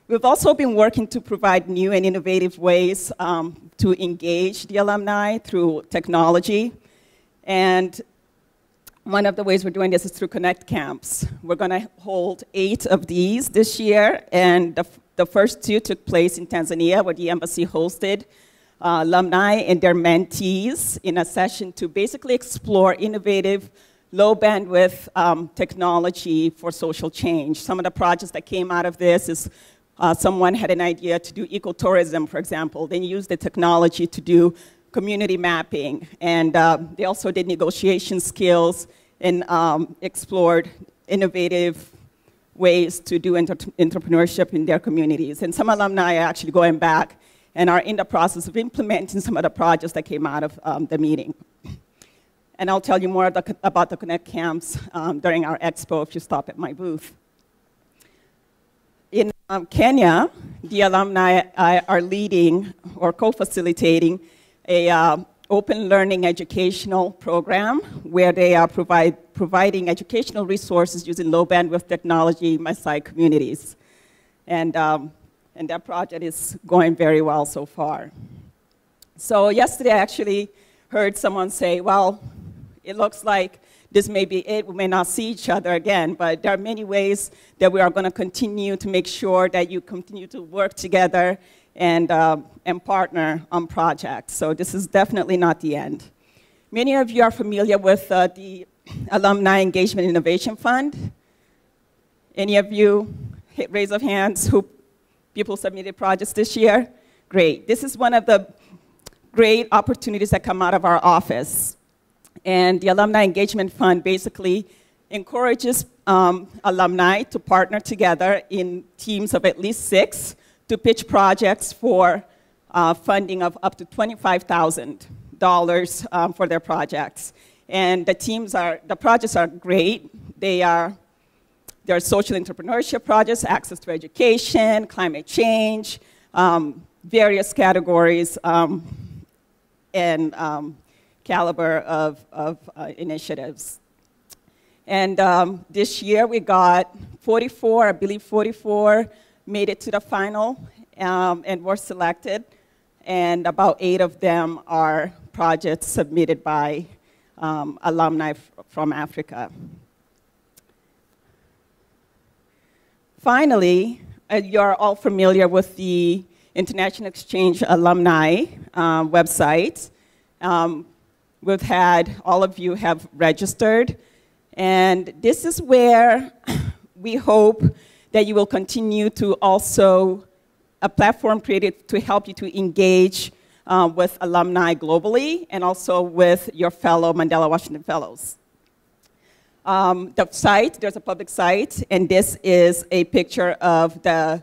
We've also been working to provide new and innovative ways to engage the alumni through technology. And one of the ways we're doing this is through Connect Camps. We're going to hold 8 of these this year, and the first 2 took place in Tanzania, where the embassy hosted alumni and their mentees in a session to basically explore innovative, low bandwidth technology for social change. Some of the projects that came out of this is someone had an idea to do ecotourism, for example. They used the technology to do community mapping, and they also did negotiation skills and explored innovative ways to do entrepreneurship in their communities. And some alumni are actually going back and are in the process of implementing some of the projects that came out of the meeting. And I'll tell you more about the Connect Camps during our expo if you stop at my booth. In Kenya, the alumni are leading or co-facilitating a open learning educational program where they are providing educational resources using low bandwidth technology in Maasai communities. And that project is going very well so far. So yesterday I actually heard someone say, well, it looks like this may be it. We may not see each other again, but there are many ways that we are going to continue to make sure that you continue to work together and partner on projects. So this is definitely not the end. Many of you are familiar with the Alumni Engagement Innovation Fund. Any of you, raise of hands, who people submitted projects this year? Great. This is one of the great opportunities that come out of our office. And the Alumni Engagement Fund basically encourages alumni to partner together in teams of at least 6 to pitch projects for funding of up to $25,000 for their projects. And the projects are great. There are social entrepreneurship projects, access to education, climate change, various categories, and caliber of initiatives. And this year we got 44, I believe 44, made it to the final and were selected. And about 8 of them are projects submitted by alumni from Africa. Finally, you're all familiar with the International Exchange Alumni website. We've had, all of you have registered, and this is where we hope that you will continue to also, a platform created to help you to engage with alumni globally and also with your fellow Mandela Washington Fellows. The site, there's a public site, and this is a picture of the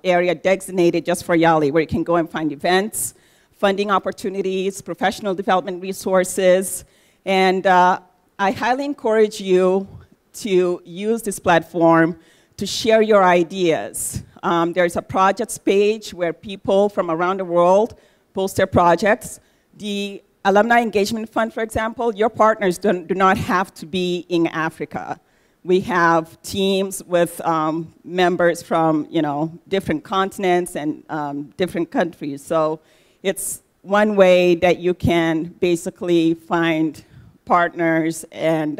area designated just for YALI, where you can go and find events, funding opportunities, professional development resources, and I highly encourage you to use this platform to share your ideas. There's a projects page where people from around the world post their projects. The Alumni Engagement Fund, for example, your partners do not have to be in Africa. We have teams with members from different continents and different countries. So it's one way that you can basically find partners and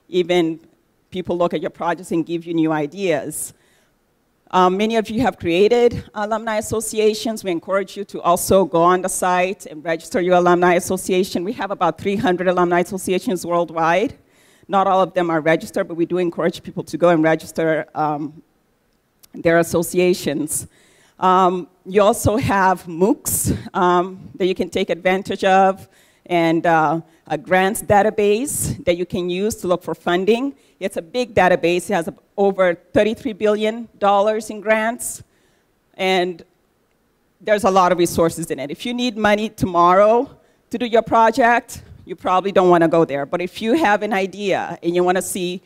even people look at your projects and give you new ideas. Many of you have created alumni associations. We encourage you to also go on the site and register your alumni association. We have about 300 alumni associations worldwide. Not all of them are registered, but we do encourage people to go and register their associations. You also have MOOCs that you can take advantage of, and a grants database that you can use to look for funding. It's a big database. It has over $33 billion in grants, and there's a lot of resources in it. If you need money tomorrow to do your project, you probably don't want to go there. But if you have an idea and you want to see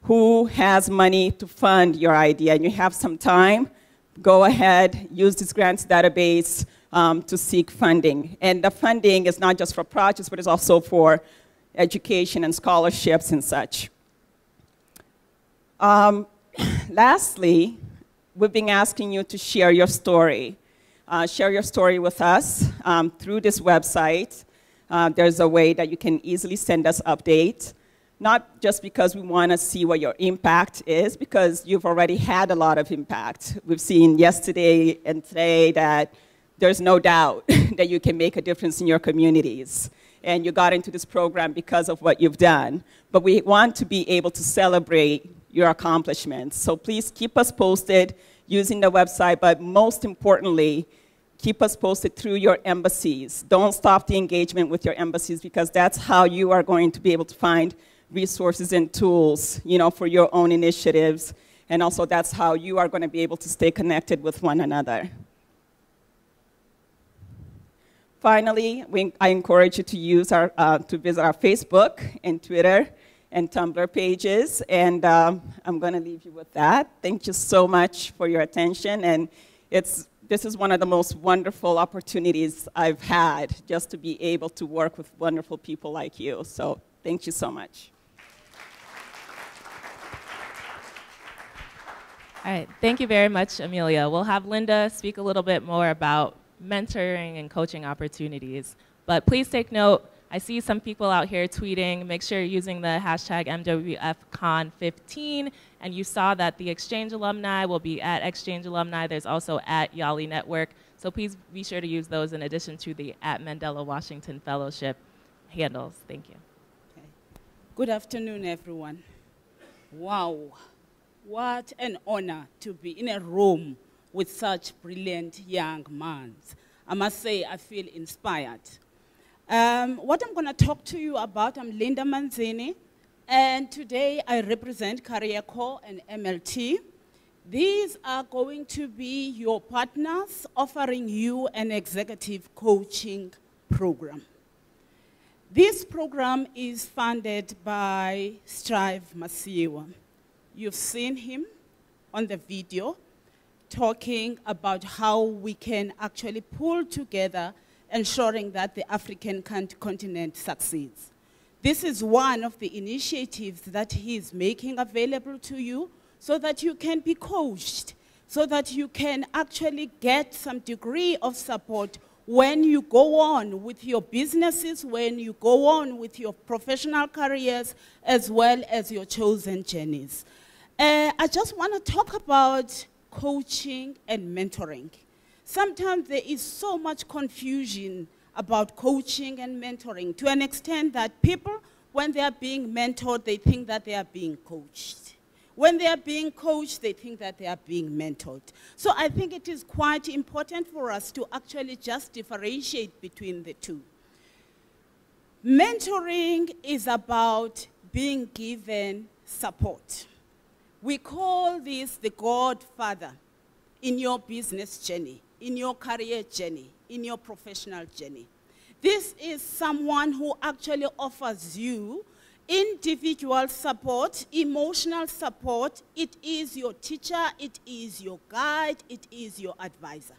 who has money to fund your idea and you have some time, go ahead, use this grants database to seek funding. And the funding is not just for projects, but it's also for education and scholarships and such. Lastly, we've been asking you to share your story. Share your story with us through this website. There's a way that you can easily send us updates, not just because we want to see what your impact is, because you've already had a lot of impact. We've seen yesterday and today that there's no doubt that you can make a difference in your communities. And you got into this program because of what you've done. But we want to be able to celebrate your accomplishments. So please keep us posted using the website, but most importantly, keep us posted through your embassies. Don't stop the engagement with your embassies, because that's how you are going to be able to find resources and tools, for your own initiatives. And also that's how you are going to be able to stay connected with one another. Finally, I encourage you to use to visit our Facebook and Twitter and Tumblr pages. And I'm going to leave you with that. Thank you so much for your attention. And it's this is one of the most wonderful opportunities I've had, just to be able to work with wonderful people like you. So thank you so much. All right, thank you very much, Amelia. We'll have Linda speak a little bit more about mentoring and coaching opportunities. But please take note, I see some people out here tweeting. Make sure you're using the hashtag MWFCon15. And you saw that the Exchange alumni will be at Exchange Alumni. There's also at Yali Network. So please be sure to use those in addition to the at Mandela Washington Fellowship handles. Thank you. Okay. Good afternoon, everyone. Wow, what an honor to be in a room with such brilliant young minds. I must say, I feel inspired. What I'm going to talk to you about, I'm Linda Manzini, and today I represent Career Corps and MLT. These are going to be your partners offering you an executive coaching program. This program is funded by Strive Masiwa. You've seen him on the video talking about how we can actually pull together ensuring that the African continent succeeds. This is one of the initiatives that he is making available to you so that you can be coached, so that you can actually get some degree of support when you go on with your businesses, when you go on with your professional careers, as well as your chosen journeys. I just want to talk about coaching and mentoring. Sometimes there is so much confusion about coaching and mentoring to an extent that people, when they are being mentored, they think that they are being coached. When they are being coached, they think that they are being mentored. So I think it is quite important for us to actually just differentiate between the two. Mentoring is about being given support. We call this the Godfather in your business journey, in your career journey, in your professional journey. This is someone who actually offers you individual support, emotional support. It is your teacher, it is your guide, it is your advisor.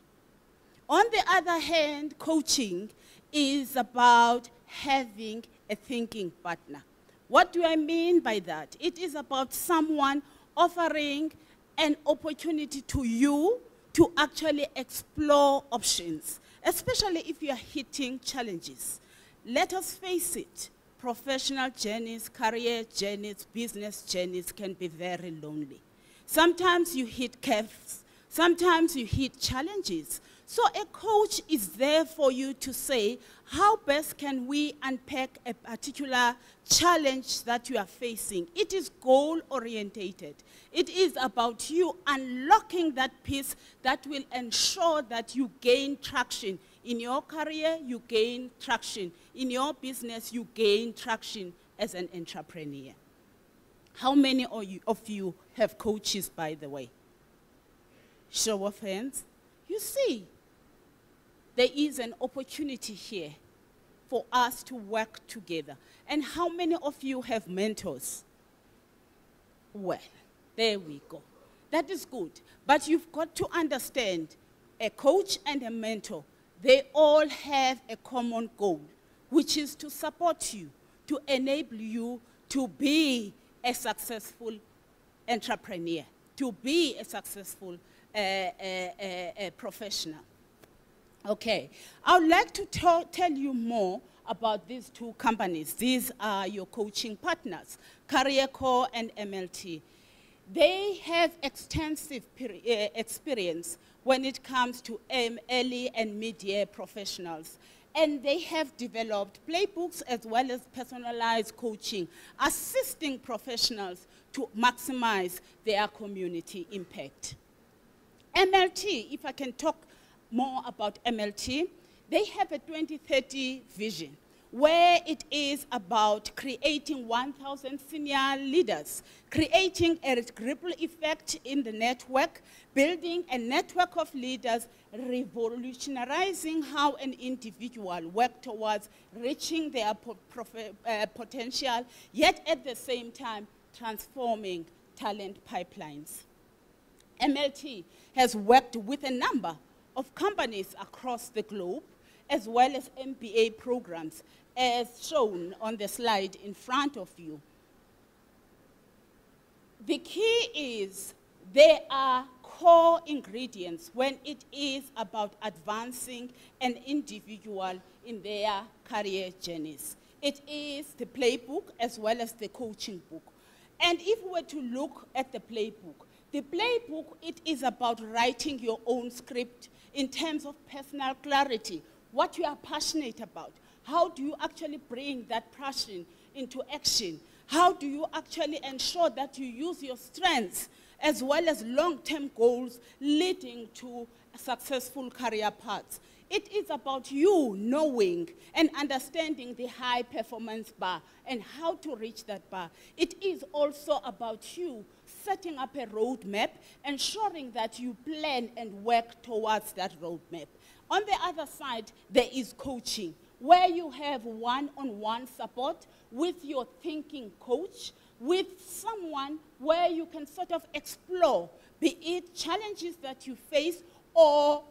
On the other hand, coaching is about having a thinking partner. What do I mean by that? It is about someone offering an opportunity to you to actually explore options, especially if you are hitting challenges. Let us face it, professional journeys, career journeys, business journeys can be very lonely. Sometimes you hit curves, sometimes you hit challenges. So a coach is there for you to say, how best can we unpack a particular challenge that you are facing? It is goal-orientated. It is about you unlocking that piece that will ensure that you gain traction in your career, you gain traction in your business, you gain traction as an entrepreneur. How many of you have coaches, by the way? Show of hands. You see, there is an opportunity here for us to work together. And how many of you have mentors? Well, there we go. That is good. But you've got to understand, a coach and a mentor, they all have a common goal, which is to support you, to enable you to be a successful entrepreneur, to be a successful professional. Okay, I would like to tell you more about these two companies. These are your coaching partners, Career Corps and MLT. They have extensive experience when it comes to early and mid-year professionals. And they have developed playbooks as well as personalized coaching, assisting professionals to maximize their community impact. MLT, if I can talk more about MLT, they have a 2030 vision where it is about creating 1,000 senior leaders, creating a ripple effect in the network, building a network of leaders, revolutionizing how an individual works towards reaching their potential, yet at the same time transforming talent pipelines. MLT has worked with a number of companies across the globe, as well as MBA programs, as shown on the slide in front of you. The key is there are core ingredients when it is about advancing an individual in their career journeys. It is the playbook as well as the coaching book. And if we were to look at the playbook, it is about writing your own script in terms of personal clarity, what you are passionate about. How do you actually bring that passion into action? How do you actually ensure that you use your strengths as well as long-term goals leading to successful career paths? It is about you knowing and understanding the high performance bar and how to reach that bar. It is also about you setting up a roadmap, ensuring that you plan and work towards that roadmap. On the other side, there is coaching, where you have one-on-one support with your thinking coach, with someone where you can sort of explore, be it challenges that you face or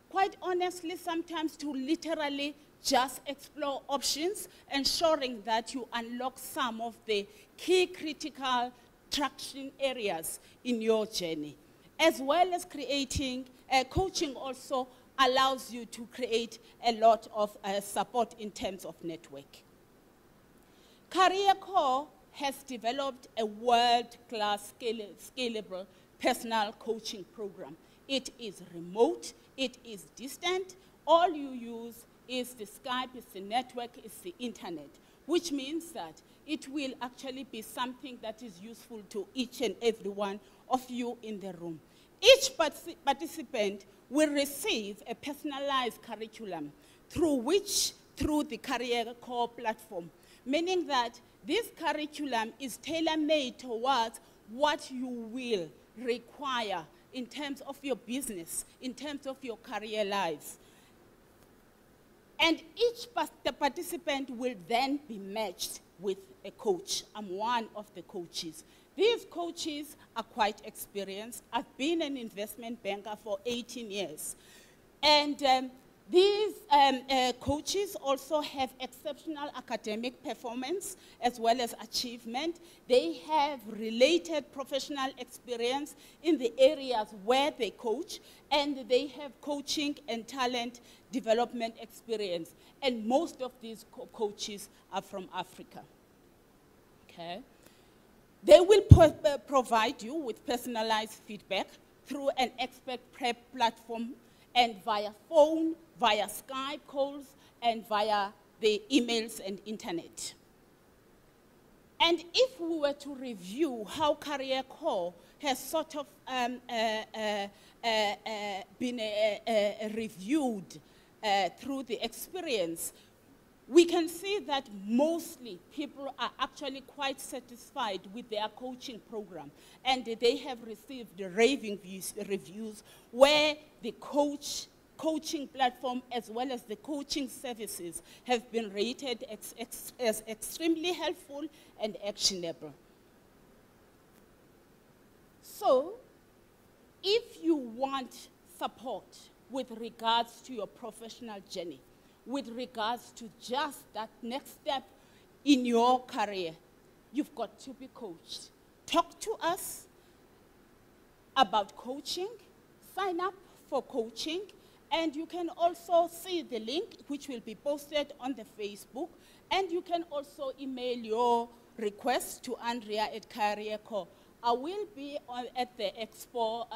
quite honestly, sometimes to literally just explore options, ensuring that you unlock some of the key critical traction areas in your journey. As well as creating, coaching also allows you to create a lot of support in terms of network. Career Core has developed a world-class scalable personal coaching program. It is remote. It is distant. All you use is the Skype, it's the network, it's the internet, which means that it will actually be something that is useful to each and every one of you in the room. Each participant will receive a personalized curriculum through the Career Core platform, meaning that this curriculum is tailor-made towards what you will require in terms of your business, in terms of your career lives. And each participant will then be matched with a coach. I'm one of the coaches. These coaches are quite experienced. I've been an investment banker for 18 years. And these coaches also have exceptional academic performance as well as achievement. They have related professional experience in the areas where they coach, and they have coaching and talent development experience. And most of these coaches are from Africa. Okay? They will provide you with personalized feedback through an expert prep platform and via phone, via Skype calls, and via the emails and internet. And if we were to review how Career Core has sort of been reviewed through the experience, we can see that mostly people are actually quite satisfied with their coaching program, and they have received raving reviews where the coaching platform as well as the coaching services have been rated as extremely helpful and actionable. So, if you want support with regards to your professional journey, with regards to just that next step in your career, you've got to be coached. Talk to us about coaching, sign up for coaching, and you can also see the link which will be posted on the Facebook, and you can also email your request to Andrea at Career Core. I will be at the expo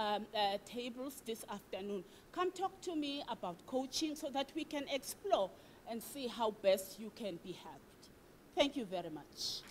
tables this afternoon. Come talk to me about coaching so that we can explore and see how best you can be helped. Thank you very much.